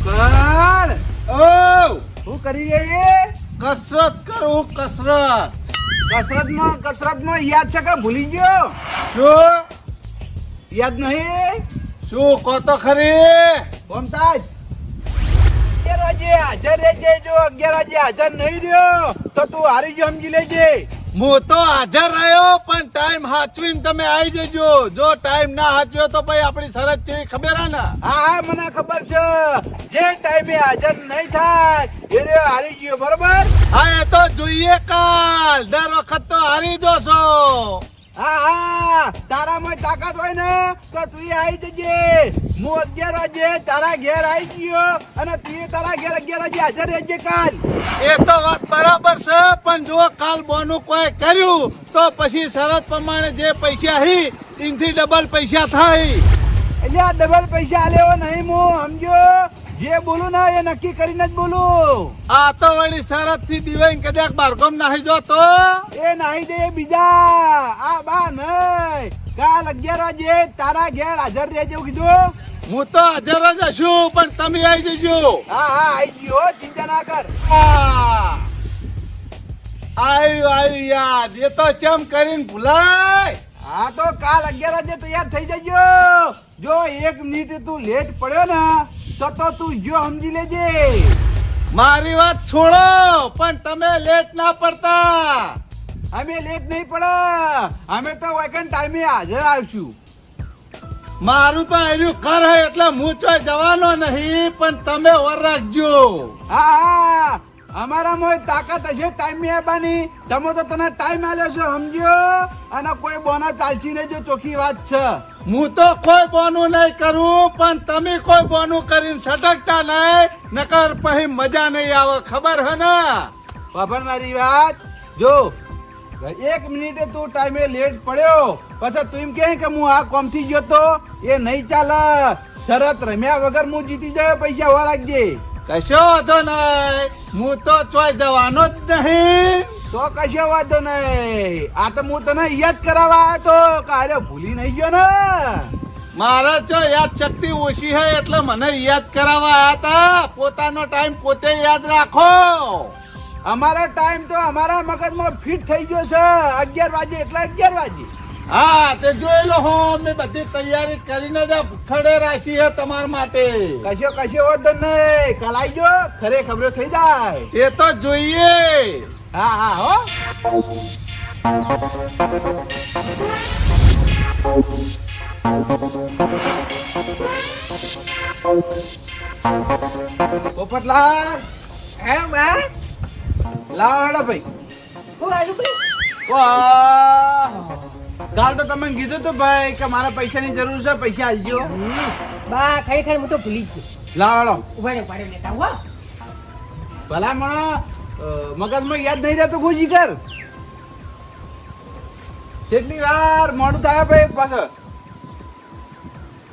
કણ ઓ શું કરી રહી? કસરત કરું કસરત. કસરતમાં યાદ છે કે ભૂલી ગયો? શું યાદ નહીં? શું કહો તો ખરી? કોમતાજ 11 વાગે હાજર રહેજે. જો 11 વાગે હાજર નહીં રહ્યો તો તું હારી ગયો સમજી લેજે. હું તો હાજર રહ્યો પણ ટાઈમ હાચવીને તમે આવી જજો. જો ટાઈમ ના હાચવ્યો તો ભાઈ આપણી શરત કેવી ખબર હે ને? હા મને ખબર છે. જે ટાઈમે હાજર નહીં થાય એ રહ્યો હારી ગયો. બરોબર? હા એ તો જોઈએ કાલ. દર વખત તો હારી જો છો. હા તારામાં તાકાત હોય ને તો તું આવી જજે. હું 11 વાગે તારા ઘેર આવી ગયો અને તું તારા ઘેર 11 વાગે હાજર રહેજે કાલ. એ તો વાત બરાબર છે પણ જો કાલ બોનું કોઈ કર્યું તો પછી શરત પ્રમાણે જે પૈસા હી એનથી ડબલ પૈસા થાય. એટલે આ ડબલ પૈસા આલેવો નહીં. હું સમજો જે બોલું ને એ નક્કી કરીને જ બોલું. આ તો વળી શરત થી દિવાઈ કદાચ બારગામ નાહી જો તો એ નાહી દે બીજા. આ બા નહીં. કાલ 11 વાગે તારા ઘેર હાજર રહેજે એવું કીધું. હું તો હાજર જ હશું પણ તમે આવી જજો. હા આવી ગયો. ચિંતા ના કર. આવ્યું યાદ. એ તો ચમ કરીને ભૂલાય. હા તો કાલ 11 વાગે તૈયાર થઈ જજો. જો 1 મિનિટ તું લેટ પડ્યો ને તો તું જો સમજી લેજે. મારી વાત છોડો પણ તમે લેટ ના પડતા. અમે લેટ નહીં પડે. અમે તો વેકન ટાઈમે હાજર આવશું. મારું તો આર્યું ઘર હે એટલે હું ચોય જવાનો નહીં પણ તમે વર રાખજો. હા અમારામાં તાકાત હશે ટાઈમે આવવાની. તમે તો તને ટાઈમ આલ્યો છે સમજો. અને કોઈ બોના ચાલશી નહીં. જો ચોખ્ખી વાત છે. હું તો કોઈ બોનું નહીં કરું પણ તમે કોઈ બોનું કરીને સટકતા નહીં નકર પછી મજા નહીં આવે. ખબર હે ને? બાપર મારી વાત જો 1 મિનિટે તું ટાઈમે લેટ પડ્યો પછી તું એમ કહે કે હું આ કોમથી ગયો તો એ નહીં ચાલે. શરત રમ્યા વગર હું જીતી જાય પૈસા વાર રાખજે. કશો વાંધો નહીં. હું તો ચોય જવાનો જ નહીં. તો કશો વાંધો નહીં. આ તો હું તને યાદ કરાવવા આવ્યો તો કાલે ભૂલી નહીં ગયો ને. મારા ચો યાદ શક્તિ ઓછી હે એટલે મને યાદ કરાવવા આયા તા. પોતાનો ટાઈમ પોતે યાદ રાખો. અમારો ટાઈમ તો અમારા મગજમાં ફિટ થઈ ગયો છે. 11 વાગે એટલે 11 વાગે. હા તે જોઈ લો હો. મેં બધી તૈયારી કરીને જ ખડે રાખી હે તમારા માટે. કશો વાંધો નહીં. કાલ આવી જો ખરે ખબરો થઈ જાય. એ તો જોઈએ. હા હા હો. પોપટલાલ હે બા લાવો હેડો ભાઈ. હું આલું ભાઈ વાહ કાલ તો તમે કીધું તું ભાઈ કે મારે પૈસાની જરૂર છે. પૈસા આલજો. બા ખરેખર હું તો ભૂલી જ લાવો હેડો. ઉભા પાડે લેતા હો. ભલા મને મગજમાં યાદ નહીં રહેતું. ગુજી કર. કેટલી વાર મોડું થાય ભાઈ પાછળ.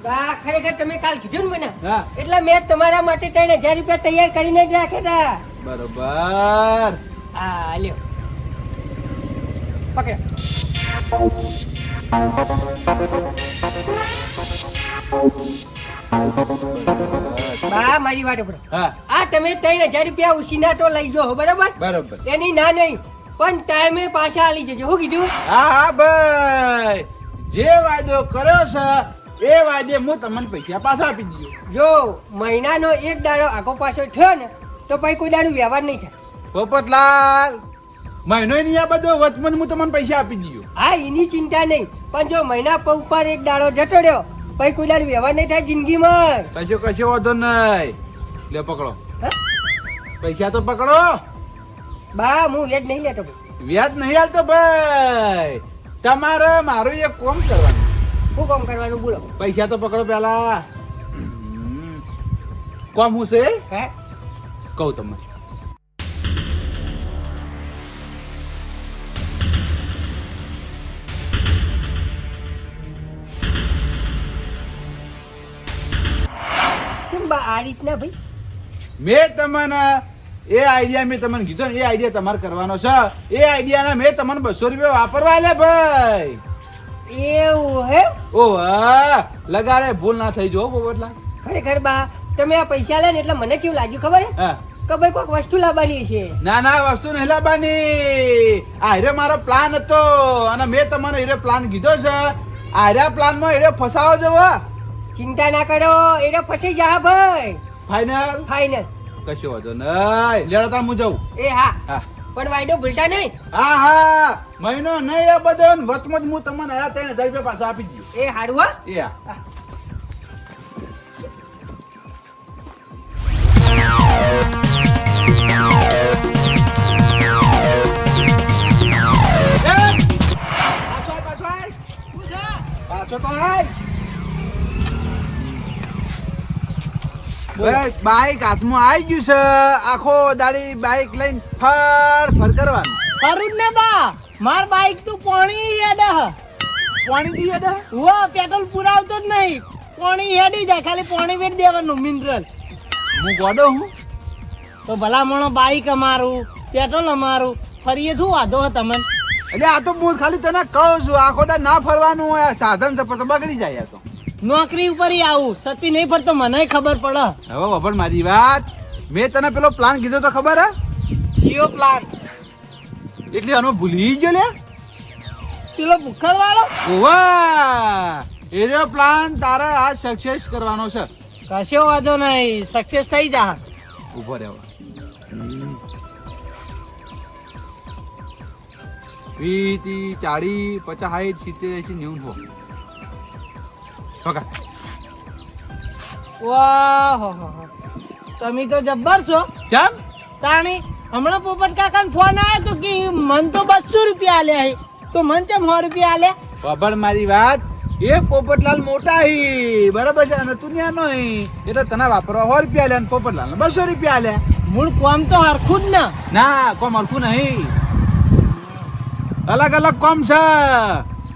બા ખરેખર તમે કાલ કીધું ને મને હા એટલે મેં તમારા માટે 3000 રૂપિયા તૈયાર કરીને જ રાખ્યા હતા. બરોબર. હા લ્યો પકડો. બા મારી વાત સાંભળો. હા આ તમે 3000 રૂપિયા ઉછીના તો લઈ જાઓ બરોબર. બરોબર. એની ના નહીં પણ ટાઈમે પાછા આલી જજો. હું કીધું? હા હા ભાઈ જે વાયદો કર્યો છે એ વાયદે હું તમને પૈસા પાછા આપી દઉં. જો મહિનાનો 1 દાડો આગો પાછો થયો ને તો પછી કોઈ દાડો વ્યવહાર નહીં થાય. પોપટલાલ મહિનો નહીં આ બધો વચમાં હું તમને પૈસા આપી દઉં. હા એની ચિંતા નહીં પણ જો મહિના ઉપર 1 દાડો જતો રહ્યો પછી કોઈ દાડો વ્યવહાર નહીં થાય જિંદગીમાં. કશો વાંધો નહીં. લે પકડો હા? પૈસા તો પકડો. બા હું વ્યાજ નહીં લેતો ભાઈ. વ્યાજ નહીં હાલતો ભાઈ. તમારે મારું એક કોમ કરવાનું. શું કામ કરવાનું બોલો. પૈસા તો પકડો પેલા. કોમ હું છે હે કહું તમને. કેમ બા આ રીતના ભાઈ? મેં તમને એ આઈડિયા મેં તમને કીધો ને એ આઈડિયા તમારે કરવાનો છે. એ આઈડિયાના મેં તમને 200 રૂપિયા વાપરવા આલ્યા ભાઈ. એવું હે? ઓ હા લગાડે ભૂલ ના થઈ જો પોપટલાલ. ખરેખર બા તમે આ પૈસા લે ને એટલે મને કેવું લાગ્યું ખબર હે હા. કે ભાઈ કોઈક વસ્તુ લાવવાની છે. ના વસ્તુ નહીં લાવવાની. આ હીરો મારો પ્લાન હતો અને મેં તમને હીરો પ્લાન કીધો છે. આ હીરા પ્લાનમાં હીરો ફસાવો જવો. ચિંતા ના કરો, એને પછી જા ભાઈ. ફાઈનલ. ફાઇનલ. કશો વાંધો નહીં. લેડતા હું જાઉં. એ હા, હા પણ વાયદો ભૂલતા નહીં. હા મહિનો નહીં આ બધો ને વચમાં જ હું તમને આ 3000 રૂપિયા પાછા આપી દઉં. એ હારું હો. એ હા. પાછો તો આય. બસ બાઈક હાથમાં આવી ગયું છે. આખો દાડી બાઈક લઈને ફર કરવાનું. ખરું જ ને બા, માર બાઈક તું પોણી હેડે હ. પાણી દીએ દે. વો પેટ્રોલ પુરાવતો જ નહીં, પોણી હેડી જાય, ખાલી પોણી વેચ દેવાનું મિનરલ. હું ગોડો હું. તો ભલામણો બાઈક અમારું, પેટ્રોલ અમારું, ફરીએ શું વાંધો હે તમને? એટલે આ તો હું ખાલી તને કહું છું આખો દા ના ફરવાનું હોય. સાધન સફર તો બગડી જાય. આ તો નોકરી ઉપર ય આવું સતી નહીં ફરતો, મને ખબર પડે. હવે વભણ મારી વાત. મેં તને પેલો પ્લાન કીધો તો ખબર હે? જીઓ પ્લાન એટલે આનો ભૂલી ગયો લે. પેલો ભૂખડ વાળો. ઓવા એનો પ્લાન તારે આ સક્સેસ કરવાનો છે. કશો વાંધો નહીં, સક્સેસ થઈ જા. ઉભો રહેવો. 20 40 50 60 70 80 90 પકા. વાહ હો હો હો. તમે તો જબ્બર છો. કેમ? તાણી હમણાં પોપટ કાકા ફોન આવ્યો તો કે મન તો 200 રૂપિયા આલ્યા હે, તો મન ચમ 100 રૂપિયા આલ્યા? વભણ મારી વાત. એ પોપટલાલ મોટા હી બરાબર છે અને તું ન્યાનો હી એટલે તને વાપરવા 100 રૂપિયા આલ્યા અને પોપટલાલ 200 રૂપિયા આલ્યા. મૂળ કોમ તો હરખું જ ને. ના કોમ હરખું નહીં, અલગ અલગ કોમ છે.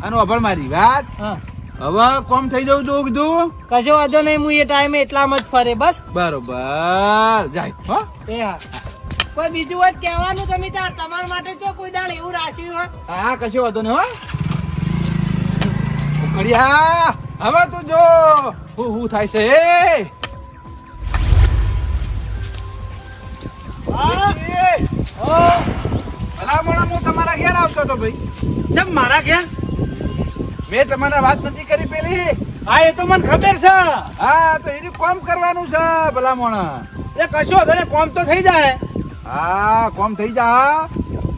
અને વભણ મારી વાત. હા, હવે કોમ થઈ જવું જો કીધું. કશો વાંધો નહીં, હું એ ટાઈમે એટલામાં જ ફરે બસ. બરોબર જાય હો. એ હા, કોઈ બીજું વાત કહેવાનું તમે તાર તમારા માટે તો કોઈ દાડ એવું રાખ્યું હોય? હા કશો વાંધો નહીં હો. ઉખડ્યા હવે તું જો હું થાય છે. ભલા મોણા હું તમારા ઘેર આવતો હતો ભાઈ. જેમ મારા ઘેર. મેં તમને વાત નથી કરી પેલી. હા એ તો મને ખબર છે. હા તો એનું કોમ કરવાનું છે ભલા મોણા. એ કશો વાંધો નહીં, કોમ તો થઈ જાય. હા કોમ થઈ જા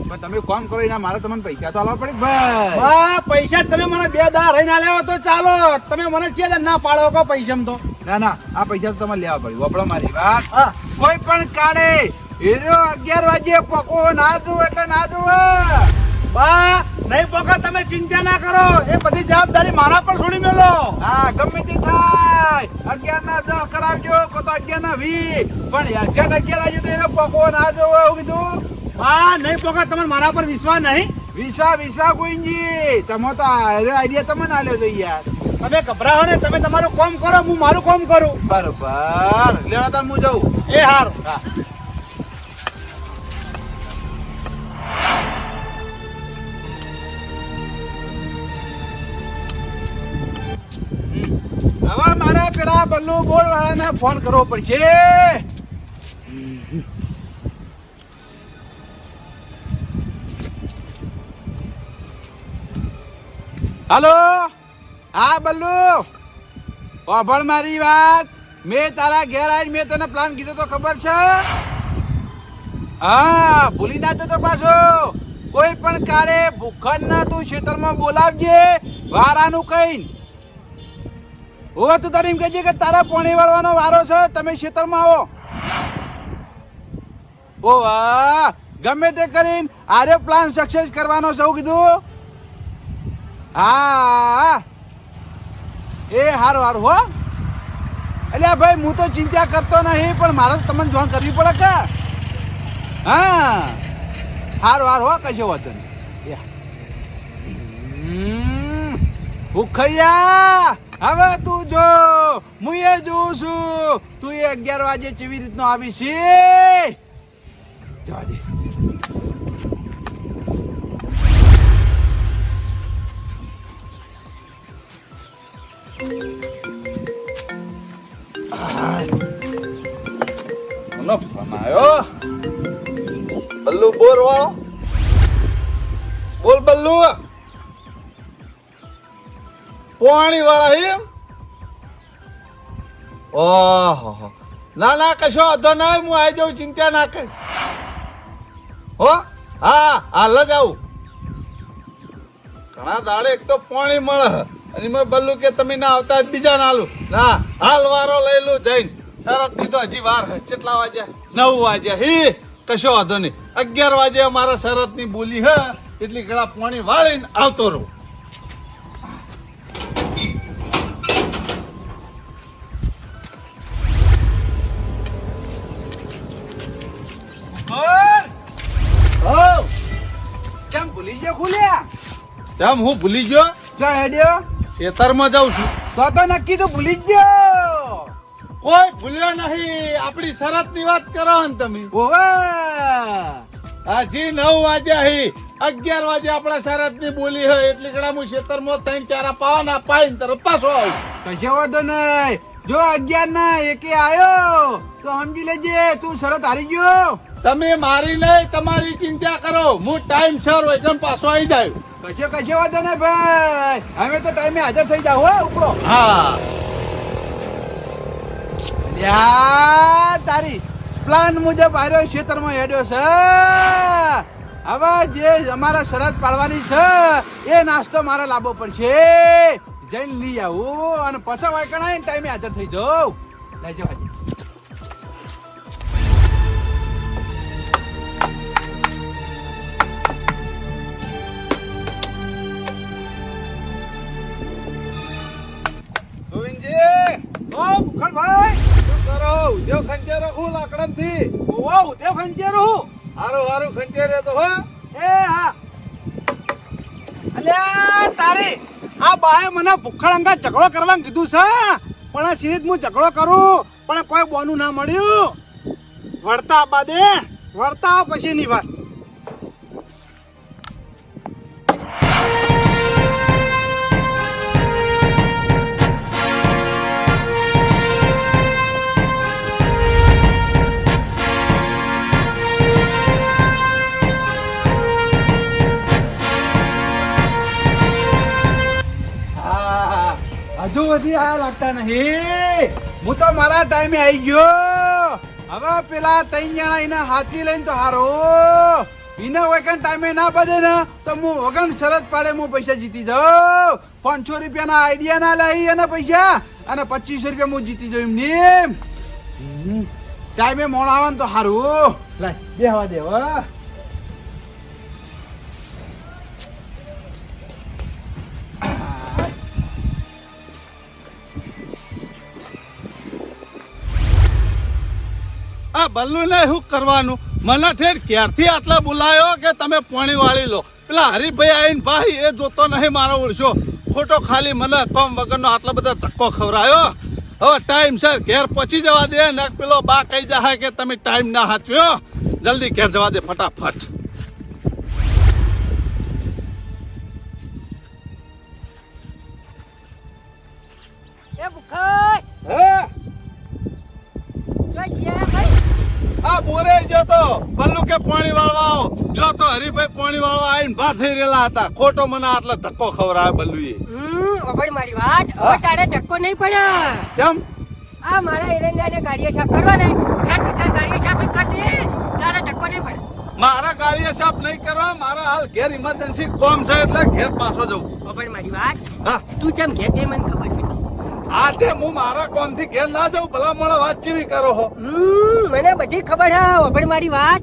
પણ તમે કોમ કરો એના મારે તમને પૈસા તો આલવા પડે કે ભાઈ. હા પૈસા તમે મને 2 દાડા રહીને આલ્યા તો ચાલો, તમે મને છે ના પાડો કો પૈસા તો. ના આ પૈસા તો તમારે લેવા પડે. વપડો મારી વાત. હા કોઈ પણ કાળે હીરો 11 વાગે પકો ના દો એટલે ના દો. બા નહીં પોકા, તમે ચિંતા ના કરો, એ બધી જવાબદારી મારા પર છોડી મેલો. હા ગમે તે થાય 11 ના 10 કરાવજો કો તો 11 ના 20 પણ 11 વાગે તો એને પકો ના દો એવું કીધું. બા નહીં પોકા, તમને મારા પર વિશ્વાસ નહીં? વિશ્વા કોઈજી તમે તો આઈડિયા તમને આલ્યો તો યાર. તમે ગભરાવો ને, તમે તમારું કામ કરો, હું મારું કામ કરું. બરોબર લેવા તાર હું જાઉં. એ હારું. હા હવે મારા પેલા બલ્લુ બોલ વાળાને ફોન કરવો પડશે. હાલો હા બલ્લુ વાભળ મારી વાત. મેં તારા ઘેર આવીને મેં તને પ્લાન કીધો તો ખબર છે? હા ભૂલી ના જતો પાછો. કોઈ પણ કાળે ભૂખડ ના તું ખેતરમાં બોલાવજે વારાનું કઈ. હવે તું તારે એમ કહેજે કે તારા પોણી વાળવાનો વારો છે, તમે ખેતરમાં આવો. ઓ વાહ ગમે તે કરીને આરે પ્લાન સક્સેસ કરવાનો છે એવું કીધું. હા એ હારું હો. એટલે ભાઈ હું તો ચિંતા કરતો નહીં પણ મારે તમને જોઈન કરવી પડે કે. હા હારું હો કશો વાંધો નહીં. ભૂખડિયા હવે તું જો હું એ જોઉં છું તું 11 વાગે કેવી રીતનો આવી છે. જવા દે. પોણી વાળા એમ ઓહો ના ના કશો વાંધો ના હું આવી જાઉં ચિંતા ના કર હો હા હાલ જ આવું ઘણા દાડે એક તો પોણી મળે અને મેં બોલું કે તમે ના આવતા બીજા ના આલું ના હાલ વારો લઈ લું જઈને શરત ની તો હજી વાર કેટલા વાગ્યા 9 વાગ્યા હી કશો વાંધો નહીં 11 વાગે અમારા શરત ની બોલી હે એટલી ઘણા પોણી વાળીને આવતો રહું કેમ ભૂલી ગયો ખુલ્યા કેમ હું ભૂલી ગયો જો હેડ્યો ખેતરમાં જાઉં છું તો નક્કી તો ભૂલી જ ગયો કોઈ ભૂલ્યો નહીં આપણી શરત ની વાત કરો ને તમે ઓવે હજી 9 વાગ્યા હી 11 વાગે આપણા શરત ની બોલી હોય એટલી ઘણા હું ખેતરમાં 3-4 પાવાના પાઈને તરફ પાછો આવું કશો વાંધો નહીં જો 11 ના એકે આયો તો સમજી લેજે તું શરત હારી ગયો તમે મારી નહીં તમારી ચિંતા કરો હું ટાઈમ સર એકદમ પાછો આવી જાય કશો વાંધો નહીં ભાઈ હવે તો ટાઈમે હાજર થઈ જાવ હો ઉપડો હા યા તારી પ્લાન મુજબ આર્યો ક્ષેત્રમાં હેડ્યો છે હવે જે અમારા શરત પાડવાની છે એ નાસ્તો મારે લાવવો પડશે જઈને લઈ આવું અને પછી વાયકણા ટાઈમે હાજર થઈ જાઉં લઈ જવા ભાઈ શું કરો ઉદ્યોગ ખંચેરો હું લાકડમથી ઉદ્યોગ ખંચેરો હારું હારું ખંચેરે તો હો એ હા અલ્યા તારી આ બાએ મને ભૂખડ અંગા ઝઘડો કરવાનું કીધું છે પણ આ સિરીજ હું ઝઘડો કરું પણ કોઈ બોનું ના મળ્યું વળતા આબા દે વળતા પછી ની વાત હજુ વધી આ લાગતા નહીં હું તો મારા ટાઈમે આવી ગયો હવે પેલા 3 જણા એને હાથવી લઈને તો હારો એને વગન ટાઈમે ના બધે ને તો હું વગન શરત પાડે હું પૈસા જીતી જાઉં 500 રૂપિયાના આઈડિયા ના લઈ અને પૈસા અને 2500 રૂપિયા હું જીતી જાઉં એમને ટાઈમે મોડ આવે ને તો હારું લાય બેહવા દેવા આ બલ્લુ ને શું કરવાનું મને ઠેર ક્યારથી આટલા બોલાયો કે તમે પાણી વાળી લો પેલા હરીભાઈ આવીને ભાઈ એ જોતો નહીં મારો ઓળશો ખોટો ખાલી મને કમ વગરનો આટલા બધા ધક્કો ખવરાયો હવે ટાઈમ સર ઘેર પહોંચી જવા દે ને પેલો બા કહી જાય કે તમે ટાઈમ ના હાચવ્યો જલ્દી ઘેર જવા દે ફટાફટ એ ભૂખાઈ હે જો ગયા ભાઈ આ બોરે ગયો તો બલ્લુ કે પાણી વાળવા આવો જો તો હરીભાઈ પાણી વાળવા આવીને ભા થઈ રહેલા હતા ખોટો મને આટલો ધક્કો ખવરાયો બલ્લુએ અભણ મારી વાત હવે તારે ધક્કો નહીં પડે કેમ આ મારા એરંડાને ગાડીએ સાફ કરવા નહીં ગાડીએ સાફ કરી દે તારે ધક્કો નહીં પડે મારા ગાડીએ સાફ નહીં કરવા મારા હાલ ઘેર ઇમરજન્સી કોમ છે એટલે ઘેર પાછો જવું અભણ મારી વાત હા તું કેમ ઘેર જઈ મને ખબર પડી આ તે હું મારા કોમથી ઘેર ના જાઉં ભલા મોડા વાત ચીવી કરો હો મને બધી ખબર છે અભણ મારી વાત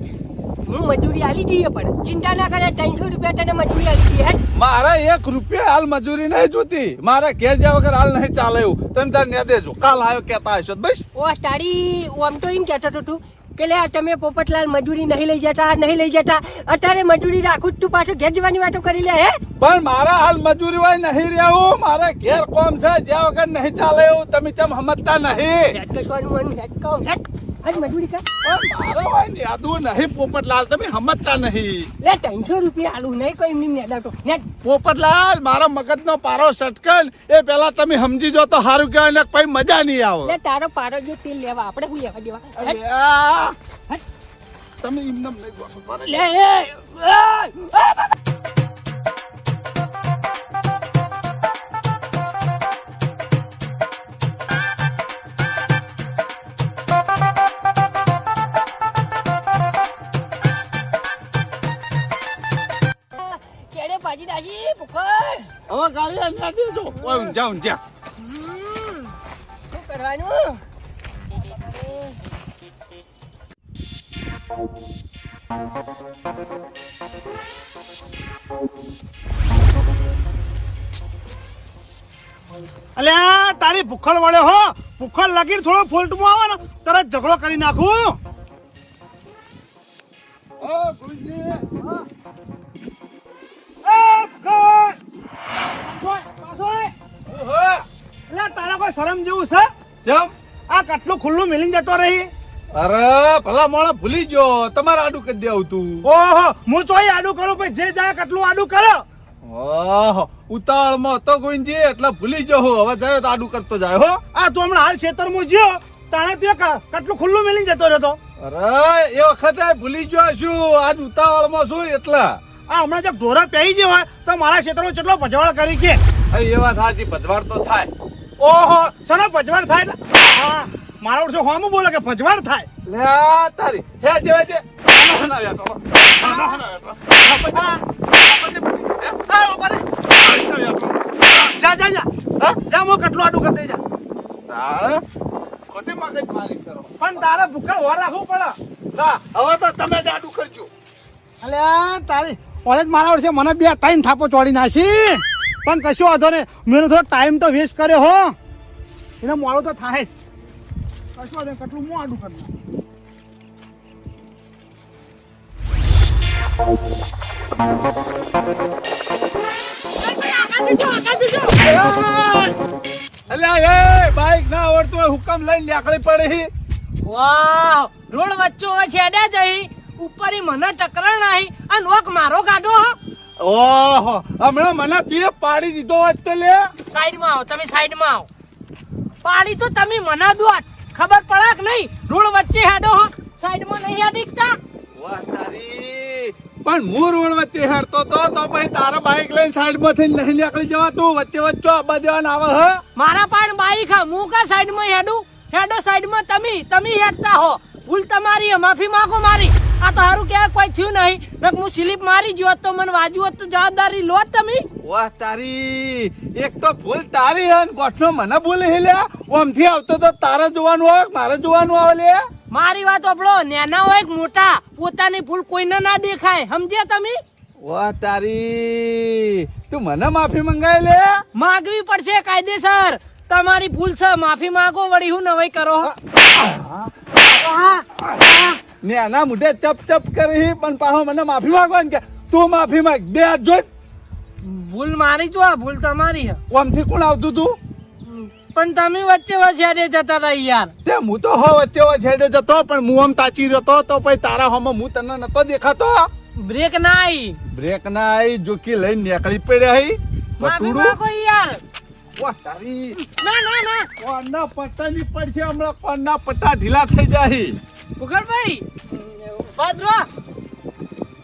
હું મજૂરી આલી દઈએ પણ ચિંતા ના કરે 300 રૂપિયા તને મજૂરી આલી દઈએ મારા 1 રૂપિયા હાલ મજૂરી નહીં જોતી મારા ઘેર જ્યાં વગર હાલ નહીં ચાલે એવું તમે તાર ને દેજો કાલ આવ્યો કેતા હશો બસ ઓ તારી આમ તો એમ કહેતો તું કે લે તમે પોપટલાલ મજૂરી નહીં લઈ જતા અત્યારે મજૂરી રાખું તું પાછો ઘેર જવાની વાતો કરી લે હે પણ મારા હાલ મજૂરી હોય નહીં રહેવું મારા ઘેર કોમ છે જ્યાં વગર નહીં ચાલે એવું તમે કેમ સમજતા નહીં હેડ કશવાનું મન હેડ કહું હેડ આજ મજૂરી કર મારો હોય ને યાદું નહીં પોપટલાલ તમે સમજતા નહીં લે 300 રૂપિયા આલું નહીં કોઈ એમની મેદાટો નેટ પોપટલાલ મારા મગજનો પારો સટકન એ પેલા તમે સમજી જો તો સારું કહેવાય ને કોઈ મજા નહીં આવે લે તારો પારો જો તેલ લેવા આપણે હું લેવા દેવા હેડ આ, હેડ તમે એમને નહીં ગોઠવો. લે એ હવે ગાડી ના દેજો ઓય ઊંઝા ઊંઝા શું કરવાનું? અલ્યા તારી ભૂખલ વળે હો ભૂખલ લાગી થોડો ફોલ્ટમાં આવે ને તરત ઝઘડો કરી નાખું. ઓ ગુંજી એ ભૂખલ! પાછો આય. ઓહો અલ્યા તારા કોઈ શરમ જેવું છે? જમ આ કટલું ખુલ્લું મિલીને જતો રહી. અરે ભલા મોણા ભૂલી ગયો તમારે આડું કરી દેવું તું ઓહો હું ચોઈ આડું કરું ભાઈ જે જાય કટલું આડું કરો. ઓહો ઉતાવળમાં હતો ગુંજી એટલે ભૂલી ગયો હું હવે જાય તો આડું કરતો જાય હો આ તો હમણાં હાલ ખેતરમાં જ્યો તાણે તે કટલું ખુલ્લું મિલીને જતો રહ્યો તો. અરે એ વખતે ભૂલી ગયો છું આજ ઉતાવળમાં છું એટલે આ હમણાં જો ઢોરા પહેરી ગયો હોય તો મારા ખેતરમાં કેટલો પજવાળ કરી કે. એ વાત સાચી ભજવાડ તો થાય ઓહો સનો પજવાળ થાય એટલે હા મારા ઓળશો હોમું બોલે કે પજવાળ થાય. લે તારી હે જેવા જે હનાવ્યા કરો જા જા જા હા જા હું કટલું આડું કરી દે જા. ખોટી મગજ મારી કરો પણ તારે ભૂખડ વાર રાખવું પડે. ના હવે તો તમે જ આડું કરજો અલ્યા તારી કોલેજ મારા વર્ષે મને 2-3 થાપો ચોડી નાખી પણ કશો વાંધો નહીં મેં થોડો ટાઈમ તો વેસ્ટ કર્યો હો એને મોડું તો થાય જ કશો વાંધો નહીં કટલું હું આડું કરી અલ્યા એ બાઈક ના આવડતું હોય હુકમ લઈને નીકળી પડી વાહ રોડ વચ્ચો છેડે જઈ ઉપર મને ટકરાણ આવી આ નોક મારો કાઢો. ઓહો હમણાં મને તું પાડી દીધો હોત તો લે સાઈડમાં આવો તમે સાઈડમાં આવો. પાડી તો તમે મને દોટ ખબર પડાક નહીં રોડ વચ્ચે હેડો હો સાઈડમાં નહીં હેડીકતા. વાહ તારી પણ હું રોડ વચ્ચે હેડતો તો પછી તારા બાઈક લઈને સાઈડ માંથી નહીં નીકળી જવા તું વચ્ચે વચ્ચે આબા દેવાના આવે હ મારા પાડ બાઈક હા હું કા સાઈડમાં હેડું હેડો સાઈડમાં તમે હેડતા હો ભૂલ તમારી હે માફી માંગો મારી. આ તો હારું કે કોઈ થયું નહીં નક હું સ્લીપ મારી ગયો તો મને વાજુ હોત તો જવાબદારી લો તમે. વાહ તારી એક તો ભૂલ તારી હે ગોઠનો મને ભૂલ હેલ્યા ઓમથી આવતો તો તારે જોવાનું આવે મારે જોવાનું આવે લે મારી વાત આપણો નેના હોય કે મોટા પોતાની ભૂલ કોઈને ના દેખાય સમજ્યા તમે. વાહ તારી તું મને માફી મંગાય લે માગવી પડશે કાયદેસર તમારી ભૂલ છે માફી માંગો વળી હું નવાઈ કરો. ને આના મુઢે ચપ ચપ કરી પણ પાછો મને માફી માંગવાની કે તું માફી માંગ બે હાથ જોઈ ભૂલ મારી જો આ ભૂલ તમારી હે ઓમથી કોણ આવતું તું પણ તમે વચ્ચે વચ્ચે જતા હતા યાર. તે હું તો હો વચ્ચે વચ્ચે જતો પણ હું આમ તાચી રહ્યો તો પછી તારા હોમાં હું તને નતો દેખાતો બ્રેક ના આવી બ્રેક ના આવી જોકી લઈને નીકળી પડ્યા હી માફી બટુડું માંગો યાર. વાહ તારી ના ના ના કોણના પટ્ટા ની પડશે હમણાં કોણના પટ્ટા ઢીલા થઈ જાય ભૂખડભાઈ ભાદરો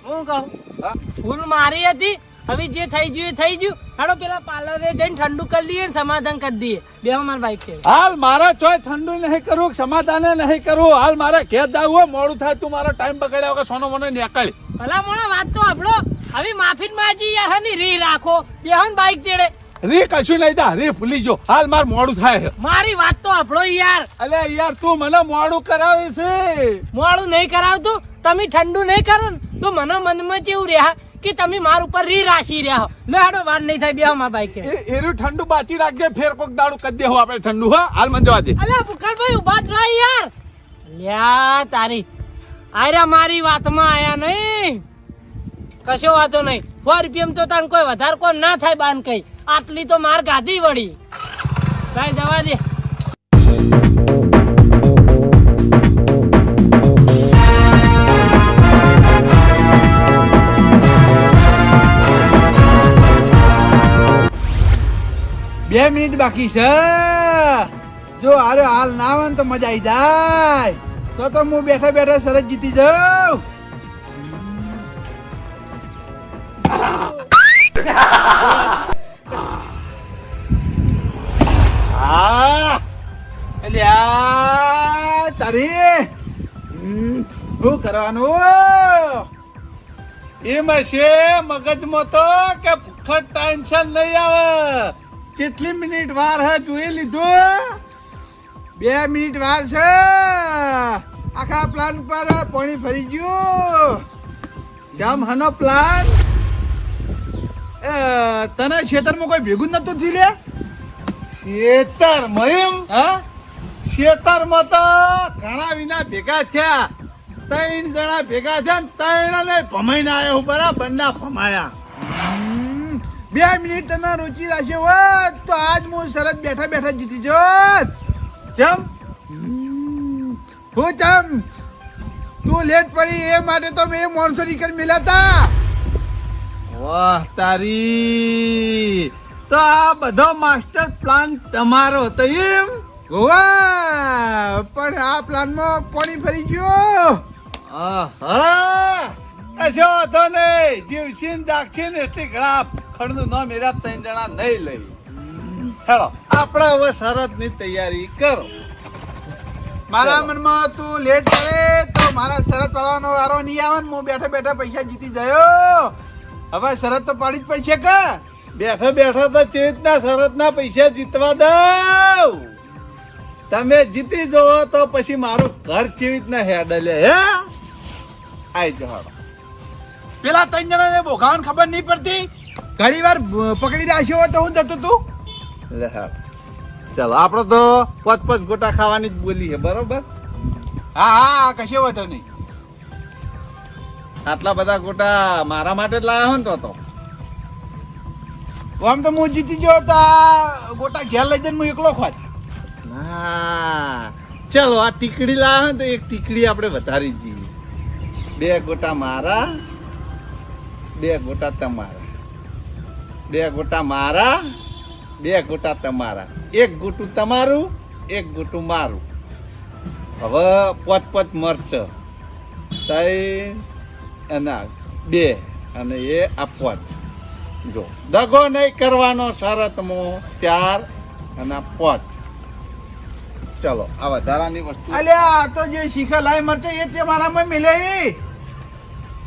હું કહું હા? ભૂલ મારી હતી હવે જે થઈ ગયું એ થઈ ગયું હાડો પેલા પાર્લરે જઈને ઠંડુ કરી દઈએ ને સમાધાન કરી દઈએ બે મારા બાઈક છે. હાલ મારે ચોય ઠંડુ નહીં કરવું સમાધાને નહીં કરવું હાલ મારે ઘેર જવું હોય મોડું થાય તું મારો ટાઈમ બગાડ્યા વગર સોનો મને નીકળ ભલા મોણા વાત તો આપણો હવે માફી માજી યાર હની રી રાખો બેહન બાઈક ચડે રી કશું નહીં જા રી ભૂલી જો હાલ માર મોડું થાય મારી વાત તો આપણો યાર અલે યાર તું મને મોડું કરાવે છે મોડું નહીં કરાવતું તમે ઠંડુ નહીં કરો ને તો મને મનમાં કેવું રહ્યા કે તમે માર ઉપર રી રાશી રહ્યા લે હાડો વાર નહીં થાય બે મારા બાઈક છે. એરું ઠંડુ બાચી રાખજે ફેર કોક દાડું કરી દેવું આપણે ઠંડુ હા હાલ મને જવા દે અલ્યા ભૂખડભાઈ ઉભા જ રહો યાર લ્યા તારી આયરા મારી વાતમાં આયા નહીં કશો વાતો નહીં 100 રૂપિયામાં તો તાન કોઈ વધારે કોઈ ના થાય બાન કઈ આટલી તો માર ગાધી વળી ભાઈ જવા દે. બે મિનિટ બાકી છે જો અરે હાલ ના આવે ને તો મજા આવી જાય તો હું બેઠા બેઠા સરસ જીતી જાઉં. અલ્યા તારી શું કરવાનું એમાં છે મગજમાં તો કે વખત ટેન્શન નહીં આવે. કેટલી મિનિટ વાર હે જોઈ લીધું? 2 મિનિટ વાર છે. આખા પ્લાન પર પાણી ફરી ગયું. જામ હનો પ્લાન. તને ખેતરમાં કોઈ ભેગું નતું થયું લે? શેતર મહિમ હા શેતરમાં તો ઘણા વિના ભેગા થયા. 3 જણા ભેગા થયા ને 3 ને ભમાઈને આવ્યો બરાબર ના ભમાયા. 2 મિનિટ તને રુચિ રાખશે હોત તો આજ હું સરસ બેઠા બેઠા જીતી જોત. જેમ હું ચમ તું લેટ પડી એ માટે તો મેં મોનસૂન કરી મેલા તા. વાહ તારી, તો આ બધો માસ્ટર પ્લાન તમારો હતો એમ? વાહ પણ આ પ્લાનમાં પાણી ફરી ગયો. આહા, કશો વાંધો નહીં. જીવશીન જાગશીન એટલી ઘણા ખડનું ન મેરા 3 જણા નહીં લઈ. હેલો આપણે હવે શરતની તૈયારી કરો. મારા મનમાં તું લેટ કરે તો મારા શરત પાડવાનો વારો નહીં આવે ને હું બેઠા બેઠા પૈસા જીતી ગયો. હવે શરત તો પાડી જ પડશે કે? બેઠા બેઠા તો ચેતના શરતના પૈસા જીતવા દઉં. તમે જીતી જવો તો પછી મારું ઘર કેવી રીતના હેડલે હે આઈ જવાડો. પેલા 3 જણાને બોખાવાની ખબર નહીં પડતી. ઘણી વાર પકડી રાખ્યો હોય તો હું જતો તું. લે હા ચાલો આપણે તો 5 ગોટા ખાવાની જ બોલી છે બરોબર. હા હા કશો વાંધો નહીં. આટલા બધા ગોટા મારા માટે જ લાવ્યા હો ને તો આમ તો હું જીતી ગયો તો આ ગોટા ઘેર લઈ જઈને હું એકલો ખોત. ના ચાલો આ ટીકડી લાવ્યા તો એક ટીકડી આપણે વધારી જઈએ. 2 ગોટા મારા, 2 ગોટા તમારા, 2 ગોટા મારા, 2 ગોટા તમારા, 1 ગોટું તમારું, 1 ગોટું મારું. હવે 5 મરચ 3 અને 2 અને એ આ 5. જો દગો નહીં કરવાનો શરતમાં 4 અને 5. ચલો આ વધારાની વસ્તુ અલ્યા આ તો જે શીખા લાય મરચે એ તે મારામાં મિલે.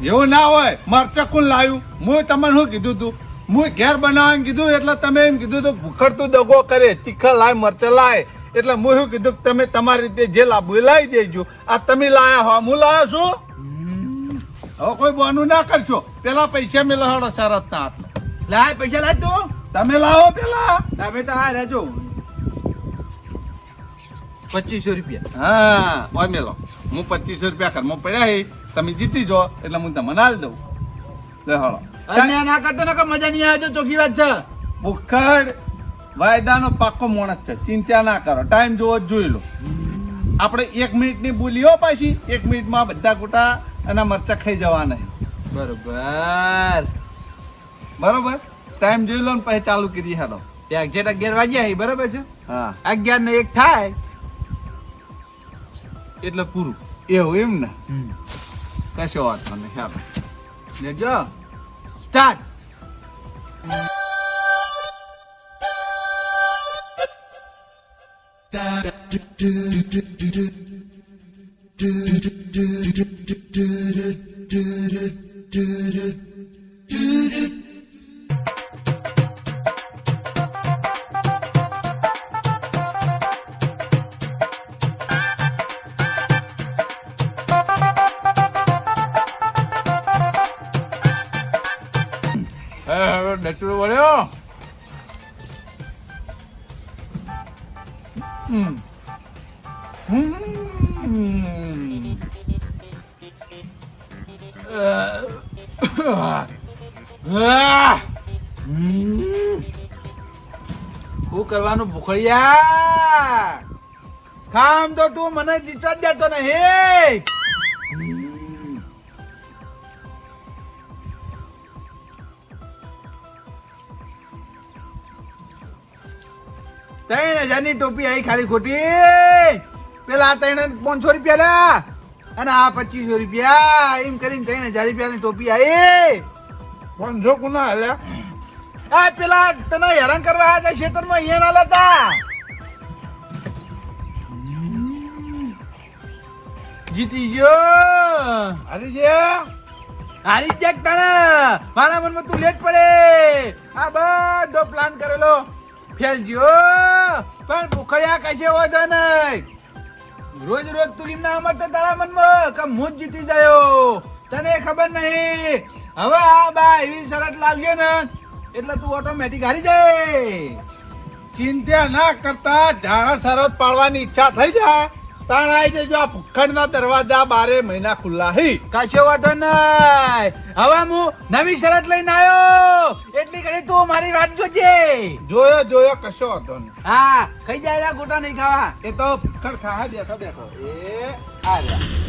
એવું ના હોય. મરચા કોણ લાવ્યું? હું તમને શું કીધું તું? હું ઘેર બનાવવાનું કીધું એટલે તમે એમ કીધું તું ભૂખડતું દગો કરે તીખા લાય મરચા લાય એટલે હું શું કીધું કે તમે તમારી રીતે જે લાવવું એ લાવી દેજો. આ તમે લાયા હો હું લાવ્યો છું. હવે કોઈ બોનું ના કરશો. પેલા પૈસા મેં લહાડો શરત ના હાથમાં. લાય પૈસા લાય તું. તમે લાવો પેલા. તમે તો આ રહેજો 2500 રૂપિયા. હા ઓય મેલો હું 2500 રૂપિયા ઘરમાં પડ્યા હે. તમે જીતી જો એટલે હું તમને આલી દઉં. લે હાલો અન્યાય ના કરતો ને કે મજા નહીં આવે તો ચોખ્ખી વાત છે. ભૂખડ વાયદાનો પાક્કો માણસ છે. ચિંતા ના કરો. ટાઈમ જોવો જ જોઈ લો. આપણે 1 મિનિટની બોલી હો પાછી. 1 મિનિટમાં બધા ગોટા અને મરચા ખાઈ જવા નહીં. બરોબર બરોબર ટાઈમ જોઈ લો ને પછી ચાલુ કરી હેડો. ત્યાં જેટ 11 વાગ્યા હે બરોબર છે. હા 11 ને 1 થાય એટલે પૂરું. એવું એમ ને કશો વાંધો નહીં હેડો. લેજો સ્ટાર્ટ. ડચડો વળ્યો. શું કરવાનું ભૂખડિયા? કામ તો તું મને જીતવા જ દેતો નહીં. 3000 ની ટોપી આવી ખાલી ખોટી. પેલા 500 રૂપિયા લા અને આ 2500 રૂપિયા એમ કરીને 3000 રૂપિયા ની ટોપી આવી. 500 કોના હાલ્યા? આ પેલા તને હેરાન કરવા આવ્યા હતા ખેતરમાં અહીંયા ના લેતા. જીતી ગયો. અરે જે હારી જ તને મારા મનમાં તું લેટ પડે આ બધો પ્લાન કરેલો ફેલ ગયો, પણ ભૂખડ્યા કશે વધે નહીં. રોજ રોજ તું લીમના આમ તો તારા મનમાં કે હું જ જીતી ગયો, તને ખબર નહીં. હવે આ બા એવી શરત લાવજો ને એટલે તું ઓટોમેટિક હારી જાય. ચિંતા ના કરતા, જાણે શરત પાડવાની ઈચ્છા થઈ જાય તાણ આવી જજો. આ ભૂખડના દરવાજા 12 મહિના ખુલ્લા હી. કશો વાંધો નહીં. હવે હું નવી શરત લઈને આવ્યો, એટલી ઘડી તું મારી વાત જોજે. જોયો કશો વાંધો નહીં. હા, ખાઈ જાય ગોટા નહીં ખાવા. એ તો ભૂખડ ખા બેઠો બેઠો એ આ રહ્યા.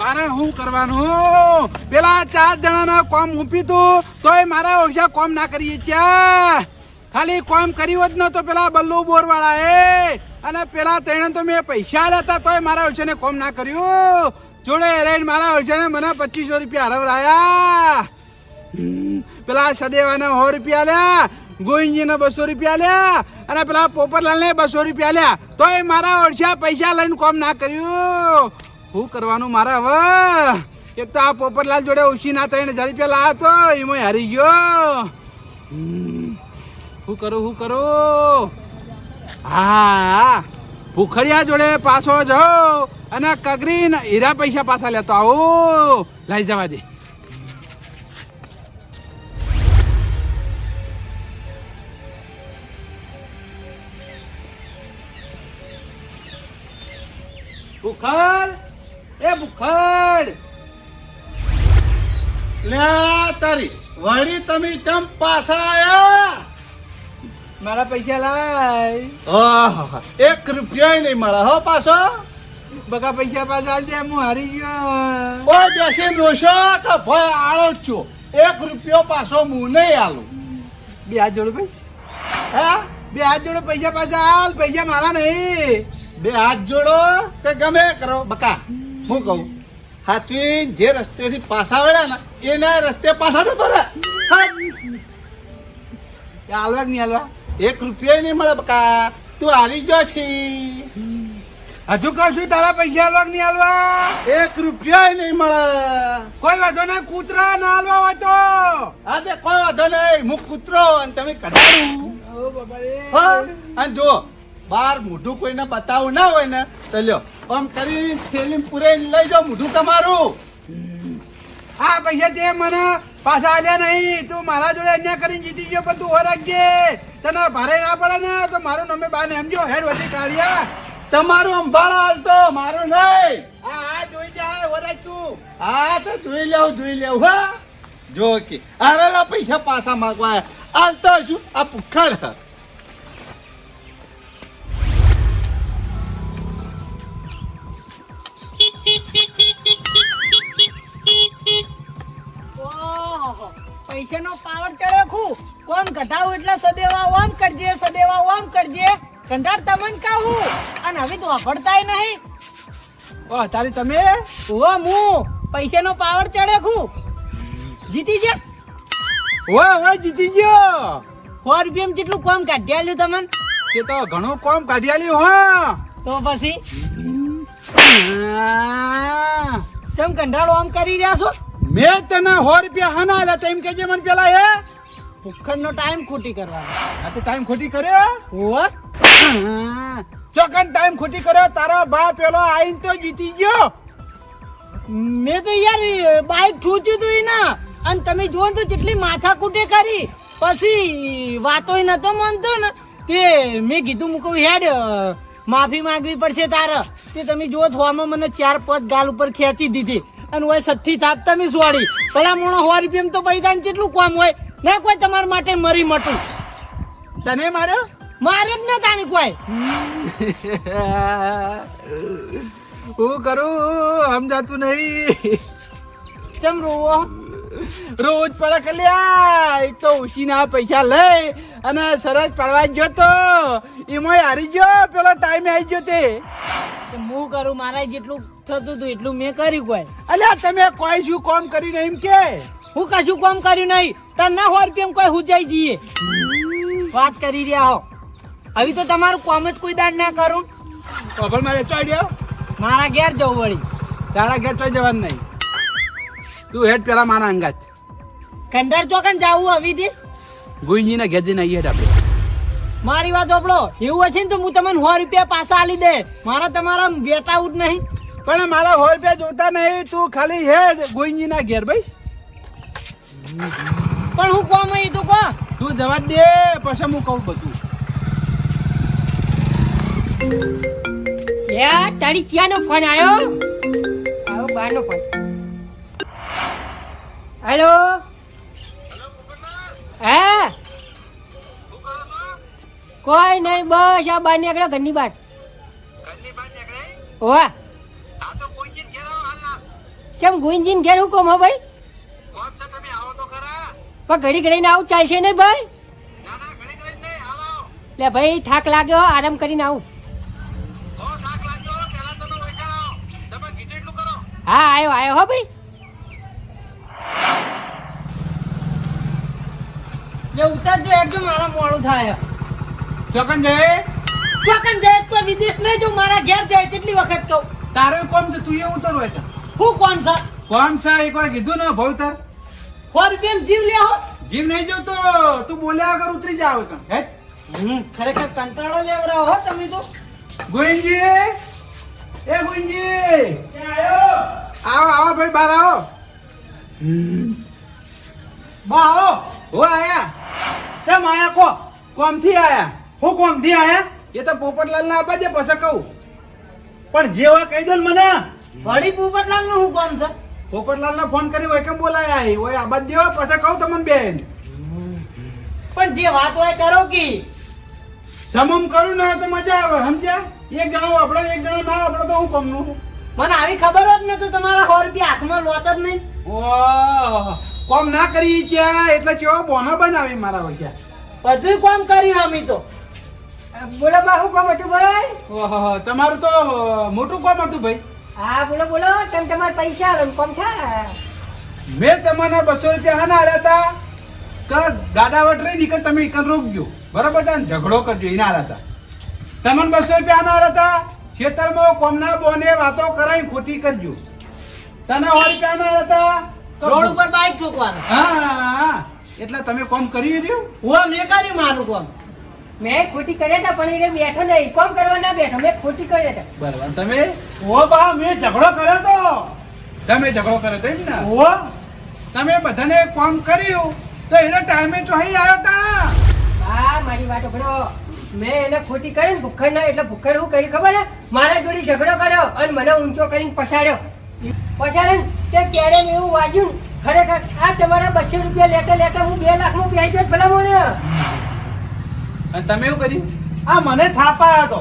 મારે શું કરવાનું? પેલા 4 જણાના કોમ મૂકી તું તોય મારા ઓછા કોમ ના કરીએ ક્યાં? ખાલી કોમ કર્યું જ ન તો પેલા બલ્લુ બોર વાળા અને પેલા ત્રણે તો મેં પૈસા લેતા તોય મારા ઓછાને કોમ ના કર્યું. જોડે રહીને મારા ઓછાને મને 2500 રૂપિયા હરવરાયા. પેલા સદેવાને 100 રૂપિયા લ્યા, ગોવિંદજીને 200 રૂપિયા લ્યા અને પેલા પોપટલાલને 200 રૂપિયા લ્યા, તોય મારા ઓછા પૈસા લઈને કોમ ના કર્યું. શું કરવાનું મારે હવે? એક તો આ પોપટલાલ જોડે ઉછીના 3000 રૂપિયા લાવ્યો તો એમાં હારી ગયો. શું કરું? હા, ભૂખડિયા જોડે પાછો જાઉં અને કગરી હીરા પૈસા પાછા લેતો આવું. લઈ જવા દે. ભૂખડ લે તારી વળી તમે ચમ પાછા આયા? મારા પૈસા લાય. આહા, 1 રૂપિયા નહીં મળે હો પાછો. બકા પૈસા પાછા આલ દે, હું હારી ગયો. ઓય બેસી રોશો કે ભાઈ આળો જ છો. 1 રૂપિયો પાછો હું નહીં આલું. 2 હાથ જોડો ભાઈ, હે 2 હાથ જોડો. પૈસા પાછા હાલ, પૈસા મારા નહીં. 2 હાથ જોડો કે ગમે કરો બકા. હું કહું હાચવી જે રસ્તેથી પાછા વળ્યા ને એના રસ્તે પાછા જતો રે. હાલવા કે નહીં હાલવા? 1 રૂપિયા નહીં મળે બકા. તું હારી ગયો છે. હજુ કહું છું તારા પૈસા હાલવા કે નહીં હાલવા? 1 રૂપિયા નહીં મળે. કોઈ વાંધો ના, કૂતરા ના હાલવા હોય તો. હા તે કોઈ વાંધો નહીં. હું કૂતરો અને તમે કદાડું. ઓ બાબા રે. હા અને જો બાર મોઢું કોઈને બતાવું ના હોય ને તો લ્યો આમ કરી થેલી પૂરાઈને લઈ જાઓ મોઢું તમારું. આ પૈસા તે મને પાછા આલ્યા નહીં. તું મારા જોડે અન્યાય કરીને જીતી ગયો, પણ તું હો રાખજે. તને ભારે ના પડે ને તો મારું નામે બાને સમજો. હેડ વધી કાઢ્યા. તમારું અંભાળો હાલતો મારું નહીં. હા જોઈ જા, હો રાખ તું. હા તો જોઈ લેવું હા. જો કે આરેલા પૈસા પાછા માંગવા હાલતો શું આ ભૂખડ. પૈસાનો પાવર ચડ્યો ખું. કોમ ઘટાવું એટલે સદેવા ઓમ કરજે. કંટાળ તમને કહું અને હવે તો વાપરતાય નહીં. ઓ તારી તમે ઓ હું પૈસાનો પાવર ચડ્યો ખું. જીતી જા. ઓય જીતી ગયો. 100 રૂપિયામાં જેટલું કોમ કાઢી આલ્યું તમને. તે તો ઘણું કોમ કાઢી આલ્યું. હા તો પછી ચમ કંટાળો આમ કરી રહ્યા છો? મેં તને 100 રૂપિયા હના આલ્યા તેમ કેજે મને પેલા. ભૂખડનો ટાઈમ ખોટી કરવાનો. આ તો ટાઈમ ખોટી કર્યો. ઓર ચોકન ટાઈમ ખોટી કર્યો. તારો બા પેલો આઈને તો જીતી ગયો. મેં તો યાર બાઈક ખેંચ્યું તું એના અને તમે જુઓ તો કેટલી માથા કૂટે કરી. પછી વાતો નતો માનતો ને તે મેં કીધું હું કહું હેડ માફી માંગવી પડશે તારે. તે તમે જુઓ થોવામાં મને 4-5 ગાલ ઉપર ખેંચી દીધી અને ઓય 60 થાપ તમે સોડી. પેલા મોણો 100 રૂપિયામાં તો પૈસા કેટલું કામ હોય ને. કોઈ તમારા માટે મરી મટું. તને માર્યો? મારે જ ન તાણી કોઈ. હું કરું સમજાતું નહીં. ચમ રોવો? રોજ પડે કલ્યા. એક તો ઉછીના પૈસા લઈ અને સરસ પડવા ગયો તો એમાં હારી ગયો. પેલો ટાઈમે આવી ગયો તે. હું કરું મારા જેટલું થતું હતું એટલું મેં કર્યું કોઈ. અલ્યા તમે કોઈ શું કોમ કરીને એમ કે હું કશું કામ કર્યું નહીં તને ના 100 રૂપિયા કોઈ હુજાઈ જઈએ વાત કરી રહ્યા હો હવે તો તમારું કામ જ કોઈ દાડ ના કરું ખબર મારે ચોઈ ગયો મારા ઘેર જવું વળી તારા ઘેર ચોઈ જવાનું નહીં તું હેડ પેલા મારા અંગાત કંટાળ ચોકન જાવું હવે થી ગુંજીના ઘેર જઈને આવીએ આપણે મારી વાત સાંભળો એવું હશે ને તો હું તમને 100 રૂપિયા પાછા આલી દે મારા તમારા બેટા જ નહીં પણ મારા 100 રૂપિયા જોતા નહીં તું ખાલી હેડ ગુંજીના ઘેર ભાઈ પણ હું કોમ એ તો કહો તું જવા દે પછી હું કહું બધું તારી ક્યાંનો ફોન આવ્યો બારનો ફોન હેલો હે કોઈ નહીં બસ આ બાર નીકળ્યો ઘરની બાર ઓવા કેમ ગુંજીન ઘેર હું કોમ હો ભાઈ પણ ઘડી ઘડીને આવું ચાલશે નહીં ભાઈ લે ભાઈ થાક લાગ્યો આરામ કરીને આવું હા આવ્યો હો ભાઈ જે ઉતરજો હેડજો મારા મોડું થાય ચોકન જાય ચોકન જાય તો વિદેશ નહીં જો મારા ઘેર જાય કેટલી વખત કહું તારો કોમ છે તું એ ઉતરવો એટલે હું કોણ છે કોમ છે એકવાર કીધું ને ભાવ તાર 100 રૂપિયા જીવ લે હો જીવ નહીં જોતો તું બોલ્યા વગર ઉતરી જાવ કણ હેડ ખરેખર કંટાળો લેવરા હો તમે તો ગોવિંદજી એ ગોવિંદજી આવો આવો ભાઈ બહાર આવો બા આવો હો આયા કેમ આયા કો કોમથી આયા હું કોમ થી આયા એ તો પોપટલાલ ના આપા છે પછી કહું પણ જે હોય કહી દો ને મને વળી પોપટલાલ નું હું કોણ છે પોપટલાલ ને ફોન કરી હોય કેમ બોલાયા હોય આબા દેવો પછી કહું તમને બેન પણ જે વાત હોય કરો કે સમમ કરું ને તો મજા આવે સમજ્યા એક જણો આપણો એક જણો ના આપણો તો હું કોમનું મને આવી ખબર હોત ને તો તમારા 100 રૂપિયા હાથમાં લોત જ નહીં ઓહ કોમ ના કરી ત્યાં એટલે કેવો બોનો બનાવી મારા વચ્ચે બધું કામ કર્યું અમે તો બોલો બા હું કોમ હતું ભાઈ ઓહો તમારું તો મોટું કોમ હતું ભાઈ હા બોલો બોલો તમે તમારા પૈસા આલો ને કોમ છે મેં તમને 200 રૂપિયા હાના આલ્યા હતા કે ગાડા વટરી નીકળ તમે ઈકન રોકજો બરાબર છે ને ઝઘડો કરજો એના આલ્યા હતા તમને 200 રૂપિયા હાના આલ્યા હતા ખેતરમાં કોમના બોને વાતો કરાઈ ખોટી કરજો તને 100 રૂપિયા હાના આલ્યા હતા રોડ ઉપર બાઈક ઠોકવાનું હા એટલે તમે કોમ કરી રહ્યું હું મેં કર્યું મારું કામ મેં ખોટી કર્યા હતા પણ એને બેઠો નહીં કોમ કરવા ના બેઠો મેં ખોટી કર્યા હતા બરાબર તમે ઓ બા મેં ઝઘડો કર્યો તો તમે ઝઘડો કર્યો તો એમ ને ઓ તમે બધાને કોમ કર્યું તો એના ટાઈમે ચોહી આવ્યો તા હા મારી વાત સાંભળો મેં એને ખોટી કરી ને ભૂખડ ના એટલે ભૂખડ હું કરી ખબર હે મારા જોડે ઝઘડો કર્યો અને મને ઊંચો કરીને પછાડ્યો પછાડે ને તે ક્યારે એવું વાજ્યું ને, ખરેખર આ તમારા 200 રૂપિયા લેતા લેતા હું 2 લાખમાં બેસી ગયો ભલા મોને અને તમે એવું કર્યું આ મને થાપાયો તો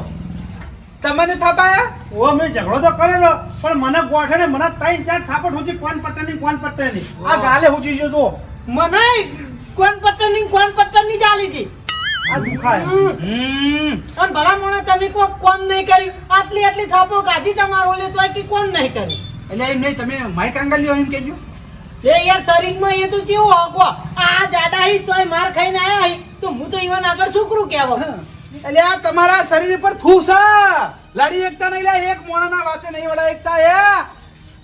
તમને થાપાયા ઓ મેં ઝઘડો તો કર્યો પણ મને ગોઠે ને મને 3-4 થાપટ હુજી કોણ પટ્ટે ની આ ગાલે હુજી જો તો મને કોણ પટ્ટની ચાલી હતી આ દુખાય અને ભલા મોણા તમે કોઈ કોમ નહીં કર્યું આટલી થાપો કાઢી તમારો લે તો કે કોમ નહીં કર્યું એટલે એમ નહીં તમે માઈક આંગલ્યો એમ કેજો એ યાર શરીરમાં એ તો કેવું હોકો આ જાડા હી તોય માર ખાઈને આયા હી તો હું તો ઈવન આગળ છોકરું કહેવો એટલે આ તમારા શરીર પર થૂસ લડી એકતા નહીં લે એક મોણાના વાતે નહીં વડા એકતા એ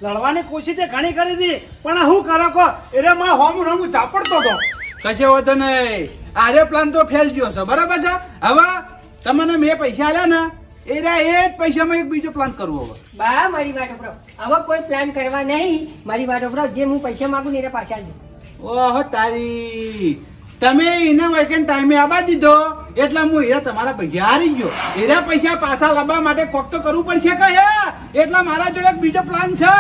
લડવાની કોશિશ તે ઘણી કરી હતી પણ આ હું કરો કો એરે માં હોમું ચાપડતો તો કશે હોતો નહીં આરે પ્લાન તો ફેલ ગયો છે બરાબર છે હવે તમને મેં પૈસા આલ્યા ને એરા એ જ પૈસામાં એક બીજો પ્લાન કરવો હવે બા મારી વાત સાંભળો હવે કોઈ પ્લાન કરવા નહીં મારી વાત સાંભળો જે હું પૈસા માંગુ ને એને પાછા દે ઓહો તારી તમે એના વેકેન્ડ ટાઈમે આબા દીધો એટલે હું એરા તમારા પૈસા હારી ગયો એરા પૈસા પાછા લાવવા માટે કોક તો કરવું પડશે કે એટલે મારા જોડે એક બીજો પ્લાન છે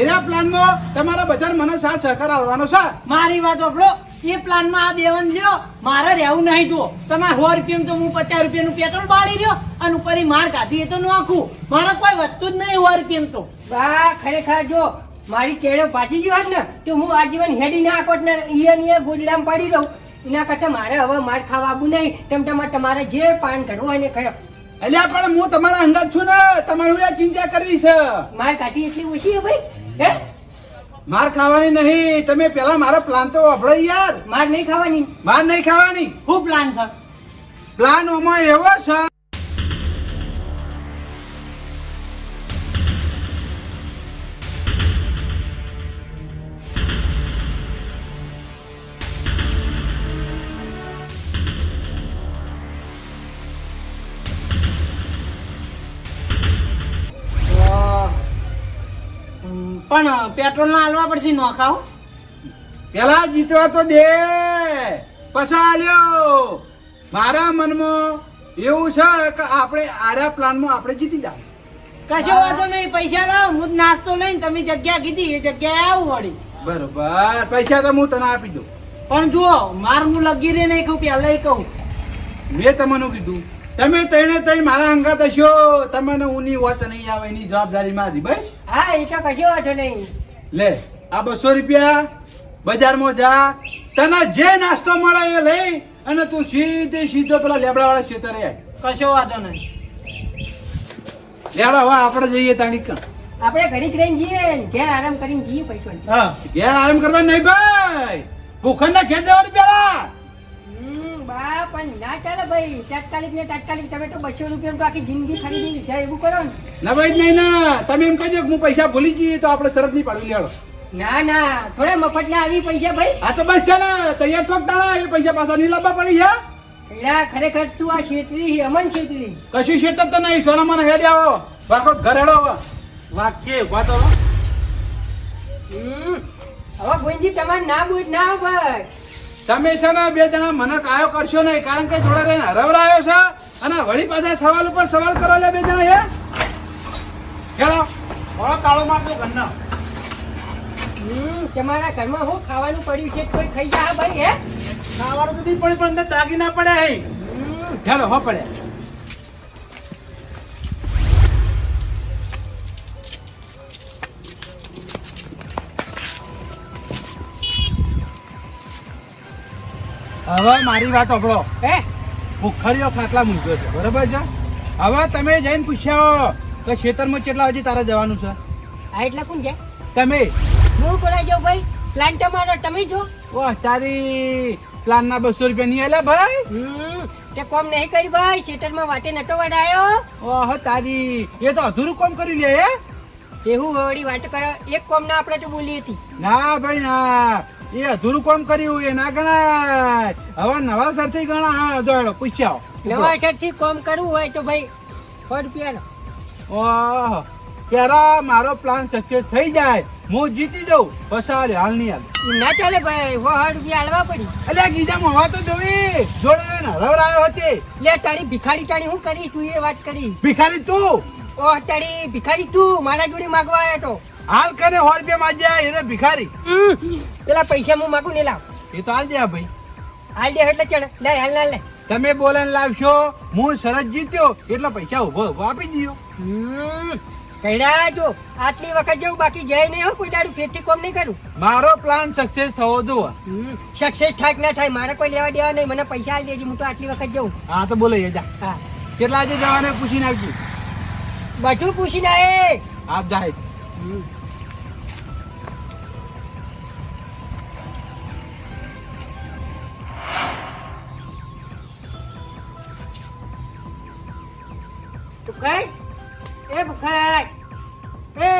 એરા પ્લાનમાં તમારા બધા મને સાથ સહકાર આવવાનો છે મારી વાત આપણો એ પ્લાનમાં આ બેવન લ્યો મારે રહેવું નહીં જો તમારે 100 રૂપિયા તો હું 50 રૂપિયાનું પેટ્રોલ બાળી રહ્યો અને ઉપર માર કાઢી એ તો નોખું મારે કોઈ વધતું જ નહીં 100 રૂપિયા તો બા ખરેખર જો મારી કેળો પાછી ગઈ હોત ને તો હું આજીવન હેડી ના આકોટ ને ઈયા ગોડલામ પાડી દઉં એના કરતા મારે હવે માર ખાવા આવું નહીં તેમ તમારે જે પાન કરવું હોય ને ખરો અલ્યા પણ હું તમારા અંગત છું ને તમારું ચિંતા કરવી છે માર કાઢી એટલી ઓછી હે ભાઈ હે માર ખાવાની નહીં, તમે પેલા મારો પ્લાન તો વાપરો યાર. માર નહીં ખાવાની. માર નહીં ખાવાની. શું પ્લાન છે? પ્લાન ઓમાં એવો છે. પણ પેટ્રોલ ના હાલવા પડશે નોખાઓ. પેલા જીતવા તો દે, પછી આલ્યો. મારા મનમાં એવું છે કે આપણે આરા પ્લાનમાં આપણે જીતી જાય. કશો વાંધો નહીં, પૈસા લાવ, હું જ નાસ્તો લઈને તમે જગ્યા કીધી એ જગ્યાએ આવું વળી. બરોબર, પૈસા તો હું તને આપી દઉં. પણ જુઓ, માર હું લગી રે નહીં કહું, પહેલા કહું. મેં તમને કીધું, તમે તઈને તઈ મારા અંગાત હશો, તમને ઊની વોચ નહીં આવે એની જવાબદારી મારી. બસ હા એ તો કશો વાંધો નહીં. લે આ 200 રૂપિયા, બજારમાં જા, તને જે નાસ્તો મળે એ લઈ અને તું સીધો પેલા લેબડા વાળા ખેતરે આય. કશો વાંધો નહીં. લેબડા હવે આપણે જઈએ તાણી કાં. આપણે ઘડીક રહીને જઈએ ને ઘેર આરામ કરીને જઈએ પૈસા. હા, ઘેર આરામ કરવા નહીં ભાઈ, ભૂખંડ ઘેર જવાનું પેલા. બા પણ ના ચાલે ભાઈ, તાત્કાલિક ને તાત્કાલિક તમે તો 200 રૂપિયા તો આખી જિંદગી ખરીદી લીધા, એવું કરો ને. ના ભાઈ નહીં, ના તમે એમ કહેજો કે હું પૈસા ભૂલી જઈએ તો આપણે શરત નહીં પાડવી. લેડો. ના ના, થોડા મફત ના આવી પૈસા ભાઈ. આ તો બસ ચાલે, તૈયાર થોક તારા એ પૈસા પાછા નહીં લાવવા પડી છે. એડા ખરેખર તું આ છેતરી, અમન છેતરી. કશું શેત તો નહીં, સોનામાં હેડ આવો, વાકો ઘર હેડો હવે. વાક્ય વાતો હવે ગોવિંદજી તમારે ના બુજ ના ભાઈ. તમે છે ને બે જણા મને કાયો કરશો નહીં, કારણ કે જોડે રહીને હરવરાયો છે અને વળી પાછા સવાલ ઉપર સવાલ કરો. લે બે જણા હે ખેલો તાળો મારતો ઘરના. તમારા ઘરમાં શું ખાવાનું પડ્યું છે, કોઈ ખાઈ જા ભાઈ. હે ખાવાનું તો નહીં પડે, પણ દાગી ના પડે. ખેલો હો પડે. હવે મારી વાત સાંભળો. હે ભૂખડીઓ ખાટલા મૂક્યો છે, બરોબર છે. હવે તમે જઈને પૂછ્યો કે ખેતરમાં કેટલા વાગે તારે જવાનું છે. આ એટલે કોણ છે? તમે હું બોલાઈ જાઉં ભાઈ, પ્લાન તમારો તમે જો. ઓહ તારી પ્લાન ના 200 રૂપિયા નહીં આલ્યા ભાઈ. તે કોમ નહીં કરી ભાઈ, ખેતરમાં વાતે નતો વડાયો. ઓહ તારી એ તો અધૂરું કામ કરી લે. તેવું વળી વાતો કરો, એક કોમ ના આપણે તો બોલી હતી. ના ભાઈ ના, એ અધૂરું કામ કર્યું એ ના ગણાય. હવે નવા સરથી ગણા. હા જોડો પૂછ્યા. નવા થી કોમ કરવું હોય તો ભાઈ 100 રૂપિયા. ઓહ પેલા મારો પ્લાન સક્સેસ થઈ જાય, હું જીતી જાઉં, પછી હાલ નહીં હાલ. ના ચાલે ભાઈ, 100 રૂપિયા હાલવા પડી. અલ્યા ગીજામાં હવા તો જોવી, જોડે રહીને હરવરાયો હતી. લે તારી ભિખારી તાણી હું કરી, તું એ વાત કરી. ભિખારી તું? ઓહ તારી ભિખારી તું મારા જોડે માગવા આવ્યો તો. હાલ કરે 100 રૂપિયા માંગ્યા એને ભિખારી. પેલા પૈસા હું માગું ને લાવ. એ તો હાલ દે ભાઈ. હાલ દે એટલે ચડ લે, હાલ ના લે. તમે બોલાને લાવશો, હું સરસ જીત્યો એટલે પૈસા ઉભો ઉભો આપી દયો. કઈડા જો આટલી વખત જેવું બાકી જાય નહીં હો, કોઈ દાડું ફેરથી કોમ નહીં કરું. મારો પ્લાન સક્સેસ થવો જોવો. સક્સેસ થાય કે ના થાય મારે કોઈ લેવા દેવા નહીં, મને પૈસા આલી દેજે, હું તો આટલી વખત જઉં. હા તો બોલો જા. હા કેટલા વાગે જવાને પૂછીને આવજો. બધું પૂછીને આયે. આપ જાય. ભુખાઈ, એ ભુખાઈ, એ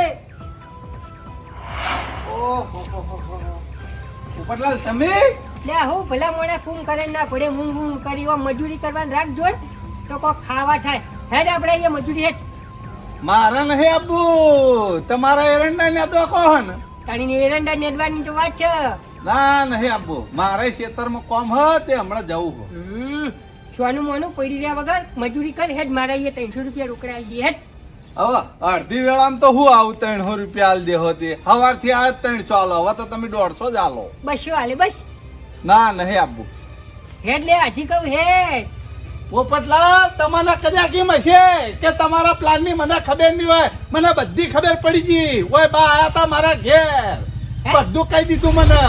પોપટલાલ તમે લે હું ભલા મોડા ફૂમ કરે ના પડે, હું કરી મજૂરી કરવાનું રાખજો ને તો કોક ખાવા થાય. હેડ આપણે અહીંયા મજૂરી હેડ. મારા નહીં આપવું, તમારા એરંડા ને તો કહો ને. તાણીની એરંડા નેદવાની તો વાત છે. ના નહીં આપવું, મારે ખેતરમાં કોમ હ તે હમણાં જવું હો. સોનું મોનું પડી રહ્યા વગર મજૂરી કર હેડ. મારા અહીંયા 300 રૂપિયા રોકડા આવી દે હેડ. હવે અડધી વેળામાં તો હું આવું 300 રૂપિયા આલ દેહો તે સવારથી આ 300 આલો, હવે તો તમે 150 જ આલો. 200 હાલે બસ. ના નહીં આપવું. હેડ લે હજી કહું હેડ. પોપટલાલ તમને કદાચ કેમ હશે કે તમારા પ્લાન ની મને ખબર નહીં હોય, મને બધી ખબર પડી ગઈ. ઓય બા આયા તા મારા ઘેર, બધું કહી દીધું મને.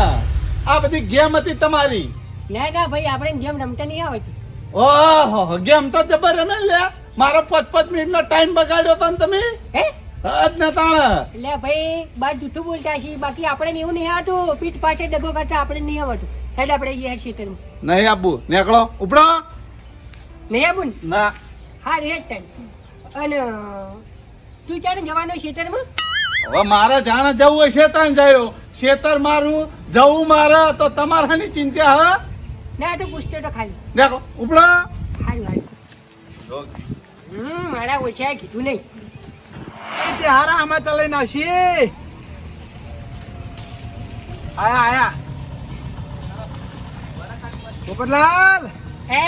આ બધી ગેમ હતી તમારી. લે ના ભાઈ આપણે જેમ રમતા નહીં આવતી. ઓહો ગેમ તો જબર રમે લે. મારો 5-5 મિનિટ નો ટાઈમ બગાડ્યો તો ને તમે. હે જ ને તાણે એટલે ભાઈ બાદ જૂઠું બોલતા છીએ બાકી આપણે એવું નહીં આવતું પીઠ પાછળ ડગો કરતા આપણે નહીં આવતું એટલે આપણે એ ક્ષેત્રમાં નહીં આપવું નીકળો ઉપડો નહીં આવું ને ના હા રે જ ટાઈમ અને તું ચાલે જવાનો ક્ષેત્રમાં હવે મારે જાણે જવું હોય શેતાન જાય શેતર મારું જવું મારે તો તમારાની ચિંતા હ ના તો પૂછતો તો ખાલી નીકળો ઉપડો હારું મારા ઓછા કીધું નહીં તે હારા આમાં તો લઈને આવશી આયા પોપટલાલ હે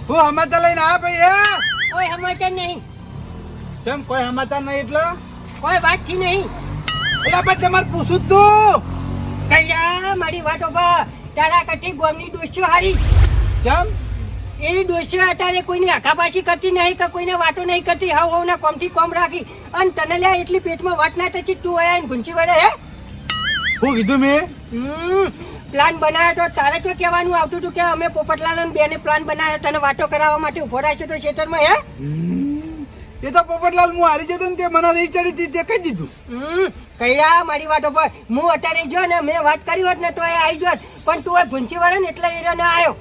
હું સમાચાર લઈને આવ્યા ભાઈ કોઈ સમાચાર નહીં કેમ કોઈ સમાચાર નહીં એટલે કોઈ વાત થી નહીં એટલે પણ તમારે પૂછું જ તું કલ્યા મારી વાતો પર તારા કટી ગોમની દોસ્તીઓ હારી કેમ એની દોસ્તીઓ અત્યારે કોઈની આઘાપાછી કરતી નહીં કે કોઈને વાતો નહીં કરતી હાવ હાવ ના કોમથી કોમ રાખી અને તને લ્યા એટલી પેટમાં વાત ના થતી તું આયા ગુંચી વળે હે હું કીધું મેં પ્લાન બનાવ્યો તો તારે તો કહેવાનું આવતું હતું કે અમે પોપટલાલ અને બેને પ્લાન બનાવ્યો તને વાતો કરાવવા માટે ઉભો રાખશે તો ખેતરમાં હે એ તો પોપટલાલ હું હારી જતો ને તે મને નહીં ચડી હતી તે કહી દીધું કયા મારી વાતો પર હું અત્યારે જો ને મેં વાત કરી હોત ને તો એ આવી જોત પણ તું ભૂંચી વળે ને એટલે એ ના આવ્યો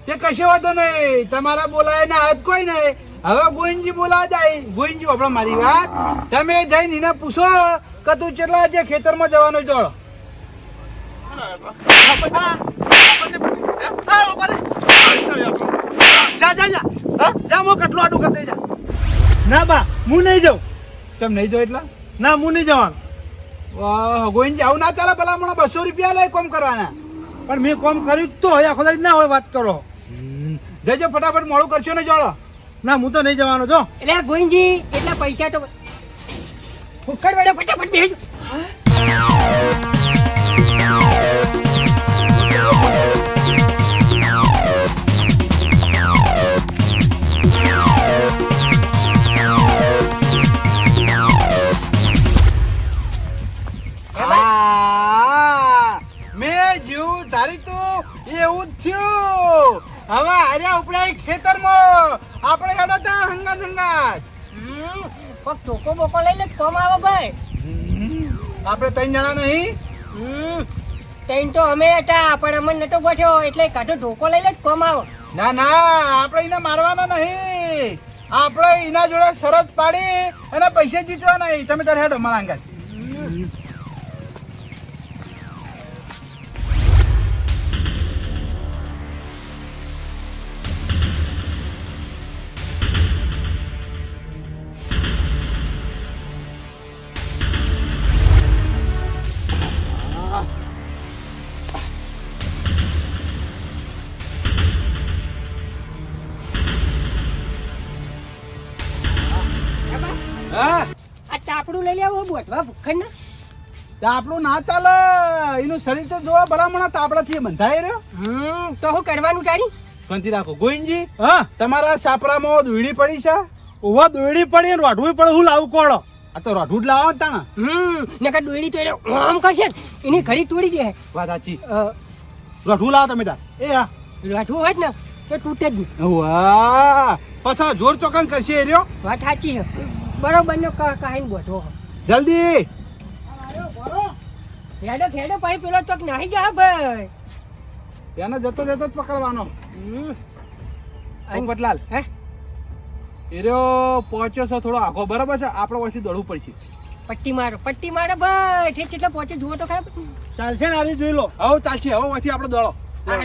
તે કશો વાંધો નહીં તમારા બોલાય ના હાથ કોઈ નહીં હવે ગોવિંદજી બોલાવા જાય ગોવિંદજી આપણે મારી વાત તમે જઈને એને પૂછો કે તું કેટલા જે ખેતરમાં જવાનો જોડો જા જા જા હા જા હું કેટલું આટું કરતે જા ના બા હું નહીં જાઉં કેમ નહીં જો એટલા ના હું નહીં જવાનું વાહ ગોવિંદજી આવું ના ચાલે ભલા મને 200 રૂપિયા લે કોમ કરવાના પણ મેં કોમ કર્યું જ તો હવે આખો દાડી ના હોય વાત કરો જજો ફટાફટ મોડું કરશો ને જોડો ના હું તો નહીં જવાનો જો એટલે ગોવિંદજી એટલા પૈસા તો ફૂકડ વેડો ફટાફટ દેજો મેં જીવ ધારી તું એવું જ થયું હવે આર્યા ઉપડાય ખેતરમાં આપણે હેડો તા હંગાત હંગાત કોક ટોકો બોકો લઈ લે કોમ આવો ભાઈ આપણે 3 જણા નહીં તૈન તો અમે હતા પણ અમને નતો ગોઠ્યો એટલે કાઢો ઢોકો લઈ લે કોમ આવો ના ના આપણે એને મારવાના નહીં આપણે એના જોડે શરત પાડી અને પૈસા જીતવા નહીં તમે તારે હેડો મારા અંગાત હા આ ચાપડું લઈ લેવું બોટવા ભૂખડ ને તો આપણું ના ચાલે એનું શરીર તો જોવા ભલામણ તાપડાથી બંધાય રહ્યો તો હું કરવાનું તારી શાંતિ રાખો ગોવિંદજી હા તમારા સાપરામાં દોયડી પડી છે ઉવા દોયડી પડી ને વાઢવું પડે હું લાવું કોળો આ તો રોઢું જ લાવો ને તાણા નકર દોયડી તો એને આમ કરશે ને, એની ઘડી તોડી દે વાત સાચી રોઢું લાવો તમે તાર એ હા લાઠું હોય ને તો તૂટે જ નહીં. વાહ પાછા જોર ચોકન કરશે એ રહ્યો વાત સાચી છે બરોબર નો કાહીને બોધો જલ્દી ખેડો ખેડો ભાઈ પેલો ચોક નાહી જા ભાઈ એને જતો જતો જ પકડવાનો પોપટલાલ હે એ રહ્યો પહોંચ્યો છે થોડો આગો બરાબર છે આપણે પછી દોડવું પડશે પટ્ટી મારો ભાઈ ઠીક છે એટલે પહોંચે જુઓ તો ખરા ચાલશે ને આરી જોઈ લો હવે ચાલશે હવે પછી આપણે દોડો હા.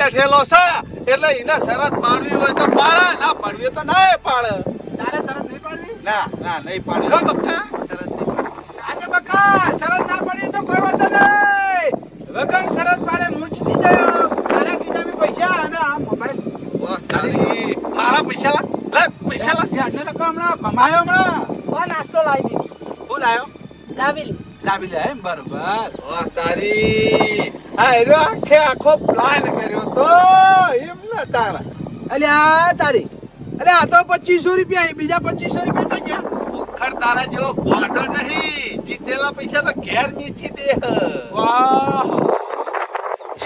બેઠેલો છે એટલે એને શરત પાડવી હોય તો પાડે, ના પાડવી હોય તો ના પાડે. તારે શરત નહીં પાડવી? ના ના નહીં પાડવી હો બક્કા, શરત નહીં પાડવી. આજે બકા શરત ના પડી તો કોઈ વાંધો નહીં. વગર શરત પાડે હું જીતી જાયો. તારા કીધા બી પૈસા અને આ મોબાઈલ. વાહ, તારી મારા પૈસા લે, પૈસા લે. આજનો ટકો હમણાં ભમાયો હમણાં. ઓ નાસ્તો લાવી દીધી શું લાયો? દાબેલી. દાબી લે એમ બરોબર. વાહ, તારી આ એનો આખો પ્લાન કર્યો તો એમ ના તાણા. અલ્યા તારી અલ્યા આ તો 2500 રૂપિયા, બીજા 2500 રૂપિયા તો ક્યાં? ખર તારા જેવો ગોડો નહીં, જીતેલા પૈસા તો ઘેર નીચી દે. વાહ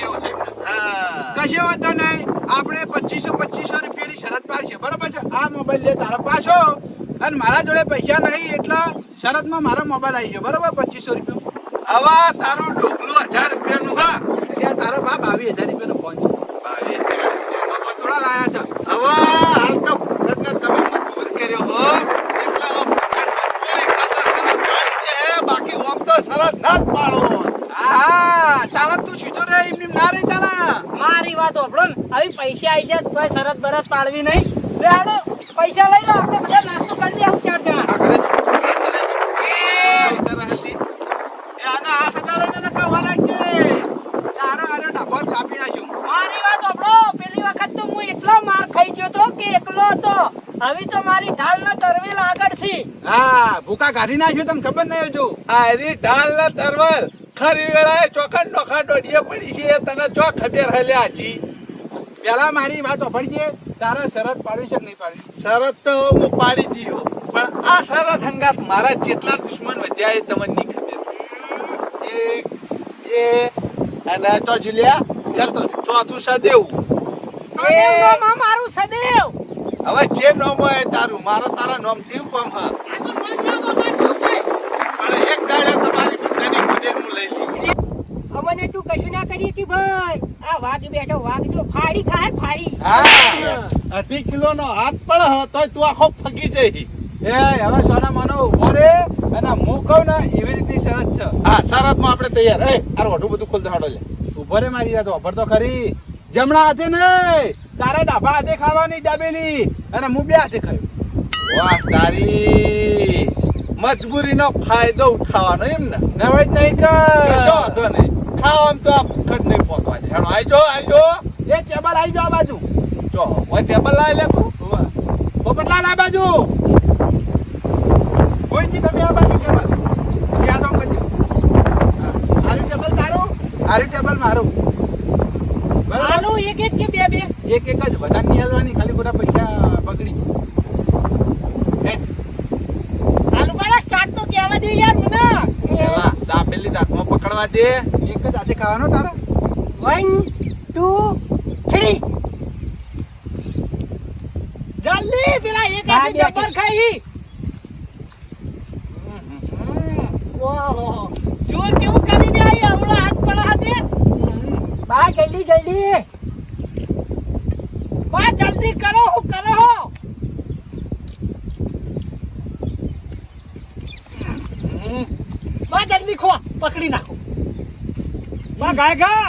એવું છે એમને. હા કશો વાંધો નહીં. આપણે 2500 રૂપિયાની શરત પાડશે બરોબર છે. આ મોબાઈલ લે તારો પાછો, અને મારા જોડે પૈસા નહીં એટલે શરતમાં મારો મોબાઈલ આવી ગયો બરોબર 2500 રૂપિયા. હવે તારું ઢોકલું 1000 રૂપિયાનું હા. એટલે તારો બાપ 22,000 રૂપિયાનો ફોન છે. 22,000 થોડા લાયા છે. હવે હાલ તો ફૂકટને તમે મજબૂર કર્યો હો એટલે હવે ફૂકટ મજબૂરી ખાતર શરત પાડી દે, બાકી ઓમ તો શરત ના જ પાડો. હા તારા તું સીધો રે એમની ના રહી તારા. મારી વાત હોભળો ને, આવી પૈસા આવી જાય તો શરત બરત પાડવી નહીં. લે હાલો, પૈસા લઈ લો, આપણે બધા નાસ્તો કરી દઈએ આવું 4 જણા. આ કરે તારા હતી એ આના હાથ અડાડે તો નકા વાળા કે તારો આરો ડાબો કાપી નાખ્યું. મારી વાત હોભળો, પેલી વખત તો હું એટલો માર ખાઈ ગયો તો કે એકલો હતો. હવે તો મારી ઢાલ ના તરવેલ આગળ છે. હા ભૂકા કાઢી નાખ્યું તને ખબર નહીં હજુ. આ રી ઢાલ ના તરવર ખરી વેળાએ ચોખંડ નોખા દોડીએ પડી છે, તને ચો ખબર હલ્યા હાજી. પેલા મારી વાત સાંભળજે, તારે શરત પાડવી છે કે નહીં પાડવી? શરત તો હું પાડી દીધો, પણ આ શરત હંગાત મારા જેટલા દુશ્મન વધ્યા એ તમને નહીં ખબર. એક બે અને તો જુલિયા ચાલતો ચોથું સદેવું. સદેવ નામ મારું સદેવ. હવે જે નામ હોય એ તારું, મારો તારા નામ થયું કોમ હા. આ તો નામ ના વગર શું છે? પણ એક દાડે તમારી બધાની ખુદેર હું લઈ લઈ. અમને તું કશું ના કરી કે ભાઈ આ વાઘ બેઠો, વાઘ જો ફાડી ખાય ફાડી. હા 2.5 કિલોનો હાથ પણ તોય તું આખો ફગી જઈ. એ હવે સોના માનો ઉભો રે અને હું કહું ને એવી રીતની શરત છે. હા શરતમાં આપણે તૈયાર. એ આ રોઢું બધું ખોલ દેખાડો લે. ઉભો રે મારી વાત વાપર તો ખરી. જમણા હાથે નહીં, તારે ડાબા હાથે ખાવાની દાબેલી અને હું બે હાથે ખાયું. વાહ તારી મજબૂરીનો ફાયદો ઉઠાવવાનો એમ ને. નવાઈ જ નહીં કશો કર. વાંધો નહીં. ખાવાનું તો આ ફૂકટ નહીં પહોંચવા દે. હેડો આઈજો આઈજો. એ ટેબલ આવી જાઓ આ બાજુ. જો ઓય ટેબલ લાવી લે તું. પોપટલાલ આ બાજુ. ગોવિંદજી તમે આ બાજુ ટેબલ. યાદ આવ કરજો. આરું ટેબલ તારું, આરું ટેબલ મારું. બરાબર? આનું એક એક કે બે બે? એક એક જ બધા નિહાળવાની, ખાલી ખોટા પૈસા બગડી. હેડ. આલુ વાળા સ્ટાર્ટ તો કેવા દે યાર મને. પેલા દાબેલી દાંતમાં પકડવા દે. એક જ હાથે ખાવાનો તારા. 1 2 3 જલ્દી પેલા એક હાથે હા, બે જબર ખાઈ. વાહ જોર જેવું કરીને આઈ આવડા હાથ પડા હાથે. બા જલ્દી જલ્દી. બા જલ્દી કરો, હું કરો હો. બા જલ્દી ખો, પકડી નાખો. બા ગાયગા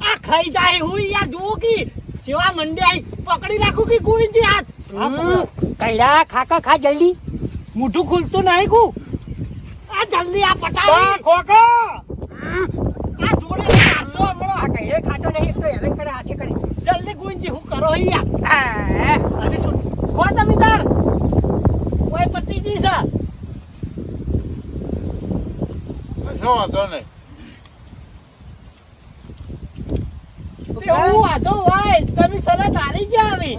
આ ખાઈ જાય હું યાર જોઉં કી જેવા મંડે આઈ પકડી નાખું કે ગોવિંદજી હાથ. કૈડા ખાકા ખા જલ્દી. મોઢું ખુલતું નહીં કુ. આ જલ્દી આ પટાવ. બા ખોકા આ જોડે મારશો હમણાં. આ કૈડે ખાતો નહીં, એક તો હેરાન કરે હાથે કરી. જલ્દી ગોવિંદજી હું કરો યાર. આ અરે શું ખો તમે તાર કોઈ પતી જી છે. કશો વાંધો નહીં. તે હું વાંધો હોય તમે શરત હારી ગયા આવી.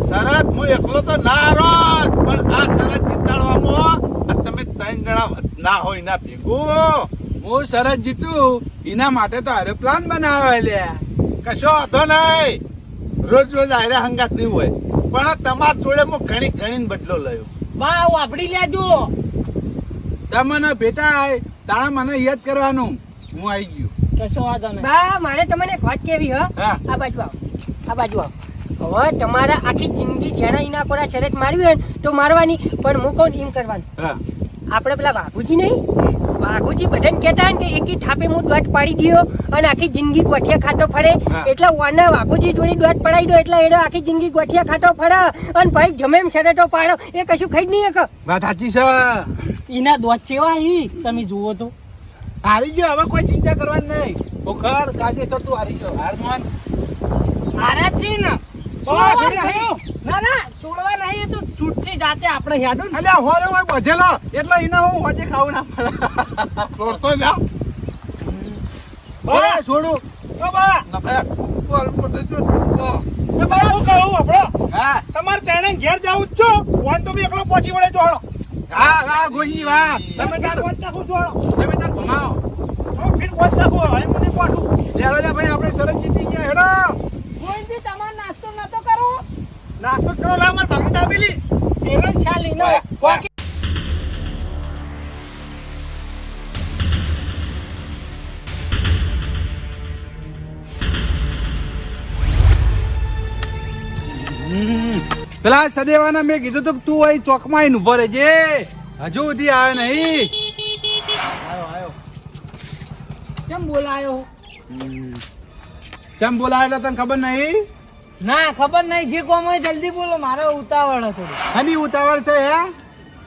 શરત હું એકલો તો ના રોત, પણ આ શરત જીતાડવામાં આ તમે 3 જણા ના હોય ના ભેગું. હું શરત જીતું એના માટે તો હારે પ્લાન બનાવે લે. કશો વાંધો નહીં. રોજ રોજ આયરા હંગાત નહીં હોય, પણ તમારા જોડે હું ઘણી ઘણી બદલો લયો. બા વાપડી લેજો. તમને ભેટાય તારા મને યાદ કરવાનું. હું આવી ગયું. કશો વાંધો નહીં. બા મારે તમને એક વાત કેવી હ. હા. આ બાજુ આવો, આ બાજુ આવો. હવે તમારા આખી જિંદગી જેના ઇના કોરા શરત મારવી હોય ને તો મારવાની, પણ હું કહું એમ કરવાનું. હા આપણે પેલા બાપુજી નહીં, વાઘુજી બધાને કહેતા ને કે એકી થાપે હું દોટ પાડી ગયો અને આખી જિંદગી ગોઠિયા ખાતો ફરે હા. એટલે વાના વાઘુજી જોડે દોટ પડાવી દો એટલે એનો આખી જિંદગી ગોઠિયા ખાતો ફરે અને ભાઈ જમે એમ શરતો પાડો એ કશું ખાઈ જ નહીં એક વાત સાચી છે. એના દોત ચેવા ઈ તમે જુઓ તો હારી ગયો, હવે કોઈ ચિંતા કરવાની નહીં. ભૂખડ કાજેસર તું હારી ગયો. હાર માન. હારા જ છે ને છોડવા છોડવા નહીં. નહીં. ના ના છોડવા નહીં એ તો છૂટશે જાતે આપણે હેડો ને. અલ્યા હોરે હોય બધેલો એટલે એને હું હોજે ખાવું ના પડે. છોડતો જા ઓય, છોડું. ઓ બા નકયા ટૂંકો પડે જો ટૂંકો. એ બા હું કહું આપણો હા તમારે તેણે ઘેર જાવું જ છો વાન તો બી એકલો પહોંચી વળે જોડો હા હા ગોજી વાહ. તમે તાર પહોંચ નાખું જોડો તમે તાર ભમાવો. હું ફીર પહોંચ નાખું હવે મને પાછું લેલો લે ભાઈ, આપણે સરસ જીતી ગયા. હેડો. કોઈથી તમારો નાસ્તો નતો કરવો નાસ્તો કરો લા માર ભાગી દાબેલી એનો છાલી નો બાકી પેલા સદેવાના મેં કીધું તું તું અહીં ચોકમાં આવીને ઉભો રહેજે. હજુ સુધી આવ્યો નહીં. કેમ બોલાયો ચમ બોલાવે એટલે તને ખબર નહીં? ના ખબર નહીં જે કોમ હોય જલ્દી બોલો મારો ઉતાવળ હતો હની ઉતાવળ છે હે?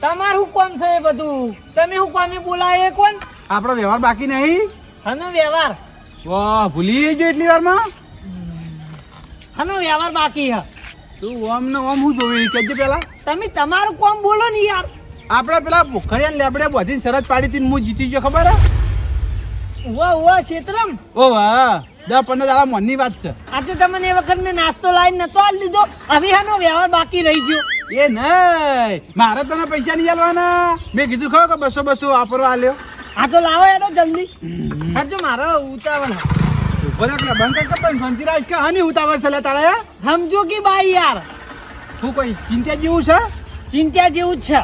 તમારું કોમ છે એ બધું તમે હું કોમે બોલાય એ કોણ આપણો વ્યવહાર બાકી નહીં? હનો વ્યવહાર વાહ, ભૂલી ગયો એટલી વારમાં? હનો વ્યવહાર બાકી હે તું ઓમ ને ઓમ હું જોયું કેજે પેલા. તમે તમારું કોમ બોલો ને યાર આપણે પેલા ભૂખડિયા લેબડે બધી શરત પાડી હતી ને હું જીતી ગયો, ખબર હે? ઉવા ઉવા ક્ષેત્રમ ઓ વાહ, 10-15 દાડા મનની વાત છે. આજે તમને એ વખત મેં નાસ્તો લાવીને નતો આલી દીધો હવે આનો વ્યવહાર બાકી રહી ગયો એ નહીં, મારે તને પૈસા નહીં આલવાના. મેં કીધું ખબર કે 200 વાપરવા આલ્યો. આ તો લાવો એનો જલ્દી હરજો મારો ઉતાવળ હે. ઉભો રાખ લે, બંધ કર પણ શાંતિરાજ કે હની ઉતાવળ છે લે તારે હે? સમજો કે બાઈ યાર તું કોઈ ચિંતા જેવું છે? ચિંતા જેવું જ છે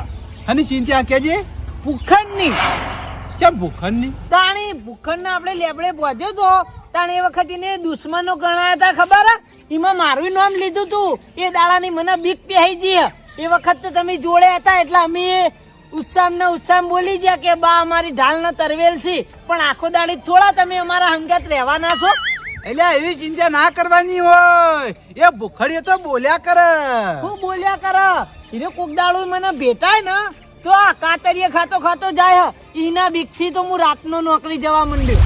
હની ચિંતા કેજે. ભૂખંડની કેમ ભૂખંડની? તાણી ભૂખંડને આપણે લેબડે પહોંચ્યો તો તાણ એ વખત એને દુશ્મનો ગણાયા હતા ખબર હે? એમાં મારું નામ લીધું તું એ દાડાની મને બીક પહેરી જી એ વખત તો તમે જોડે હતા એટલે અમે ઉત્સાહ બોલી ગયા કે બા અમારી ઢાલ ના તરવેલ છે પણ આખો દાડી થોડા તમે અમારા હંગાત રહેવાના છો એટલે એવી ચિંતા ના કરવાની હોય. એ ભૂખડીઓ તો બોલ્યા કરે. હું બોલ્યા કર હીરો કોક દાડો મને ભેટાય ને તો આ કાતરીએ ખાતો ખાતો જાય હે. એના બીક થી તો હું રાતનો નોકરી જવા માંડ્યો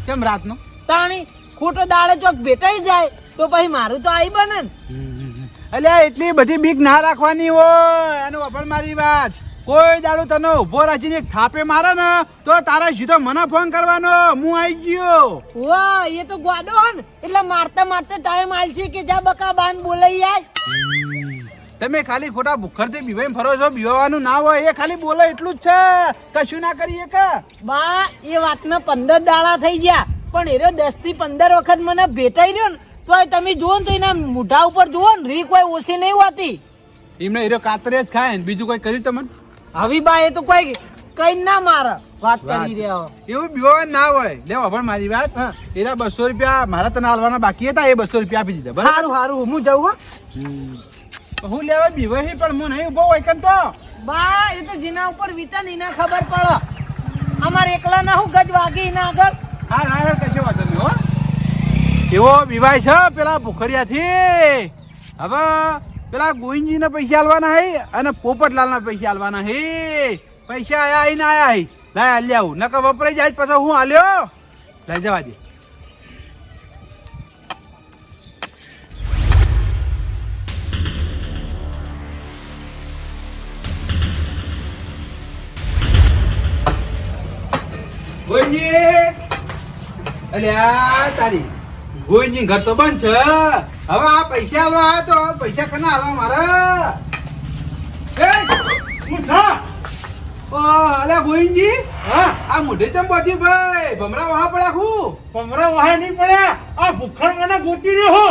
કેમ રાતનો? તાણી ખોટો દાડે ચોક ભેટાઈ જાય તો પછી મારું તો આઈ બને ને એટલે એટલી બધી બીક ના રાખવાની હોય. એનું વફળ મારી વાત. કોઈ દાડો તને ઉભો રાખીને એક થાપે મારે ને તો તારા સીધો મને ફોન કરવાનો, હું આવી ગયો. વાહ એ તો ગોડો હે ને એટલે મારતા મારતા ટાઈમ આલશે કે જા બકા બાન બોલાઈ આય તમે ખાલી ખોટા ભૂખરથી બીવાઈ ફરો છો. બીવાનું ના હોય, એ ખાલી બોલો એટલું જ છે, કશું ના કરીએ કે. બા એ વાતના 15 દાડા થઈ ગયા પણ એરો 10 થી 15 વખત મને ભેટાઈ રહ્યો ને તો તમે જુઓ ને તો એના મોઢા ઉપર જુઓ ને રી કોઈ ઓછી નહીં હોતી. એમને હીરો કાતરે જ ખાય ને બીજું કોઈ કર્યું તમને? હવે બા એ તો કોઈ કઈ ના મારે વાત કરી રહ્યા હો. એવું બીવાનું ના હોય. લે વફળ મારી વાત. હા. એના 200 રૂપિયા મારા તને હાલવાના બાકી હતા, એ 200 રૂપિયા આપી દીધા. બરાબર? હારું હારું હું જઉં હો હું લેવા બીવાઈ પણ હું નહીં ઉભો હોય કેમ તો. બા એ તો જેના ઉપર વીતન એને ખબર પડે અમારે એકલા ના હું ગજ વાગી એના આગળ હા હા કશો વાંધો નહીં હો. એવો બીવાય છે પેલા ભૂખડિયાથી. હવે પેલા ગોવિંદજીને પૈસા આલવાના હે અને પોપટલાલના પૈસા આલવાના હે. પૈસા આયા આઈને આયા હે. લાય આલી આવું નકર વપરાઈ જાય પછી હું આલ્યો. લઈ જવા દે. ગોવિંદજી, અલ્યા તારી ગોવિંદજી ઘર તો બંધ છે. હવે આ પૈસા આલવા આવ્યા તો પૈસા કના આલવા મારા? એ હું થા અલ્યા ગોવિંદજી, હા આ મોઢે ચમ બાધી ભાઈ ભમરા વહા પડ્યા હું. પમરા વાહે નહીં પડ્યા આ ભૂખણ મને ગોતી રહ્યો હો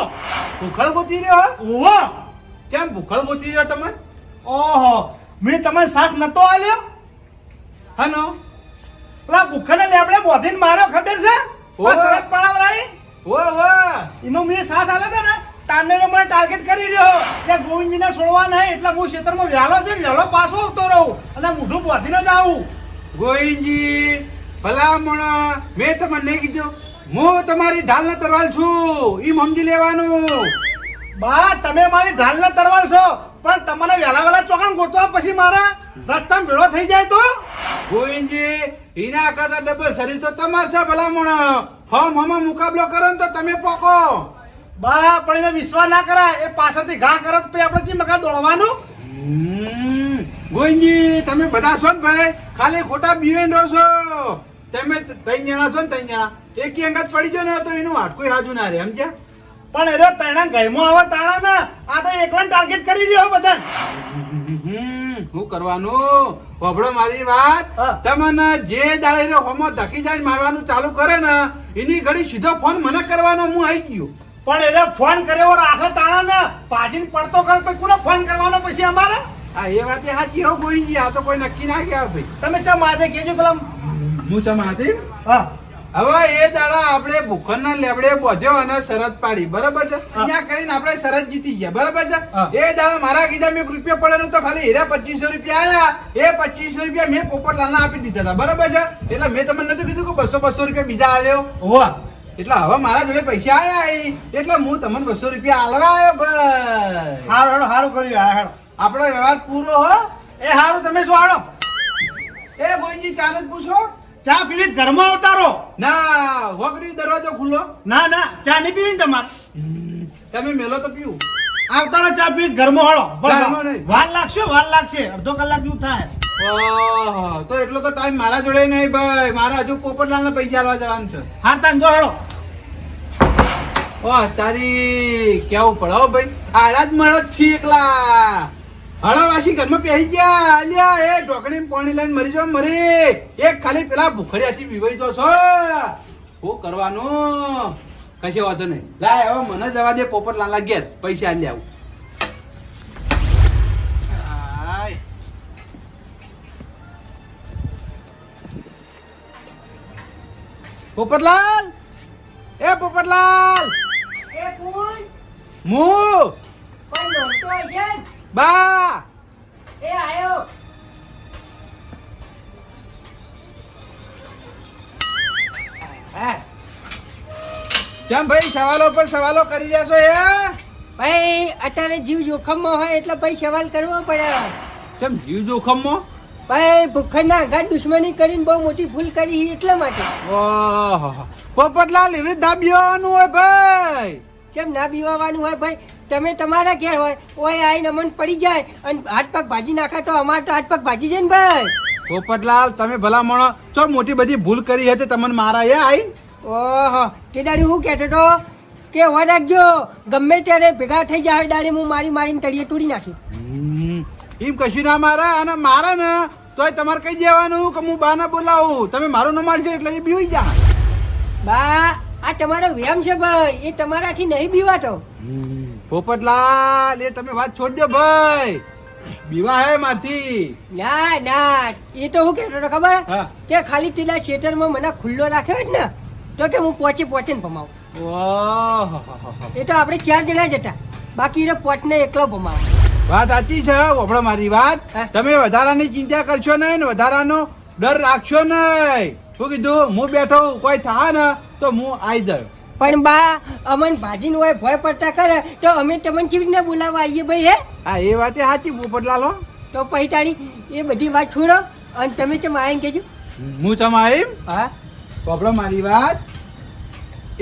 ભૂખળ ગોતી રહ્યો હો? ઓહો કેમ ભૂખળ ગોતી રહ્યો તમે? ઓહો મેં તમને શાક નતો આલ્યો હનો પેલા ભૂખને લેબડે બોધીને માર્યો ખબર છે ઓહો. સરસ પડાવરાઈ ઓ વાહ, એનો મેં સાથ આલ્યો હતો ને તારને મને ટાર્ગેટ કરી રહ્યો કે ગોવિંદજીને છોડવા નહીં એટલે હું ક્ષેત્રમાં વહેલો છે ને વહેલો પાછો આવતો રહું અને મોઢું બોધીને જ આવું ગોવિંદજી ભલામણ મેં તમને નહીં કીધું હું તમારી ઢાલ તરવાલ છું ઈ સમજી લેવાનું. બા તમે મારી ઢાલને તરવાલ છો, પણ તમને વહેલા વહેલા ચોકન ગોતવા પછી મારા રસ્તામાં ભેળો થઈ જાય તો ગોવિંદજી એના કરતા ડબલ શરીર તો તમાર છે ભલામણ. હમ મુકાબલો કરો ને તો તમે પોકો. બા પણ એને વિશ્વાસ ના કરાય, એ પાછળથી ઘા કરે તો પછી આપણે ચી મકા દોડવાનું. ગોવિંદજી તમે બધા છો ને ભાઈ, ખાલી ખોટા બીવેન રહો છો. તમે ત્રણ જણા છો ને, ત્રણ જણા એકી અંગત પડી ગયો ને તો એનું હાડકું હાજુ ના રે સમજ્યા. પણ એનો તણા ગયમાં આવે તાણા ના, આ તો એકલા ટાર્ગેટ કરી રહ્યો બધા. શું કરવાનું હોભળો મારી વાત. હા. તમને જે દાડે હોમો ધકી જાય મારવાનું ચાલુ કરે ને એની ઘડી સીધો ફોન મને કરવાનો, હું આવી ગયો. પણ એને ફોન કર્યો રાખે તાણા ના, પાજીને પડતો કર પછી કોને ફોન કરવાનો પછી અમારે. હા એ વાત સાચી હો ગોવિંદજી, આ તો કોઈ નક્કી ના ગયા ભાઈ. તમે ચા માથે કેજો પેલા. હું તમે હતી હા હવે એ દાડા આપણે ભૂખરના લેબડે બોધ્યો અને શરત પાડી બરાબર છે. ત્યાં કરીને આપણે શરત જીતી ગયા બરાબર છે. હા. એ દાડા મારા કીધા મેં રૂપિયા પડે તો ખાલી હીરા 2500 રૂપિયા આયા. એ 2500 રૂપિયા મેં પોપટલાલને આપી દીધા હતા બરાબર છે. એટલે મેં તમને નતું કીધું કે 200 રૂપિયા બીજા આલ્યો. હોવા એટલે હવે મારા જોડે પૈસા આયા એટલે હું તમને 200 રૂપિયા આલવા આવ્યો ભાઈ. હારું હેડો, હારું કર્યું આ હેડો. આપણો વ્યવહાર પૂરો હો. એ હારું તમે જો હાડો. એ ગોવિંદજી ચાલો જ પૂછો. ચા પીવી ઘરમાં અવતારો. ના વગરી દરવાજો ખુલ્લો. ના ના ચા નહીં પીવી ને તમારે. તમે મેલો તો પીવું. આવતારો ચા પીવી ઘરમાં હળો. ઘરમાં નહીં. વાર લાગશે, વાર લાગશે, અડધો કલાક જેવું થાય. ઓહો, તો એટલો તો ટાઈમ મારા જોડે નહીં ભાઈ. મારા હજુ પોપટલાલને પૈસા આલવા જવાનું છે. હાર તાન જો હેડો. ઓહ તારી કેવું પડે હો ભાઈ. આરા જ મળે જ છી એકલા. હળવાસી ઘરમાં પહેરી ગયા. અલ્યા એ ઢોકળી પાણી લઈને મરી જાવ મરી. એક ખાલી પેલા ભૂખડિયાથી બીવાઈ જો છો. શું કરવાનું કશે વાંધો નહીં. લાય હવે મને જવા દે પોપટલાલના ઘેર પૈસા આલી આવું. આય. પોપટલાલ એ પોપટલાલ એ કોણ? હું કોઈ નોંધતો હશે ને? બા એ આયો. હા કેમ ભાઈ સવાલો પર સવાલો કરી રહ્યા છો? ભાઈ અત્યારે જીવ જોખમમાં હોય એટલે ભાઈ સવાલ કરવો પડે. કેમ જીવ જોખમમાં? ભાઈ ભૂખરના આઘાત દુશ્મની કરીને બહુ મોટી ભૂલ કરી છે એટલા માટે. ઓહો, પોપટલાલ એવી રીત દાબીવાનું હોય ભાઈ. કેમ ના બીવાવાનું હોય ભાઈ? તમે તમારા ઘેર હોય ઓય આઈને અમન પડી જાય અને હાથ પગ ભાજી નાખે તો અમારે તો હાથ પગ ભાજી જાય ને ભાઈ. પોપટલાલ તમે ભલા માણો ચો મોટી બધી ભૂલ કરી હતી તમને મારા એ આઈ. ઓહો તે દાડી હું કહેતો તો કે હો રાખજો ગમે ત્યારે ભેગા થઈ જાય દાડી હું મારીને તળિયે તોડી નાખ્યું. એમ કશું ના મારા અને મારા ને તોય તમારે કઈ દેવાનું કે હું બા ના બોલાવું. તમે મારું ન મારશો એટલે એ બીવી જા. બા આ તમારો વ્યાયામ છે ભાઈ, એ તમારાથી નહીં બીવાતો. પોપટલાલ એ તમે વાત છોડી દો ભાઈ. બીવા હે માથી. ના ના એ તો હું કહેતો તો ખબર હા. કે ખાલી તેલા થિયેટરમાં મને ખુલ્લો રાખ્યો જ ને તો કે હું પહોંચે ને ભમાવું. ઓહો, એ તો આપણે 4 જણા જતા, બાકી એ પોચને એકલો ભમાવો. વાત સાચી છે. વફડો મારી વાત. હા. તમે વધારાની ચિંતા કરશો નહીં ને વધારાનો ડર રાખશો નહીં. શું કીધું? હું બેઠો કોઈ થાય ને તો હું આવી જાઉં. પણ બા અમન ભાજીને હોય ભય પડતા કરે તો અમે તમને કેવી રીતના બોલાવવા આવીએ ભાઈ? હે હા એ વાત સાચી પોપટલાલ હો. તો પછી તારી એ બધી વાત છોડો અને તમે ચમ આવીને કહેજો. હું તમારી હા વફડો મારી વાત.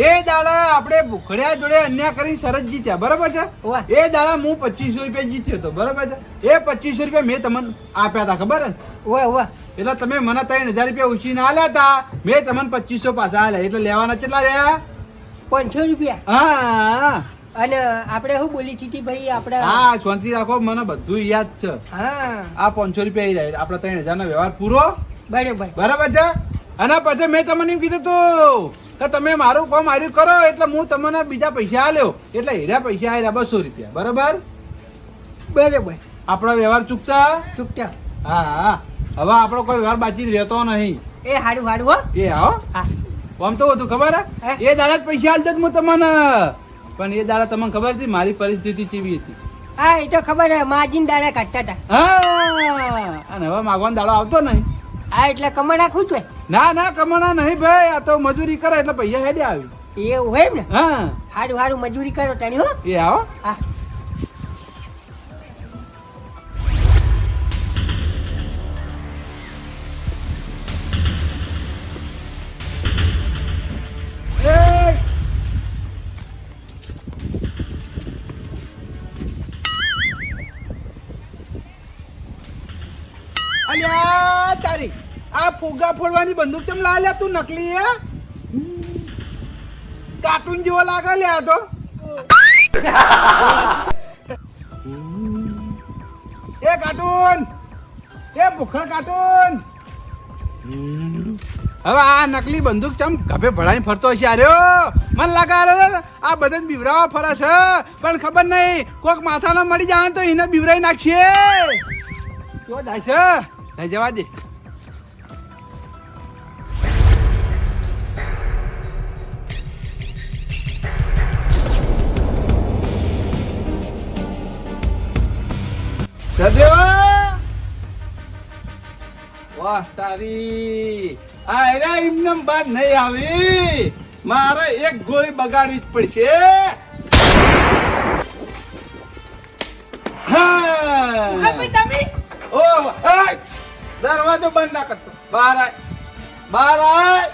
એ દાડા આપણે ભૂખડિયા જોડે અન્યાય કરીને શરત જીત્યા બરાબર છે. વાહ. એ દાડા હું 2500 રૂપિયા જીત્યો હતો બરાબર છે. એ 2500 રૂપિયા મેં તમને આપ્યા હતા ખબર ને. ઓય ઓય એટલે તમે મને 3000 રૂપિયા ઉછીને આલ્યા હતા. મેં તમને 2500 પાછા આલ્યા એટલે લેવાના કેટલા રહ્યા? 500 રૂપિયા. હા અને આપણે શું બોલી હતી ભાઈ આપણે? હા શાંતિ રાખો મને બધું યાદ છે. હા આ 500 રૂપિયા આવી જાય આપડે 3000 નો વ્યવહાર પૂરો બરોબર. બરાબર છે. અને પછી મેં તમને એમ કીધું તું કે તમે મારું કામ હાર્યું કરો એટલે હું તમને બીજા પૈસા આલ્યો એટલે હીરા પૈસા આવ્યા 200 રૂપિયા બરાબર. બરોબર આપણો વ્યવહાર ચૂકતા. ચૂપચાપ. હા હા હવે આપણો કોઈ વ્યવહાર બાકી રહેતો નહીં. એ હારું હારું હો. એ આવો હા આમ તો હતું ખબર હે? એ દાડા જ પૈસા આલતો જ હું તમને. પણ એ દાડા તમને ખબર હતી મારી પરિસ્થિતિ કેવી હતી? હા એ તો ખબર હે માજીન દાડા કાઢતા હતા. હા અને હવે માગવાનો દાડો આવતો નહીં. આ એટલે કમા નાખું છું ના ના કમાણા નહીં ભાઈ, આ તો મજૂરી કરે એટલે પૈસા હેડે આવી. એવું હોય ને. હા હારું હારું મજૂરી કરો તાણી હો. એ આવો. હા એ! અલ્યા તારી આ ફુગ્ગા ફોડવાની બંદૂક કેમ લાવ્યા તું નકલી હે? કાર્ટૂન જેવો લાગે લે આ તો. એ કાર્ટૂન, એ ભૂખડ કાર્ટૂન. હવે આ નકલી બંદૂક ચમ ગભે ભળાઈને ફરતો હશે આર્યો. મને લાગે આ બધાને બીવરાવા ફરે છે, પણ ખબર નહીં કોક માથાના મળી જાય તો એને બીવરાઈ નાખશે. કેવો જાય છે? નહીં જવા દે. સદેવા વાહ તારી આ એરા એમને બાદ નહીં આવી. મારે એક ગોળી બગાડવી જ પડશે. હા તમે ઓ એ, દરવાજો બંધ ના કરતો. બહાર આય, બહાર આય.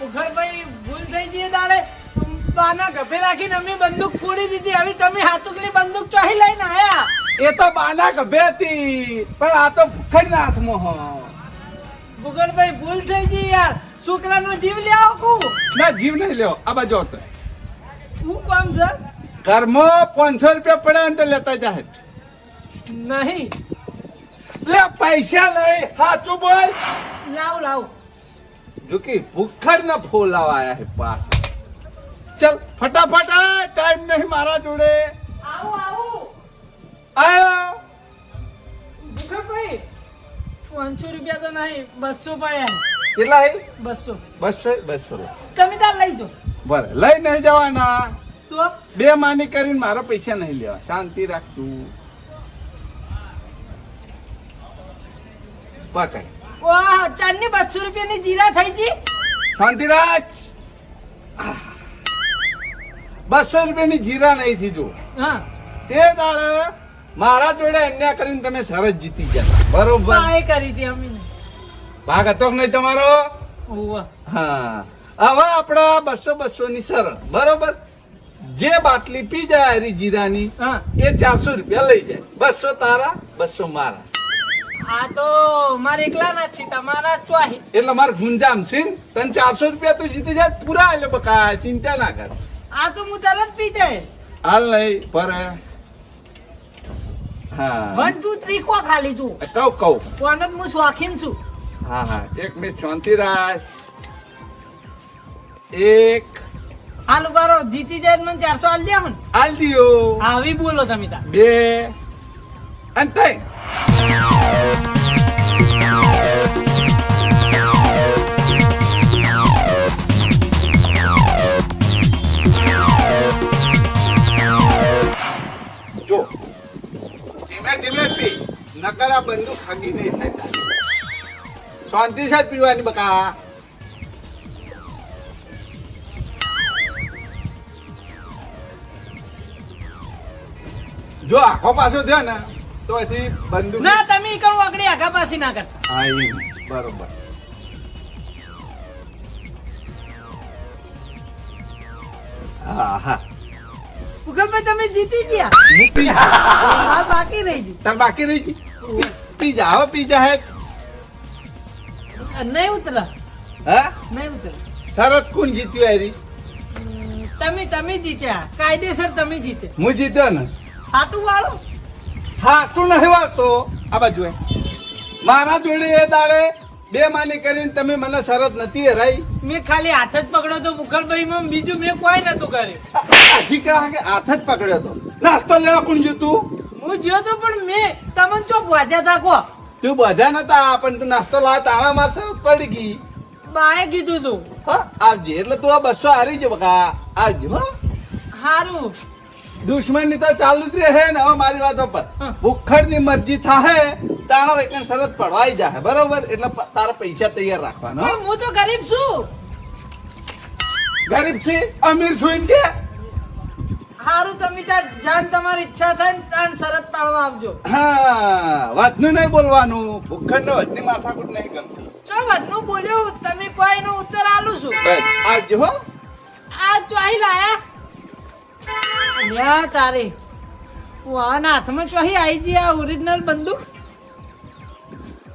મુખરભાઈ ભૂલ થઈ ગઈ દાડે બાના ગભે રાખીને અમે બંદૂક ફોડી દીધી. હવે તમે હાથુકલી બંદૂક ચોહી લઈને આયા. એ તો બાના ગભે હતી, પણ આ તો ભૂખડના હાથમાં હો. મુખરભાઈ ભૂલ થઈ ગઈ યાર. છોકરાનો જીવ લે આવો ના જીવ નહીં લેવો. આ બાજુ આવતો હું કામ છે ઘરમાં 500 રૂપિયા પડ્યા ને તો લેતા જાય. નહીં. લે પૈસા નહીં, સાચું બોલ. લાવ લાવ. જોકી ભૂખડ ના ફોલાવા આયા હે પાસ. ચલ ફટાફટ આ, ટાઈમ નહીં મારા જોડે. આવું આવું. આયો મુખરભાઈ 500 રૂપિયા તો નહીં, 200 પડ્યા. કેટલા હે? 200. 200. તમે તાર લઈ જાઓ. બરાબર લઈ નહીં જવાના. તો બે માની કરીને મારા પૈસા નહીં લેવા. શાંતિ રાખ તું. પકડ. વાહ, ચાંદની 200 રૂપિયાની જીરા થઈ ગઈ. શાંતિ રાખ. 200 રૂપિયાની જીરા નહીં થી જો. હા તે દાડે મારા જોડે અન્યાય કરીને તમે સરસ જીતી ગયા. બરોબર. પાએ કરી હતી અમે. ભાગ હતો કે નહીં તમારો? ઓવા. હા હવે આપડા 200 ની સરળ. બરોબર. જે બાટલી પી જાય હરી જીરાની હા. એ 400 રૂપિયા લઈ જાય. 200 તારા, 200 મારા. આ તો મારે એકલા ના છે, તમારા ચોહી. એટલે મારે ગુંજામ છે ને, તને 400 રૂપિયા તો જીતી જાય પૂરા. એટલે બકા ચિંતા ના કર. આ તો હું તરત પી જાય. હાલ નહીં પર. હા 1 2 3 કો ખાલી તું. કહું. કોણ જ હું શોખીન છું. હા હા એક મિનિટ શાંતિ રાખ. એક હાલ બારો જીતી જાય તો મને 400 આલ દે. મને હાલ દિયો. આવી બોલો તમે તાર. 2 અને 3. જો ધીમે ધીમે પી, નકર આ બંદૂક ખાગી નહીં થાય. શાંતિ સાથે પીવાની બકા. જો આખો પાછો થયો ને તો એથી બંદૂક. ના તમે ઈ કણું આગળ આગા પાછી ના કરતા. હા એમ બરોબર. હા હા ઉગલભાઈ તમે જીતી ગયા. હું પી માર બાકી રહી ગયું. તાર બાકી રહી ગઈ. પી જા હવે પી જા. હે નહીં ઉતરા. હા નહીં ઉતરા. શરત કોણ જીત્યું હારી? તમે જીત્યા. કાયદેસર તમે જીતે. હું જીત્યો ને. હાટું વાળો. હા તું નહીં વાળતો. આ બાજુ હે. મારા જોડે એ દાડે 2 માની કરીને તમે મને શરત નથી હરાઈ. મેં ખાલી હાથ જ પકડ્યો તો મુખરભાઈ માં, બીજું મેં કોઈ નતું કર્યું. હજી કહા કે હાથ જ પકડ્યો તો. નાસ્તો લેવા કોણ જીતું? હું જ્યો તો પણ મેં તમને ચોક વાંચ્યા તા કો. તું બધા નતા પણ તું નાસ્તો લાવ તાણા માર શરત પડી ગઈ. બાએ કીધું તું. હા આવજે એટલે તું આ 200 હારી જ બકા. આવજો હો. હારું. દુશ્મની તો ચાલુ જ રહે ને. હવે મારી વાતો પર ભૂખડ ની મરજી થાય તારા એક શરત પડવાઈ જાય બરોબર, એટલે તારા પૈસા તૈયાર રાખવાના. પણ હું તો ગરીબ છું. ગરીબ છે અમીર છું એમ કે? હારું તમે ત્યાં જાણ તમારી ઈચ્છા થાય ને તાણ શરત પાડવા આવજો. હા, વાતનું નહીં બોલવાનું. ભૂખડ ને વચની માથાકૂટ નહીં ગમતી. ચો વધનું બોલ્યું તમે કોઈ નો ઉત્તર આલું છું. બસ આવજો હો. આ ચોહી લાયા લ્યા તારી વાના હાથમાં ચોહી આવી ગઈ આ ઓરિજિનલ બંદૂક.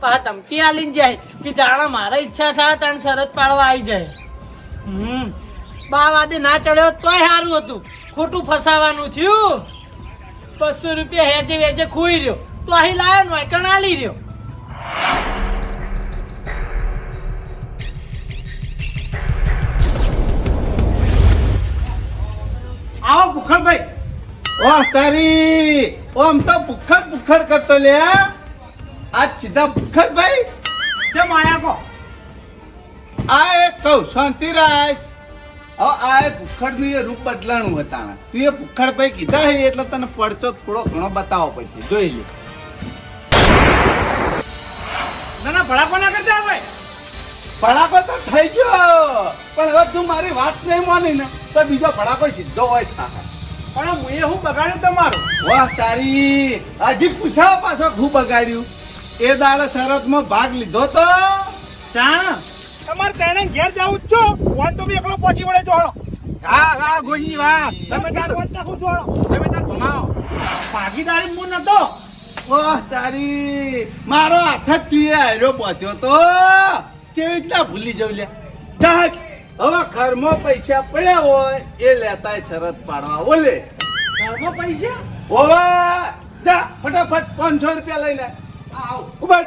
પા ધમકી આલીને જાય કે જાણા મારા ઈચ્છા થાય તાણ શરત પાડવા આવી જાય. બા વાદે ના ચડ્યો તોય સારું હતું, ખોટું ફસાવાનું થયું. 200 રૂપિયા હેજે વેજે ખોઈ રહ્યો તો અહીં લાયો નો એકણ આલી રહ્યો. આવો ભૂખડભાઈ. ઓહ તારી ઓમ તો ભૂખડ કરતો લે. આ સીધા ભૂખડ ભાઈ જેમ આયા કો આ એક કહું શાંતિરાજ. હવે આ ભૂખડ નું એ રૂપ બદલાણું હતા. તું એ ભૂખડ ભાઈ કીધા હે એટલે તને પડતો થોડો ઘણો બતાવવો પડશે. જોઈ લે. ના ના ભડાકો ના કરતા ભાઈ. ભડાકો તો થઈ ગયો, પણ હવે તું મારી વાત નહીં માની ને તો બીજો ભડાકો સીધો હોય થાય. પણ હું એ હું બગાડ્યું તમારું. વાહ તારી હજી પૂછાવ પાછો ખૂબ બગાડ્યું. એ દાડે શરતમાં ભાગ લીધો તો ચા તમારે તેને ઘેર જાવું જ છો. વાન તો બી એકલો પહોંચી વળે જોડો. હા હા ગોજી વાહ, તમે તાર જોડો તમે તાર ભમાવો. ભાગીદારી હું નતો. વાહ તારી મારો હાથ જ તું એ હાર્યો પહોંચ્યો તો કેવી રીતના ભૂલી જવું લે. જાત હવે ઘરમાં પૈસા પડ્યા હોય એ લેતાય શરત પાડવા. ઓલે ઘરમાં પૈસા ઓવે જા ફટાફટ 500 રૂપિયા લઈને આવ. ઉભા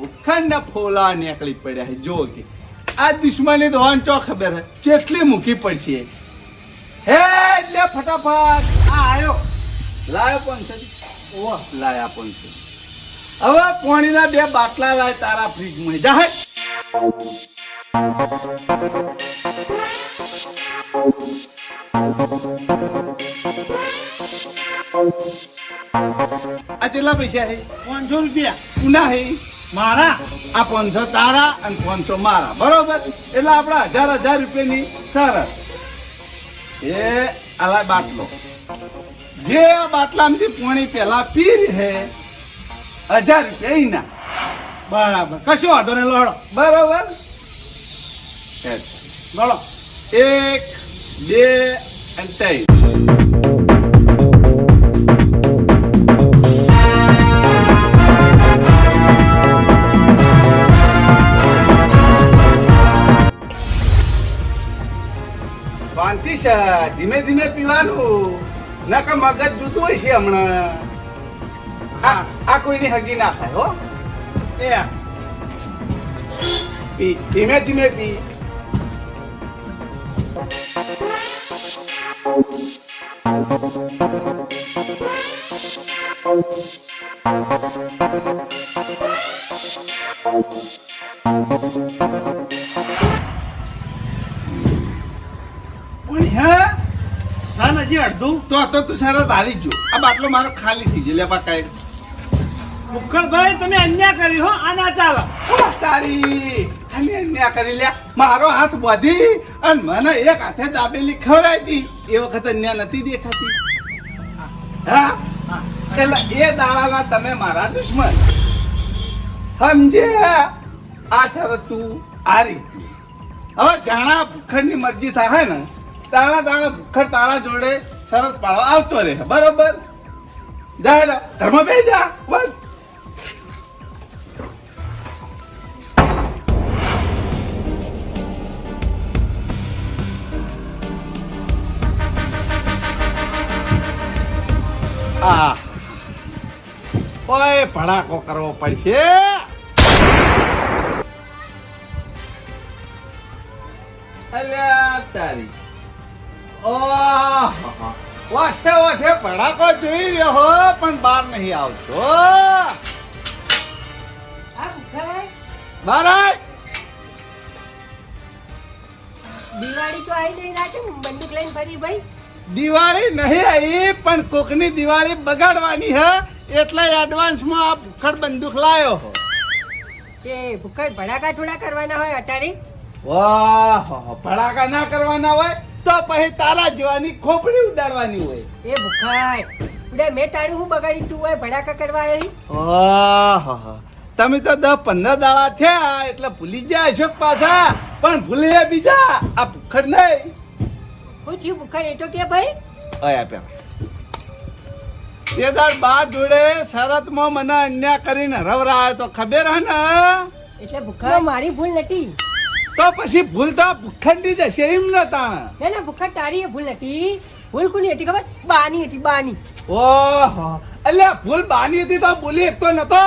ઉખંડ ફોલા નીકળી પડ્યા છે. જો કે આ દુશ્મની તો હોન ચો ખબર હે કેટલી મૂકી પડશે. હે લે ફટાફટ આ આયો લાયો 500. ઓહ લાયા 500. હવે પાણીના 2 બાટલા લાય તારા ફ્રીજમાં જા. હે આ કેટલા પૈસા હે? 500 રૂપિયા ઉના હે મારા. આ 500 તારા અને 500 મારા બરોબર. એટલે આપડા 1000 રૂપિયાની શરત. એ આલા બાટલો જે આ બાટલામાંથી પાણી પેલા પી હે 1000 રૂપિયા એના બરાબર કશો વાંધો નહીં લોડો. બરોબર. લોડો 1 2 અને 3. શાંતિ છે, ધીમે ધીમે પીવાનું. નકા મગજ જુદું હોય છે હમણાં. આ કોઈની હગી ના થાય હો. એ પી ધીમે ધીમે પી. સન હજી અડધું તો તું શરત હારી જ જો. આ બાટલો મારો ખાલી થઈ ગયો. લે પાકાય ભૂખડભાઈ તમે અન્યાય કરી હો. આ ના ચાલે. તારી ખાલી અન્યા કરી લ્યા. મારો હાથ બાંધી અને મને એક હાથે દાબેલી ખવડાવી એ વખત અન્યા નથી દેખાતી. હા એટલે એ દાડાના તમે મારા દુશ્મન સમજે. આ શરત તું હારી. હવે જાણા ભૂખડની મરજી થાય ને તારા ભૂખડ તારા જોડે શરત પાડવા આવતો રહે. બરોબર. જા ઘરમાં બે જા. બસ ઓય ભડાકો કરવો પડશે. અલ્યા તારી વાઠે વાઠે ભડાકો જોઈ રહ્યો હો પણ બહાર નહીં આવતો. હા ભૂખાઈ, બહાર આય. દિવાળી તો આવી નહીં રાખે બંદૂક લઈને ફરી ભાઈ. દિવાળી નહીં આવી પણ કોકની દિવાળી બગાડવાની હે એટલે એડવાન્સમાં આ ભૂખડ બંદૂક લાયો હો. કે ભૂખડ ભડાકા થોડા કરવાના હોય અત્યારે વાહ ભડાકા ના કરવાના હોય તો પછી તારા જેવાની ખોપડી ઉડાડવાની હોય. એ ભૂખડ ઉડે મેં તારું હું બગાડી તું હોય ભડાકા કરવા આવી આહાહા. તમે તો 10-15 દાડા થયા એટલે ભૂલી ગયા અશોક પાછા પણ ભૂલી બીજા આ ભૂખડ નહીં. હું થયું ભૂખડ એ તો કે ભાઈ અય આપ્યા તે દાડ બા જોડે શરતમાં મને અન્યાય કરીને હરવરાયો તો ખબર હે ને એટલે ભૂખડ મારી ભૂલ નથી તો પછી ભૂલ તો ભૂખંડી જશે એમ નતા. ના ના ભૂખડ તારી ભૂલ નથી ભૂલ કોની હતી ખબર બાની હતી બાની ઓહો એટલે ભૂલ બાની હતી તો બોલી એક તો નતો.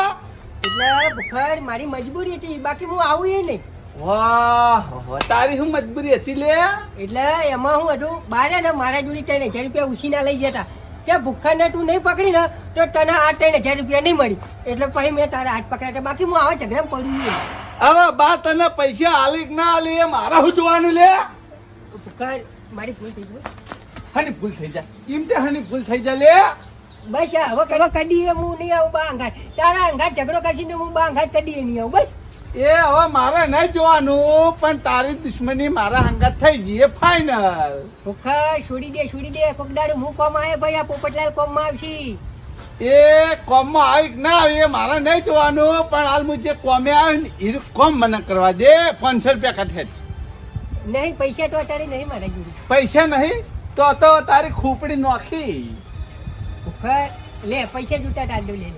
એટલે ભૂખડ મારી મજબૂરી હતી બાકી હું આવું એ નહીં વાહ તારી શું મજબૂરી હતી લે. એટલે એમાં હું હતું બારે ને મારા જોડે 3,000 રૂપિયા ઉછીના લઈ જતા કે ભૂખડ ને તું નહીં પકડી ને તો તને આ 3,000 રૂપિયા નહીં મળી એટલે પછી મેં તારા હાથ પકડ્યા બાકી હું આવા ઝઘડા પડું નહીં. હવે બા તને પૈસા આલી કે ના આલી એ મારા શું જોવાનું લે. ભૂખડ મારી ભૂલ થઈ ગઈ હની ભૂલ થઈ જાય એમ તે હની ભૂલ થઈ જાય લે. બસ હવે કરવા કદી હું નહીં આવું બા અંગાત તારા અંગાત ઝઘડો કરશી હું બા અંગાત કદી નહીં આવું બસ. એ હવે મારે નહીં જોવાનું પણ તારી દુશ્મની મારા હંગાત થઈ ગઈ એ ફાઈનલ. ભૂખડ છોડી દે કોક દાડો હું કોમ આવે ભાઈ આ પોપટલાલ કોમ માં આવશી એ કોમમાં આવી કે ના આવી એ મારે નહીં જોવાનું પણ હાલ હું જે કોમે આવે ને એ કોમ મને કરવા દે. 500 રૂપિયા કાઢે જ. નહીં પૈસા તો અત્યારે નહીં મારા જોડે. પૈસા નહીં તો તારી ખોપડી નોખી ભૂખડ લે પૈસા જૂતા ટાળ દો લે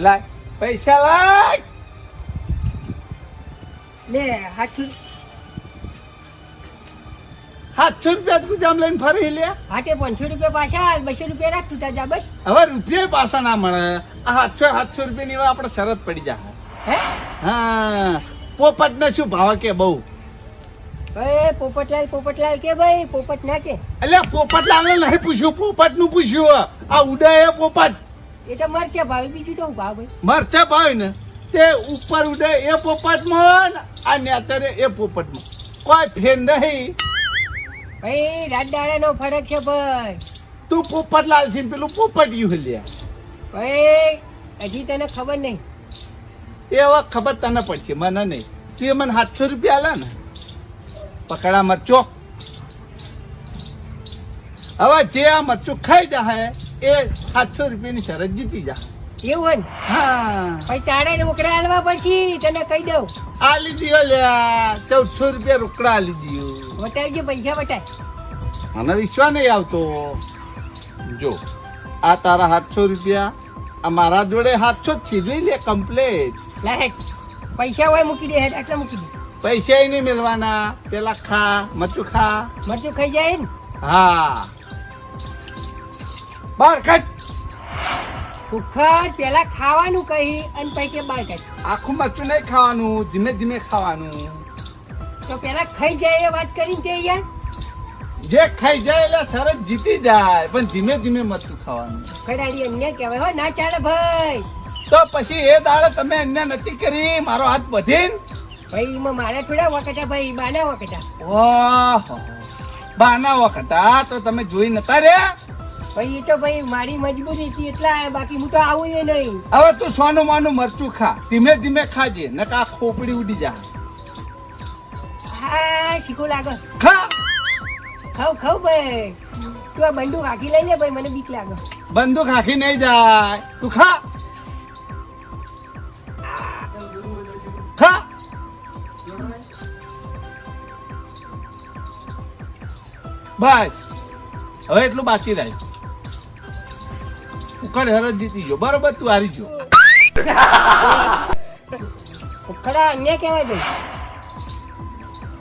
લાય પૈસા લાય. લે હાથું 700 રૂપિયા તું જામ લઈને ફરી લે. હાથે 500 રૂપિયા પાછા 200 રૂપિયા રાખ તૂટા જા બસ. હવે રૂપિયા પાછા ના મળે. આ 700 રૂપિયાની હવે આપણે શરત પડી જાય. હે હા પોપટ ને શું ભાવ કે બહુ એ પોપટલાલ કે ભાઈ પોપટ ના કે એટલે પોપટલાલ ને નહીં પૂછ્યું પોપટ નું પૂછ્યું. આ ઉડે પોપટ એ તો મરચા ભાવે બીજું તો ભાવ ભાઈ મરચા ભાવ ને તે ઉપર ઉડે એ પોપટમાં આ નેચરે એ પોપટમાં કોઈ ફેર નહીં. ભાઈ રાત દાડાનો ફરક છે ભાઈ. તું પોપટલાલ છે પેલું પોપટિયું લે. ભાઈ હજી તને ખબર નહીં. એ હવે ખબર તને પડશે મને નહીં. તું મને 700 રૂપિયા આલે ને પકડા મરચો. હવે જે આ મરચું ખાઈ જાય એ 700 રૂપિયાની શરત જીતી જાય. એવું હોય ને હા ભાઈ તારે રોકડા હાલવા પછી તને કહી દઉં આલી દીયો લે 1400 રૂપિયા રોકડા આલી દીયો. બતાવજો પૈસા બતાય. મને વિશ્વાસ નહીં આવતો. જો આ તારા 700 રૂપિયા આ મારા જોડે 700 જ છે જોઈ લે કમ્પ્લેટ. લાહેટ પૈસા હોય મૂકી દે હેડ આટલા મૂકી દે. પૈસા નહીં મેળવાના પેલા ખા મરચું ખા. મરચું ખાઈ જાય ને હા બાર કાઢ. ભૂખડ પેલા ખાવાનું કહી અને પછી બાર કાઢ. આખું મરચું નહીં ખાવાનું ધીમે ધીમે ખાવાનું. તો પેલા ખાઈ જાય એ વાત કરીને તે યાર જે ખાઈ જાય એટલે સરસ જીતી જાય પણ ધીમે ધીમે મરચું ખાવાનું. ખડાડી અન્યાય કહેવાય હો ના ચાલે ભાઈ. તો પછી એ દાડે તમે અન્ય નથી કરી મારો હાથ બધીને. ભાઈ એમાં મારા થોડા વખતા ભાઈ બાના વખતા. ઓહો બાના વખતા તો તમે જોઈ નતા રે. ભાઈ એ તો ભાઈ મારી મજબૂરી હતી એટલા બાકી હું તો આવું એ નહીં. હવે તું સોનું માનું મરચું ખા ધીમે ધીમે ખાજે નકા ખોપડી ઉડી જા. હા શીખો લાગે ખા ખાવ ભાઈ તું આ બંદૂક હાકી લઈ લે ભાઈ મને બીક લાગે. બંદૂક હાકી નહીં જાય તું ખા ખા. બસ હવે એટલું બાકી રહે. ઉકળ હરજ જીતી ગયો બરોબર તું હારી ગયો. ખરા અન્યાય કહેવાય ભાઈ.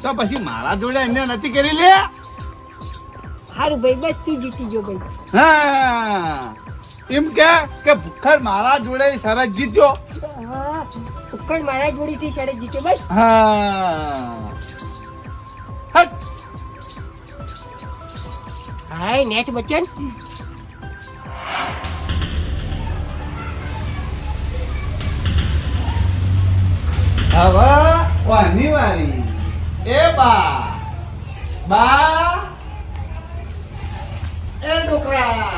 તો પછી મારા જોડે અન્ય નથી કરી લે. સારું ભાઈ બસ તું જીતી ગયો ભાઈ. હા એમ કે ભૂખડ મારા જોડે સરસ જીત્યો. હા ઉખડ મારા જોડીથી સડે જીતે બસ. હા હટ. હાય નેટ બચ્ચન હવે કોની વારી એ બા બા છોકરા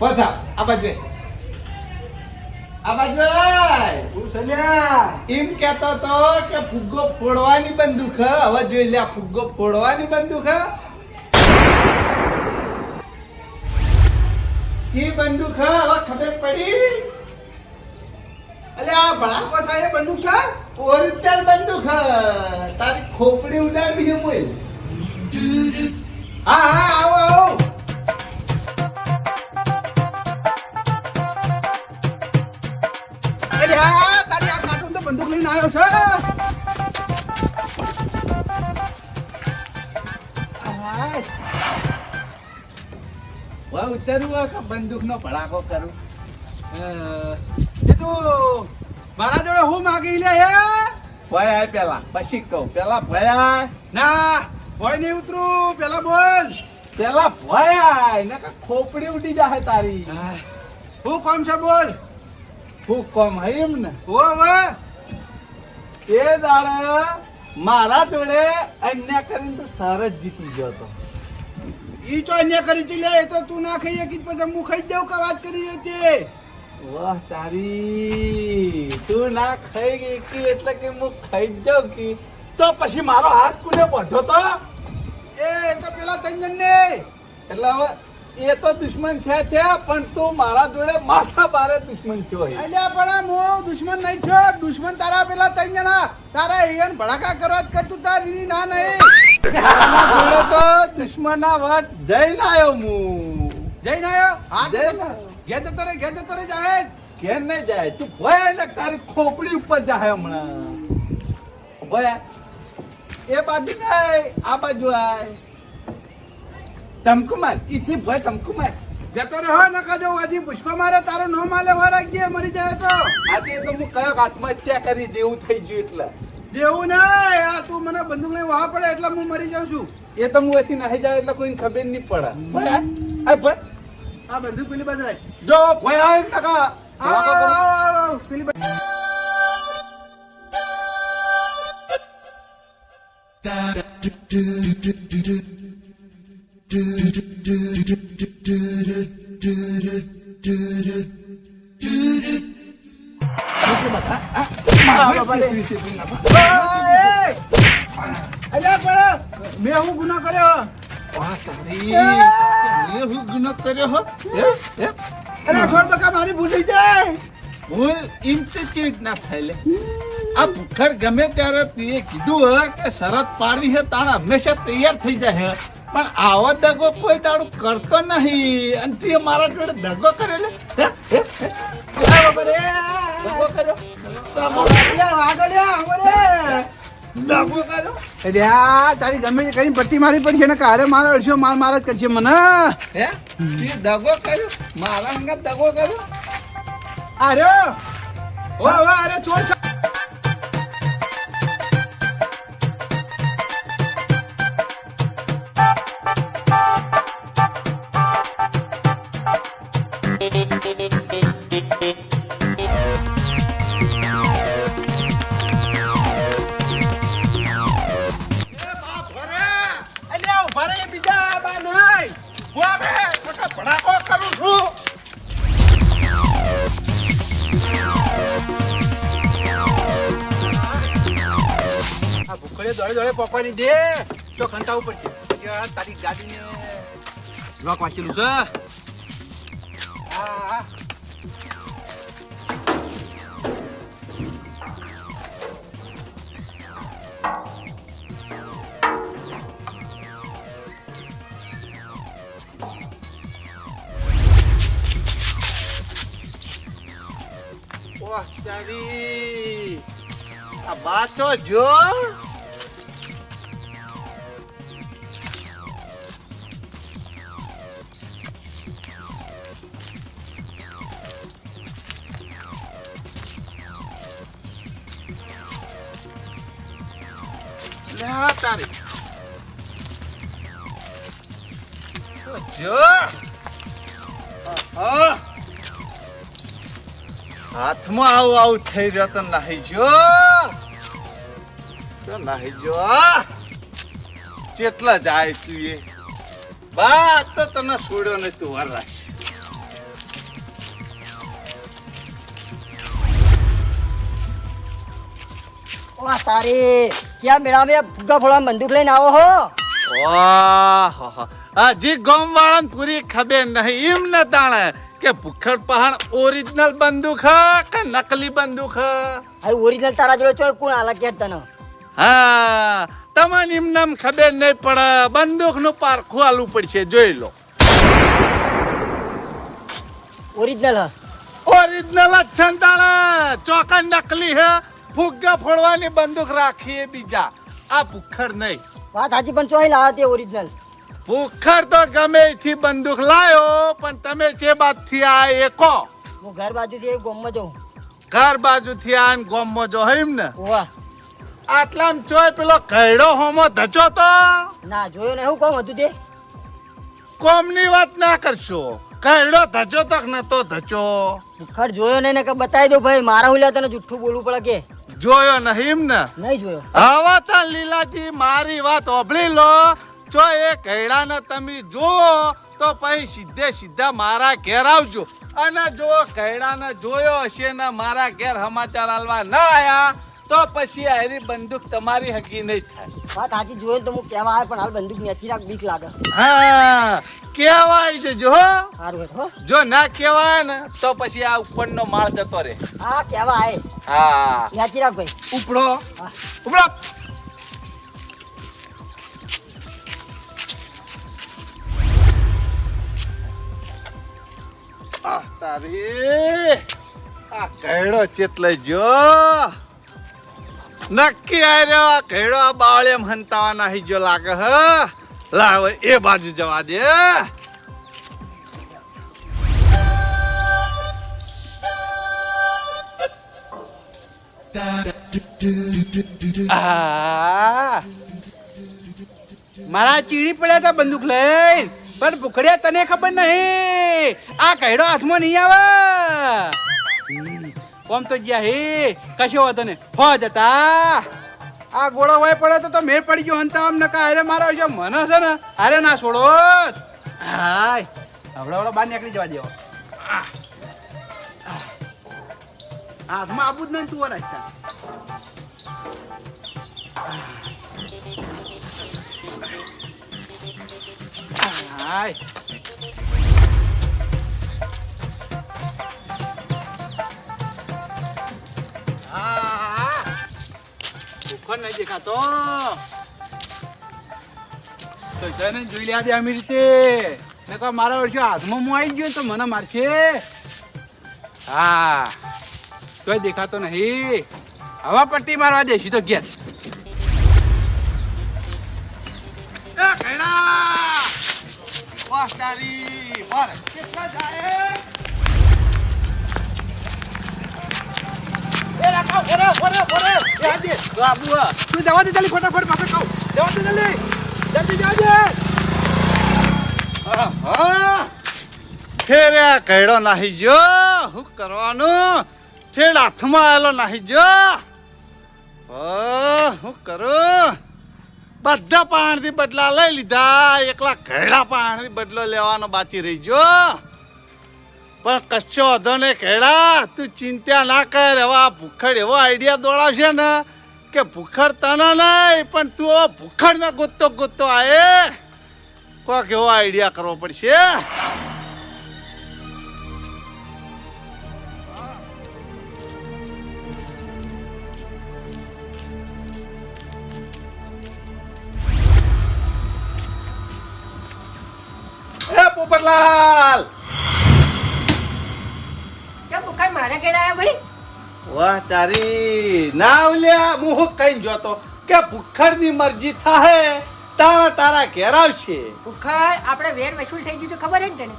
બધા આ બાજુ હું ચલ્યા એમ કેતો તો કે ફુગ્ગો ફોડવાની બંદૂક હે. હવે જોઈ લે, ફુગ્ગો ફોડવાની બંદૂક હે. જી બંદૂક હે હવે ખબર પડી. અલ્યા આ ભડાકો થાય એ બંદૂક છે ઓરિજિનલ બંદૂક હે. તારી ખોપડી ઉડાડી છે બોલ. હા હા આવો આવો અલ્યા તારી આ કાર્ટૂન તો બંદૂક લઈને આવ્યો છે હાય. હવે ઉતરવું કે બંદૂક નો ભડાકો કરું. એ તું મારા જોડે હું માગી લે હે ભયાય પેલા પછી કહું. પેલા ભયાય ના ભોય નહીં ઉતરું પેલા બોલ પેલા ભયાય ને ખોપડી ઉડી જાય તારી. હું કોમ છે બોલ હું કોમ હે એમ ને. હો હવે એ દાડે મારા જોડે અન્ય કરીને તો સરસ જીતી ગયો તો. ઈ તો અન્ય કરી હતી લે એ તો તું ના ખાઈ શકી પછી હું ખાઈ દઉં કે વાત કરી રહી હતી વાહ તારી, તું ના ખાઈ ગઈ કી એટલે કે હું ખાઈ જ જાઉં કી. તો પછી મારો હાથ કુને બાંધ્યો તો. એ તો પેલા તંજન ને એટલે હવે એ તો દુશ્મન થયા છે પણ તું મારા જોડે માથા બારે દુશ્મન થયો છે. અલ્યા પણ હું દુશ્મન નહીં થયો દુશ્મન તારા પેલા તંજના તારા એયન ભડાકા કરવા જ કરતું તારી ના નહીં મારા જોડે તો દુશ્મનના વટ જઈને આવ્યો હું. જઈને આવ્યો હા જઈને ઘેર જતો રે જાહેર ઘેર નહીં જાય તું ભય ને તારી ખોપડી ઉપર જાય હમણાં. ભય એ બાજુ નહીં આ બાજુ આય. ધમકુ માર ઈથી ભય ધમકુ માર. જતો રે હો નકા જો હજી પુષ્કો મારે તારો નો માલે વરાગીએ મરી જાય તો આજે તો હું કયો આત્મહત્યા કરી દેવું થઈ ગયું એટલે. દેવું નહીં આ તું મને બંદૂક લઈને વહા પડે એટલે હું મરી જાઉં છું એ તો હું એથી નાહી જાય એટલે કોઈને ખબર નહીં પડે. ભય આ ભય આ બંદૂક પેલી બાજુ રાખ જો ભય આવે કાકા આવ પેલી બાજુ અલ્યા પણ મેં હું ગુનો કર્યો હું ગુનો કર્યો હો. અરે છોડ બકા મારી ભૂલ થઈ જાય ભૂલ ઇન્સ્ટિટ્યુટ ના થાય લે. આ ભૂખર ગમે ત્યારે તું એ કીધું હે કે શરત પાડી છે તાણે હંમેશા તૈયાર થઈ જાય છે પણ આવો દગો કોઈ દાડો કરતો નહીં અને તું મારા જોડે દગો કરે લે. દગો કર્યો દગો કર્યો. અલ્યા તારી ગમે તે કઈ પટ્ટી મારી પડી છે ને કારે મારો અડશો માર માર જ કરશે મને હે તું દગો કર્યો મારા અંગત દગો કર્યો. અરે ઓ અરે ચોર છે અલ્યા ઉભા રે બીજા બા નહીં ભડાકો કરું છું. આ ભૂખડે દોડે દોડે પકવાની દે તો ખંતાવું પડશે પછી આ તારી ગાડીને લોક વાંચેલું છે હા વાહ તારી આ બાતો જો લે તારી જો હાથમાં આવું આવું થઈ રહ્યો તો નાહી જો તો નાહી જો કેટલા જાય તું એ વાત તો તને છોડ્યો નહીં, તું વાર રાખ. વાહ તારી ક્યાં મેળામાં ફુગ્ગા ફોડવા બંદૂક લઈને આવો હો? ઓહો, હજી ગામ વાળાને પૂરી ખબર નહીં એમ ન તાણે કે ભૂખડ પહાણ ઓરિજિનલ બંદૂક હ કે નકલી બંદૂક હ. હવે ઓરિજિનલ તારા જોડે ચોય કોણ આલા કે તને? હા, તમને એમ નામ ખબર નહીં પડે. બંદૂક નું પારખું આલવું પડશે, જોઈ લો. ઓરિજિનલ હ? ઓરિજિનલ જ છે ને તાણે, ચોકા નકલી હે. ફુગ્ગા ફોડવાની બંદૂક રાખીએ બીજા, આ ભૂખડ નહીં. વાત સાચી, પણ ચોય લાવે તે ઓરિજિનલ? ભૂખડ તો ગમે એથી બંદૂક લાયો, પણ તમે જે બાજુથી આ એકો હું ઘર બાજુથી ગોમમાં જઉં. ઘર બાજુથી આ ગોમમાં જો એમ ને. વાહ, આટલામ ચોય પેલો કૈડો હોમો ધચો તો ના જોયો ને, હું કોમ હતું તે? કોમની વાત ના કરશો. કૈડો ધચો તક નતો ધચો. ભૂખડ જોયો નહીં ને કે બતાવી દો ભાઈ, મારા હુલ્યા તને જુઠ્ઠું બોલવું પડે કે? જોયો નહીં એમ ને. નહીં જોયો. હવે તો લીલાજી મારી વાત ઓભળી લો. જો એ કૈડાને તમે જુઓ તો પછી સીધે સીધા મારા ઘેર આવજો. અને જો કૈડાને જોયો હશે ને મારા ઘેર સમાચાર આલવા ના આયા તો પછી આરી બંદૂક તમારી હકી નહીં થાય. વાત સાચી, જોયો ને તો હું કહેવા આવે, પણ હાલ બંદૂક નેચી રાખ, બીક લાગે. હા, કેવાય જજો હો. સારું હેઠ હો. જો ના કેવાય ને તો પછી આ ઉપરનો માળ જતો રે. હા કહેવા આય, હા, નેચી રાખ ભાઈ. ઉપડો હા. ઉપડો. આ તારી આ કૈડો ચેટલે જો નક્કી આર્યો. આ કૈડો આ બાવળેમ હંતાવા નાહી જો લાગે હ. લાવ એ બાજુ જવા દે. મારા ચીડી પડ્યા હતા બંદૂક લઈ, પણ ભૂખડ્યા તને ખબર નહીં આ કૈડો હાથમાં નહીં આવે. કોમ તો ગયા હે, કશો વાંધો ને હો જતા. આ ગોળો વાય પડે તો મેળ પડી ગયો હંતા આમ નકા અરે મારો જે મને છે ને અરે ના છોડો. હાય હવડા બહાર નીકળી જવા દેવો. હાથમાં આબુ જ નહીં તું રાખતા. હાય ભૂખો નહીં દેખાતો તો તને જોઈ લે આવી રીતે. ને કહો મારા વર્ષો હાથમાં હું આવી ગયો તો મને મારશે. હા તોય દેખાતો નહીં. હવા પટ્ટી મારવા દેશી તો ગેસ. એ કૈડા વાહ તારી પર કેટલા જાય. એ રાખો ઓરે ઓરે ઓરે એ આદે બાબુ તું જવા દે જલ્દી ફટાફટ પાછો કહું જવા દે જલ્દી જલ્દી જવા દે. હા ફેરે કૈડો નાહી જો. શું કરવાનું? છેડ હાથમાં આવેલો નાહી જો. શું કરું? બધા પાણીથી બદલા લઈ લીધા, એકલા કૈડા પાણીથી બદલો લેવાનો બાકી રહી ગયો. પણ કશો વાંધો ને કૈડા, તું ચિંતા ના કર. હવે આ ભૂખડ એવો આઈડિયા દોડાવશે ને કે ભૂખડ તને નહીં પણ તું ભૂખડ ને ગોતતો ગોતતો આયે. કોક એવો આઈડિયા કરવો પડશે. એ પોપટલાલ, કેમ ભૂખડ મારા ઘેર આયા ભાઈ? વાહ તારી ના ઓલ્યા હું કઈ જોતો કે ભૂખડ ની મરજી થાય તારા તારા ઘેર આવશે. ભૂખડ આપણે વેર વસૂલ થઈ ગયું તો ખબર જ ને તને?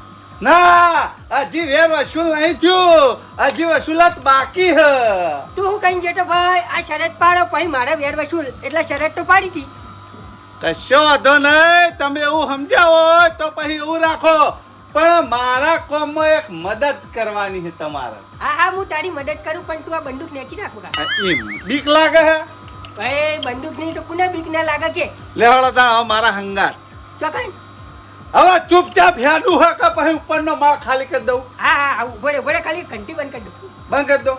ના હજી વેર વસૂલ નહીં થયું, હજી વસૂલાત બાકી હ. તું હું કઈ જતો ભાઈ? આ શરત પાડો પછી મારા વેર વસૂલ, એટલે શરત તો પાડી હતી. કશો વાંધો નહીં, તમે એવું સમજાવો તો પછી એવું રાખો. પણ મારા કોમમાં એક મદદ કરવાની છે તમારે. હા હા હું તારી મદદ કરું, પણ તું આ બંદૂક નેચી રાખ બકા. એમ બીક લાગે હે? ભાઈ બંદૂક ની તો કોને બીક ના લાગે કે? લેવડો તાણ હવે મારા હંગાર. ચોકન હવે ચૂપચાપ હેડું હે કે પછી ઉપરનો માળ ખાલી કરી દઉં? હા હા હા ઉભો રે ખાલી ઘંટી બંધ કરી દો. બંધ કરી દો.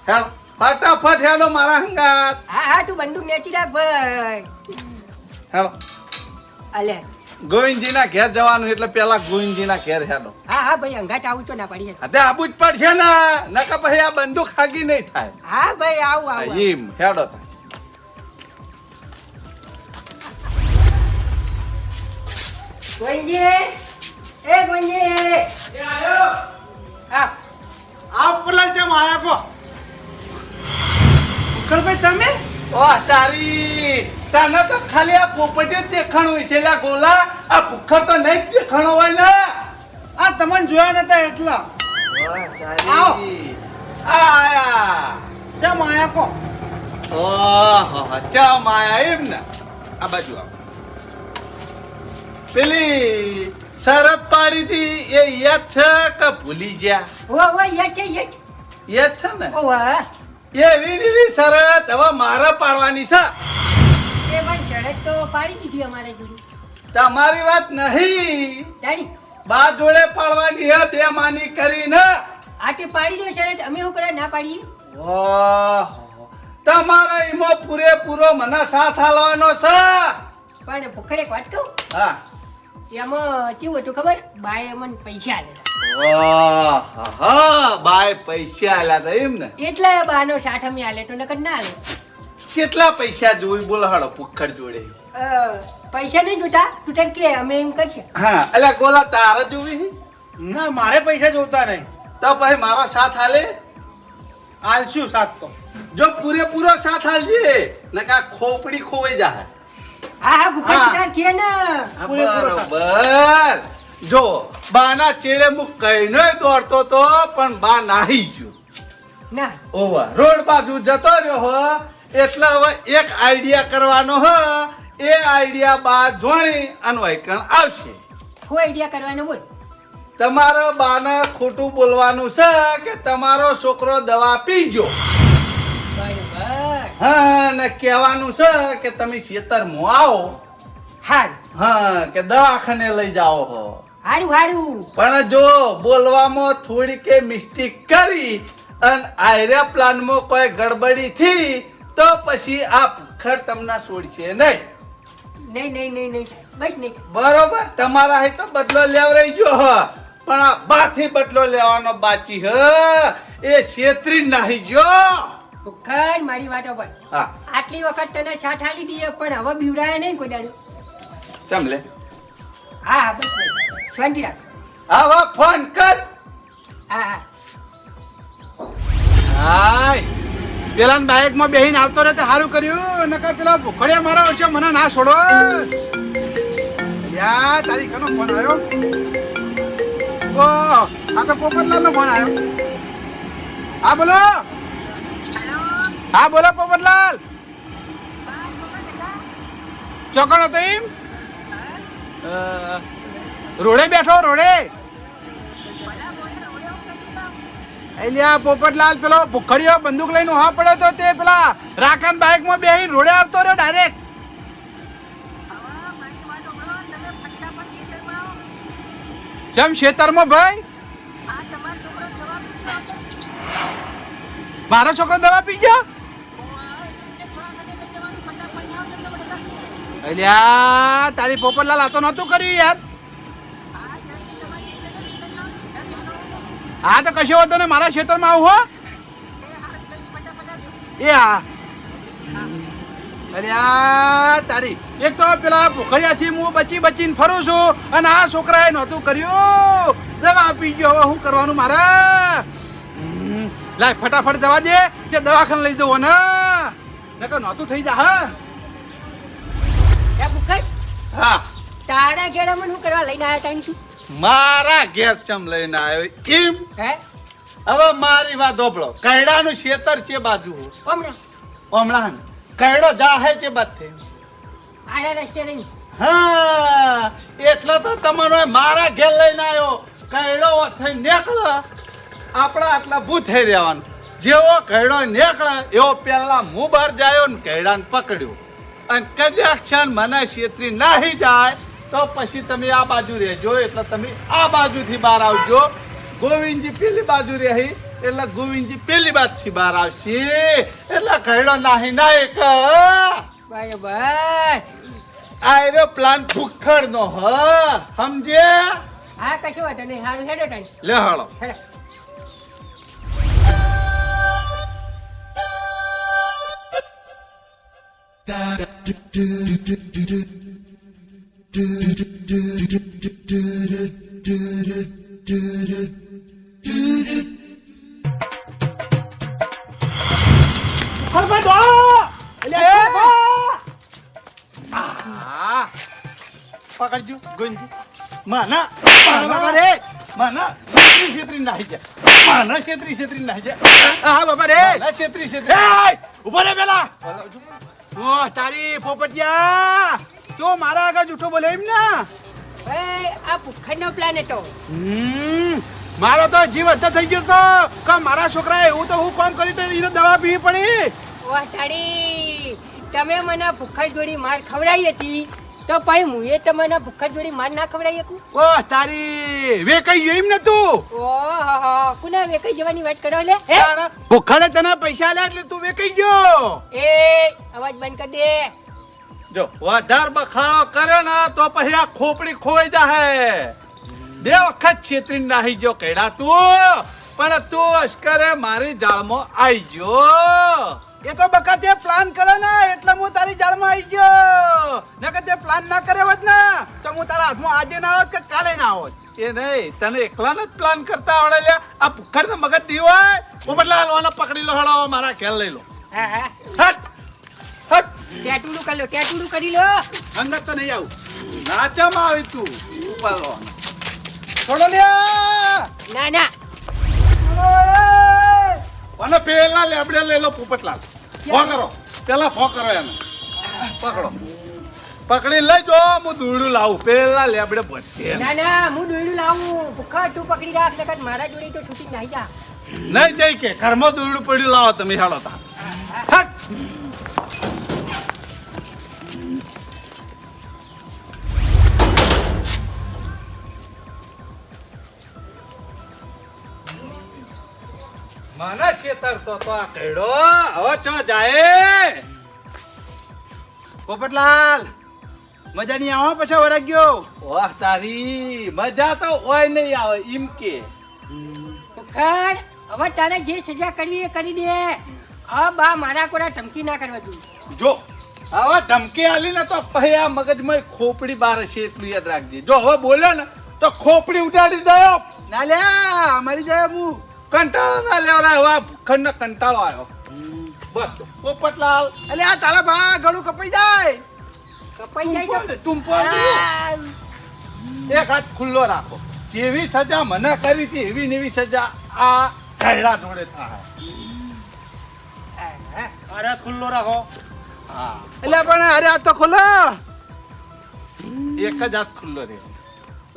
હેડો ફટાફટ હેડો મારા હંગાત. હા હા તું બંદૂક નેચી રાખ ભાઈ. હેડો અલે ગોવિંદજીના ઘેર જવાનું એટલે પેલા ગોવિંદજીના ઘેર હેડો. હા હા ભાઈ અંગાત આવું તો ના પાડી. તે આબુ જ પડશે ને નકા પછી આ બંદૂક ખાગી નહીં થાય. હા ભાઈ આવું આવું એમ હેડો તા. ગોંજી એ ગોંજી એ આયો હા આ પેલા ચમ આયા કો કરભાઈ તમે ઓહ તારી તને તો ખાલી આ પોપટી જ દેખાણું હોય છે લા ગોલા. આ ભૂખર તો નહીં જ દેખાણો હોય ને. આ તમને જોયા નતા એટલા આવો. આ આયા. ચમ આયા કો ઓહો ચમ આયા એમ ને. આ બાજુ આવો. પેલી શરત પાડી હતી એ યાદ છે કે ભૂલી ગયા? ઓ યાદ છે યાદ યાદ છે ને? ઓ વાહ એવી શરત હવે મારે પાડવાની છે. તે પણ શરત તો પાડી દીધી અમારે જોડી. તમારી વાત નહીં, જાણી બા જોડે પાડવાની હે બે માની કરીને. આ તે પાડી દો શરત અમે શું કરે ના પાડીએ. ઓહો તમારે એમાં પૂરેપૂરો મને સાથ હાલવાનો છે. પણ ભૂખરે એક વાત કહું હા એમાં કેવું હતું ખબર બાએ મને પૈસા આલે ઓહો બાય પૈસા આલ્યા હતા એમ ને? એટલે બાનો સાથ અમે આલે તો નકર ના આલે. કેટલા પૈસા જોઈ બોલો હાડો પુખડ જોડે? પૈસા નહીં જોતા તું તાર કે અમે એમ કરશે. હા એટલે ગોલા તારે જોવી? ના મારે પૈસા જોતા નહીં. તો પછી મારો સાથ હાલે? આલશું સાત તો જો પૂરેપૂરો સાથ હાલજે નકા ખોપડી ખોવાઈ જાય. હા હા ભૂખર હા. તું તાર કે ને પૂરેપૂરો સાથ. બરાબર. જો બાના ચેડે હું કઈનો દોડતો તો પણ બા નાહી ગયો. ના ઓવા રોડ બાજુ જતો રહ્યો હો એટલે હવે એક આઈડિયા કરવાનો હ. એ આઈડિયા બા જોણી અને વૈકણ આવશે. શું આઈડિયા કરવાનો બોલ. તમારા બાને ખોટું બોલવાનું છે કે તમારો છોકરો દવા પીજો. બરોબર હા ને કહેવાનું છે કે તમે ખેતરમાં આવો. હારું હા કે દવાખાને લઈ જાઓ હો. હારું હારું પણ જો બોલવામાં થોડી કે મિસ્ટેક કરી અને આયરા પ્લાનમાં કોઈ ગડબડી થી તો પછી આ ભૂખર તમને છોડશે નહીં. નહીં નહીં નહીં નહીં બસ નહીં. બરોબર તમારા અહીં તો બદલો લેવરાઈ ગયો હ પણ આ બાથી બદલો લેવાનો બાકી હ. એ છેતરી નાહી ગયો. ભૂખર મારી વાતો પર હા આટલી વખત તને સાથ આલી દઈએ પણ હવે બીવડાય નહીં કોઈ દાડો. ચમ લે હા હા બસ બસ શાંતિ રાખ. હવે ફોન કર. હા હા હાય પેલા બાઇક માં બેહીને આવતો રહે તો સારું કર્યું નકર પેલા ભૂખડિયા મારા ઓછો મને ના છોડો. યા તારી કનો ફોન આવ્યો? ઓ આ તો પોપટલાલ નો ફોન આવ્યો. હા બોલો. હા બોલો પોપટલાલ. ચોકણ હતો એમ? રોડે બેઠો રોડે. એલિયા પોપટલાલ પેલો ભૂખડીયો બંદૂક લઈને ઉહા પડ્યો તો તે પેલા રાકન બાઇક માં બેહીને રોડે આવતો રહ્યો ડાયરેક્ટ. કેમ ખેતરમાં ભાઈ? મારો છોકરો દવા પી ગયો? એલિયા તારી પોપટલાલ આ તો નતું કર્યું યાર. હા તો કશો હતો ને મારા ખેતરમાં આવું હો. એ હા અરે આ તારી એક તો પેલા ભૂખડિયાથી હું બચીને ફરું છું અને આ છોકરાએ નહોતું કર્યું દવા આપી ગયો. હવે શું કરવાનું મારે? લાય ફટાફટ જવા દે કે દવાખાને લઈ જવો ને નકર નહોતું થઈ જા. હા એ ભૂખર હા તારા ઘેર અમને શું કરવા લઈને આવ્યા તાણી તું? મારા ઘેર ચમ લઈને આવ્યો એમ? હે હવે મારી વાત ધોપડો. કૈડાનું ખેતર છે બાજુ હમણાં હમણાં કૈડો જાહે છે બાદ આડા રસ્તે નહીં. હા એટલે તો તમારો મારા ઘેર લઈને આવ્યો. કૈડો થઈ નીકળે આપણા આટલા ભૂ થઈ રહેવાનું. જેવો કૈડો નીકળે એવો પેલા હું બહાર જાયો ને કૈડાને પકડ્યો અને કદાચ ક્ષણ મને છેતરી નાહી જાય તો પછી તમે આ બાજુ રહેજો, એટલે તમે આ બાજુથી બહાર આવજો. ગોવિંદજી પેલી બાજુ રહી એટલે ગોવિંદજી પેલી બાજુથી બહાર આવશે, એટલે ઘરડો નાહી ના એક બરાબર. આયરો પ્લાન ભૂખડ નો હ સમજે. હા કશું વાંધો નહીં. સારું હેડો તાણ. લે હાલો. હેડો. ખરભાઈ દોડો. આ પકડજો ગોવિંદજી. માના બાબા રે માના છેતરી નાહી જાય, માના છેતરી નાહી જાય, હા બાબા રે માના છેતરી ઉભો રે પેલા. ઓ તારી પોપટિયા તો મારા આગળ જૂઠો બોલે એમ ને. ભાઈ આ ભૂખડનો પ્લાન હતો. મારો તો જીવ હત્યા થઈ ગયો તો કે મારા છોકરાએ એવું તો હું કામ કરી તો એને દવા પીવી પડી. વાહ તારી, તમે મને ભૂખડ જોડી માર ખવડાવી હતી તો પછી હું એ તમને ભૂખડ જોડી માર ના ખવડાવી શકું? ઓ તારી વે કઈ એમ ને તું ઓહો, કુના વેકઈ જવાની વાત કરો લે? હે? ભૂખડે તને પૈસા લે એટલે તું વે કઈ ગયો. એ અવાજ બંધ કરી દે. જો વધાર બખાડો કર્યો ને તો પછી આ ખોપડી ખોઈ જાહે. બે વખત છેતરી નાહી ગયો કેડા તું, પણ તું અશ્કરે મારી જાળમાં આવી ગયો. એ તો બકા તે પ્લાન કરે ને એટલે હું તારી જાળમાં આવી ગયો. નકર તે પ્લાન ના કરે હોત ને તો હું તારા હાથમાં આજે ના આવત કે કાલે ના આવત. એ નહીં, તને એકલાને જ પ્લાન કરતા આવડે લે. આ ભૂખડ મગજ દી હોય પોપટલાલ વાળો પકડી લો, હળો મારા ખેલ લઈ લો. હા હા, હટ હટ. ટેટુડું કરી લો, ટેટુડું કરી લો. અંગત તો નહીં આવું. નાચામાં આવી તું ઉપર લો. છોડો લ્યા. ના ના, અને પેલા લેબડે લઈ લો પોપટલાલ. ફો કરો પેલા, ફો કરો એને. પકડો, પકડી લઈ જો હું દૂરડું લાવું. પેલા લેબડે બધે ના ના, હું દોયડું લાવું. ભૂખડ તું પકડી રાખ, નકર મારા જોડી તો છૂટી નાહી જા. નહીં જઈ કે ઘરમાં દૂરડું પડ્યું લાવો તમે. હાલો તા હટ. મને છેતરતો તો આ કઈડો હવે ચો જાય. પોપટલાલ મજા નહીં આવો પછી વરાગ ગયો. વાહ તારી મજા તો હોય નહીં આવે એમ કે. ભૂખડ, હવે તારે જે સજા કરવી એ કરી દે. હવે બા મારા કોરા ધમકી ના કરવા જોઈએ. જો હવે ધમકી આલી ને તો પછી આ મગજમાં ખોપડી બાર છે એટલું યાદ રાખજે. જો હવે બોલ્યો ને તો ખોપડી ઉડાડી દયો. ના લ્યા મરી જાય હું. કંટાળો ના લેવરાય. હવે ખંડ કંટાળો આવ્યો. બસ પોપટલાલ એટલે આ તારા ભા ગળું કપાઈ જાય. કપાઈ જાય તો ટૂંપો એક હાથ ખુલ્લો રાખો. જેવી સજા મને કરી હતી એવી ને એવી સજા આ કૈડા જોડે થાય. અરે ખુલ્લો રાખો. હા, એટલે પણ અરે આ તો ખોલો. એક જ હાથ ખુલ્લો રહે.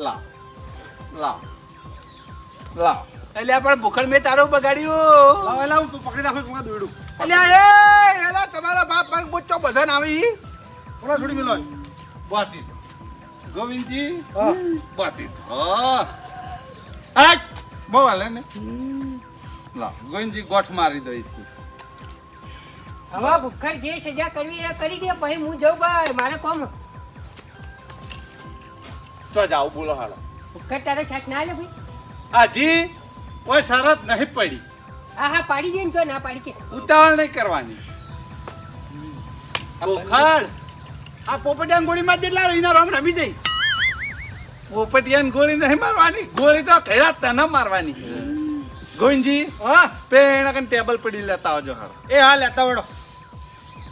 લાવ લાવ લાવ. એટલે પણ ભૂખડ મેં તારું બગાડ્યું. લાવ લાવ તું પકડી રાખો કોના દોડું. એટલે એ એલા તમારા બાપ પગ બોચો બધા ના આવી. કોના છોડી મેલો. બાતી ગોવિંદજી બાતી હા આ બહુ હાલે ને. લાવ ગોવિંદજી ગોઠ મારી દઈ છે. હવે ભૂખડ જે સજા કરવી એ કરી દે, પછી હું જઉં ભાઈ, મારે કોમ. ચો જાઓ બોલો હાલો. ભૂખડ તારે સાથ ના લે ભાઈ. હાજી કોઈ શરત નહીં પડી. હા હા, પાડી દે ને, તો ના પાડી કે. ઉતાવળ નહીં કરવાની. ભૂખડ આ પોપટિયા ગોળી માં જેટલા એના રોમ રમી જઈ. પોપટિયાની ગોળી નહીં મારવાની, ગોળી તો કયા તને મારવાની. ગોવિંદજી હા પેણ કન ટેબલ પડી લેતા આવજો હાલો. એ હા લેતા વડો.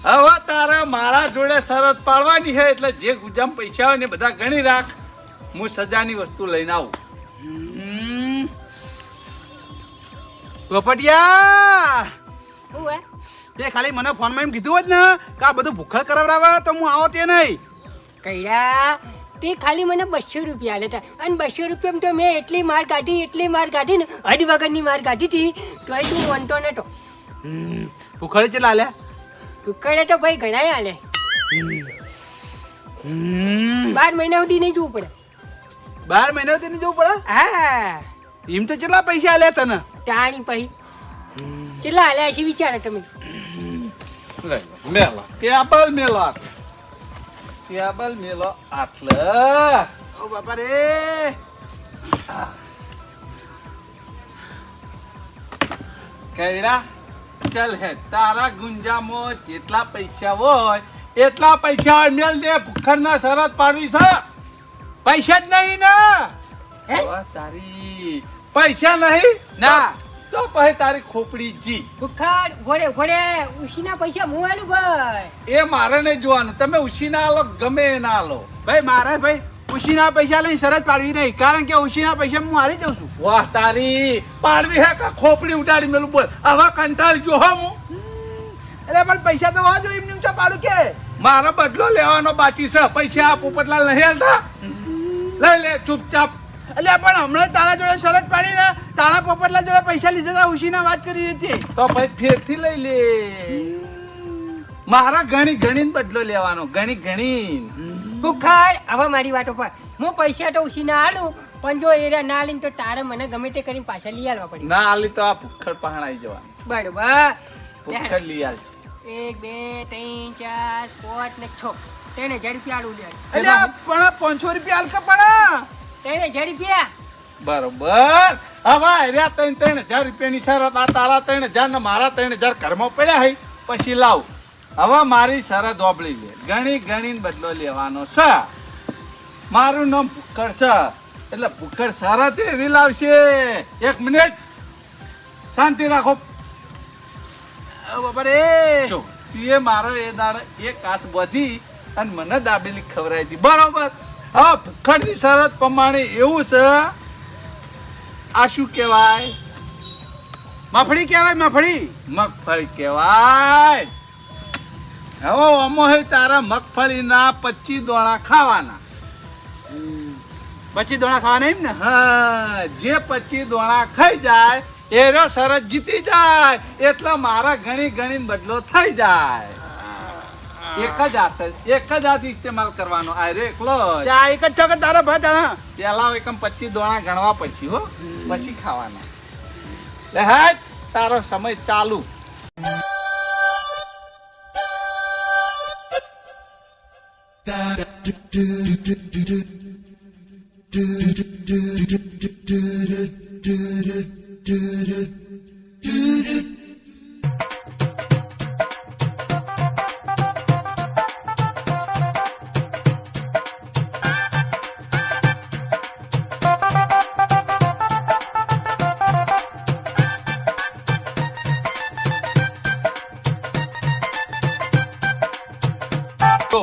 હવે તારે મારા જોડે શરત પાડવાની છે એટલે જે ગુજામ પૈસા હોય ને બધા ગણી રાખ. હું સજાની વસ્તુ લઈને આવું. પોપટિયા શું હે? તે ખાલી મને ફોન માં એમ કીધું હોત ને કે આ બધું ભૂખડ કરાવડાવે તો હું આવો તે નહીં. કૈડા, તે ખાલી મને 200 રૂપિયા આલે હતા અને 200 રૂપિયામાં તો મેં એટલી માર કાઢી ને હદ વગરની માર કાઢી હતી તોય તું માનતો નતો. ભૂખડ ચેલા લે. ભૂખડે તો ભાઈ ઘણા આલે. 12 મહિના સુધી નહીં જોવું પડે 12 મહિના સુધી જવું પડે હા એમ તો કેટલા પૈસા આલ્યા તને ટાણી પછી કેટલા હાલ્યા છે વિચારો તમે મેલો ટેબલ મેલો ટેબલ મેલો આટલે ઓ બાપા રે કઈડા ચલ હે તારા ગુંજામાં જેટલા પૈસા હોય એટલા પૈસા હોય મેલ દે ભૂખરના શરત પાડવી છે પૈસા જ નહીં ને હે વાહ, તારી પૈસા નહીં ના તો પછી તારી ખોપડી જી ભૂખાડ ઘોડે ઘોડે ઉશીના પૈસા હું આલું ભાઈ એ મારે નહીં જોવાનું તમે ઉછી ના આલો ગમે એ ના આલો ભાઈ મારે ભાઈ ઉશીના પૈસા લઈને શરત પાડવી નહીં કારણ કે ઉશીના પૈસા હું હારી જાઉં છું વાહ તારી પાડવી હે કા ખોપડી ઉડાડી મેલું બોલ આવા કંટાળી જો હું એટલે પણ પૈસા તો હોવા જોઈએ એમને ઊંચા પાડું કે મારો બદલો લેવાનો બાકી છે પૈસા આ પોપટલાલ નહીં હાલતા લઈ લે ચૂપચાપ એટલે પણ હમણાં તારા જોડે શરત પાડી ને તારા પોપટલા જોડે પૈસા લીધા હતા ઉશીના વાત કરી હતી તો ભાઈ ફેરથી લઈ લે મારા ઘણી ઘણી બદલો લેવાનો ઘણી ઘણી ભૂખાડ હવે મારી વાતો પર હું પૈસા તો ઉશીના આલું પણ જો એરિયા ના લઈને તો તારે મને ગમે તે કરીને પાછા લઈ આવવા પડે ના આલી તો આ ભૂખડ પહાણ આવી જવાનું બરોબર ભૂખડ લઈ આલ છે 1 2 3 4 5 ને 6 3000 રૂપિયા આલું લે એટલે પણ 500 રૂપિયા હાલ કે પણ 3000 રૂપિયા બરોબર હવે રહ્યા 3,000 રૂપિયાની શરત આ તારા 3,000 ને મારા 3,000 ઘરમાં પડ્યા હઈ પછી લાવ હવે મારી શરત ઓબળી લે ઘણી ઘણી બદલો લેવાનો છે મારું નામ ભૂખડ છે એટલે ભૂખડ શરત એવી લાવશે 1 મિનિટ શાંતિ રાખો ઓ બાપા રે જો તું મારો એ દાડે એક હાથ બધી અને મને દાબેલી ખવડાવી હતી બરોબર હવે ભૂખડની શરત પ્રમાણે એવું છે આ શું કહેવાય મફળી કહેવાય મફળી મગફળી કહેવાય હવે અમો હે તારા મગફળીના 25 દોણા ખાવાના પછી દોણા ખાવાના એમ ને હા જે 25 દોણા ખાઈ જાય એનો શરત જીતી જાય એટલે મારા ઘણી ઘણી બદલો થઈ જાય એક જ હાથ ઇસ્તેમાલ કરવાનો આ રે એકલો જ. આ એક જ છો કે તારા ભાઈ તારા પેલા એકમ 25 દોણા ગણવા પછી હો પછી ખાવાના લે હાટ તારો સમય ચાલુ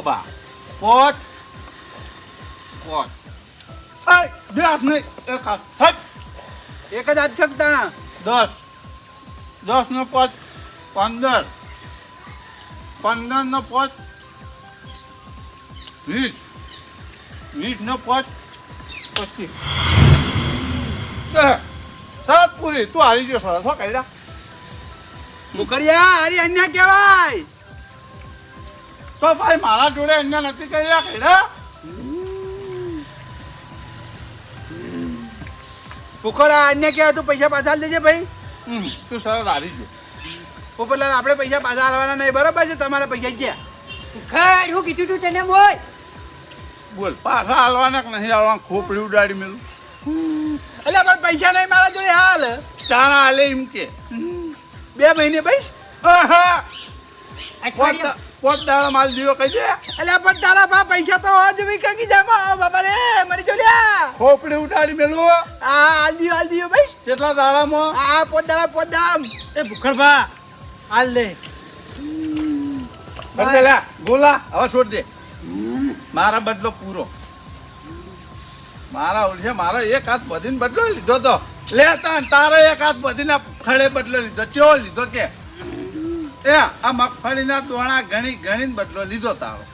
બા પોચ પોચ હાય બે હાથ નહીં એક હાથ હટ એક જ હાથ શકતા 10 નો પોચ 15 નો પોચ 20 નો પોચ 25 સાત પૂરી તું હારી ગયો સરસ હો કાયદા મુકરિયા હારી અન્ય કહેવાય તો ભાઈ મારા જોડે અન્ય નથી કર્યા કાયદા પુખોડા અન્ય કહેવાય તું પૈસા પાછા આલી દેજે ભાઈ તું સરસ હારી ગયો પોપટલાલ આપણે પૈસા પાછા આલવાના નહીં બરોબર છે તમારા પૈસા ગયા ભૂખાડ હું કીધું તું તને બોલ બોલ પાછા હાલવાના કે નહીં હાલવાના ખોપડી ઉડાડી મેલું એટલે પણ પૈસા નહીં મારા જોડે હાલ ચાણા હાલે એમ કે 2 મહિને ભાઈ અઠવાડિયા પોત દાડા માલ દીવો કહી દે એટલે પણ તારા પા પૈસા તો હોવા જોઈએ કાકી જામા બાબા રે મરી જોલ્યા ખોપડી ઉડાડી મેલું આ હાલ દીયો ભાઈ કેટલા દાડામાં આ પોત દામ એ ભૂખડભા હાલ લે બંધ લે ગોલા હવે છોડ દે મારા બદલો પૂરો મારા ઓળખે મારો એક હાથ બધીને બદલો લીધો તો લે તારા એક હાથ બધીને ખડે બદલો લીધો ચો લીધો કે એ આ મગફળીના દોણા ઘણી ઘણી બદલો લીધો તારો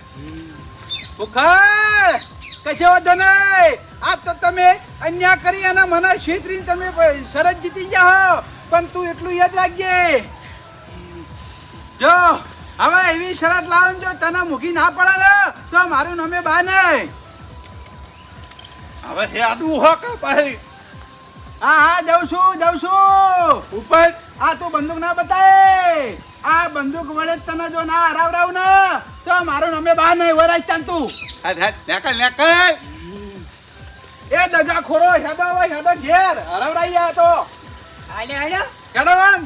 ભૂખા કશો વાંધો નહીં આ તો તમે અન્યાય કરી અને મને છેતરીને તમે શરત જીતી જાઓ પણ તું એટલું યાદ રાખજે જો હવે એવી શરત લાવો જો તને મૂકી ના પડે ને તો મારું નામે બા નહીં. હવે હેડું હો કે ભાઈ હા હા જાઉં છું ઉપર આ તું બંદૂક ના બતાય. આ બંદૂક વડે તને જો ના હરાવરાવ ને તો મારું નામે બા નહીં વરાય તન તું. નેકલ એ દગા ખોરો હેડો ઘેર હરાવરાઈ આ તો હાલે હાલે હેડો આમ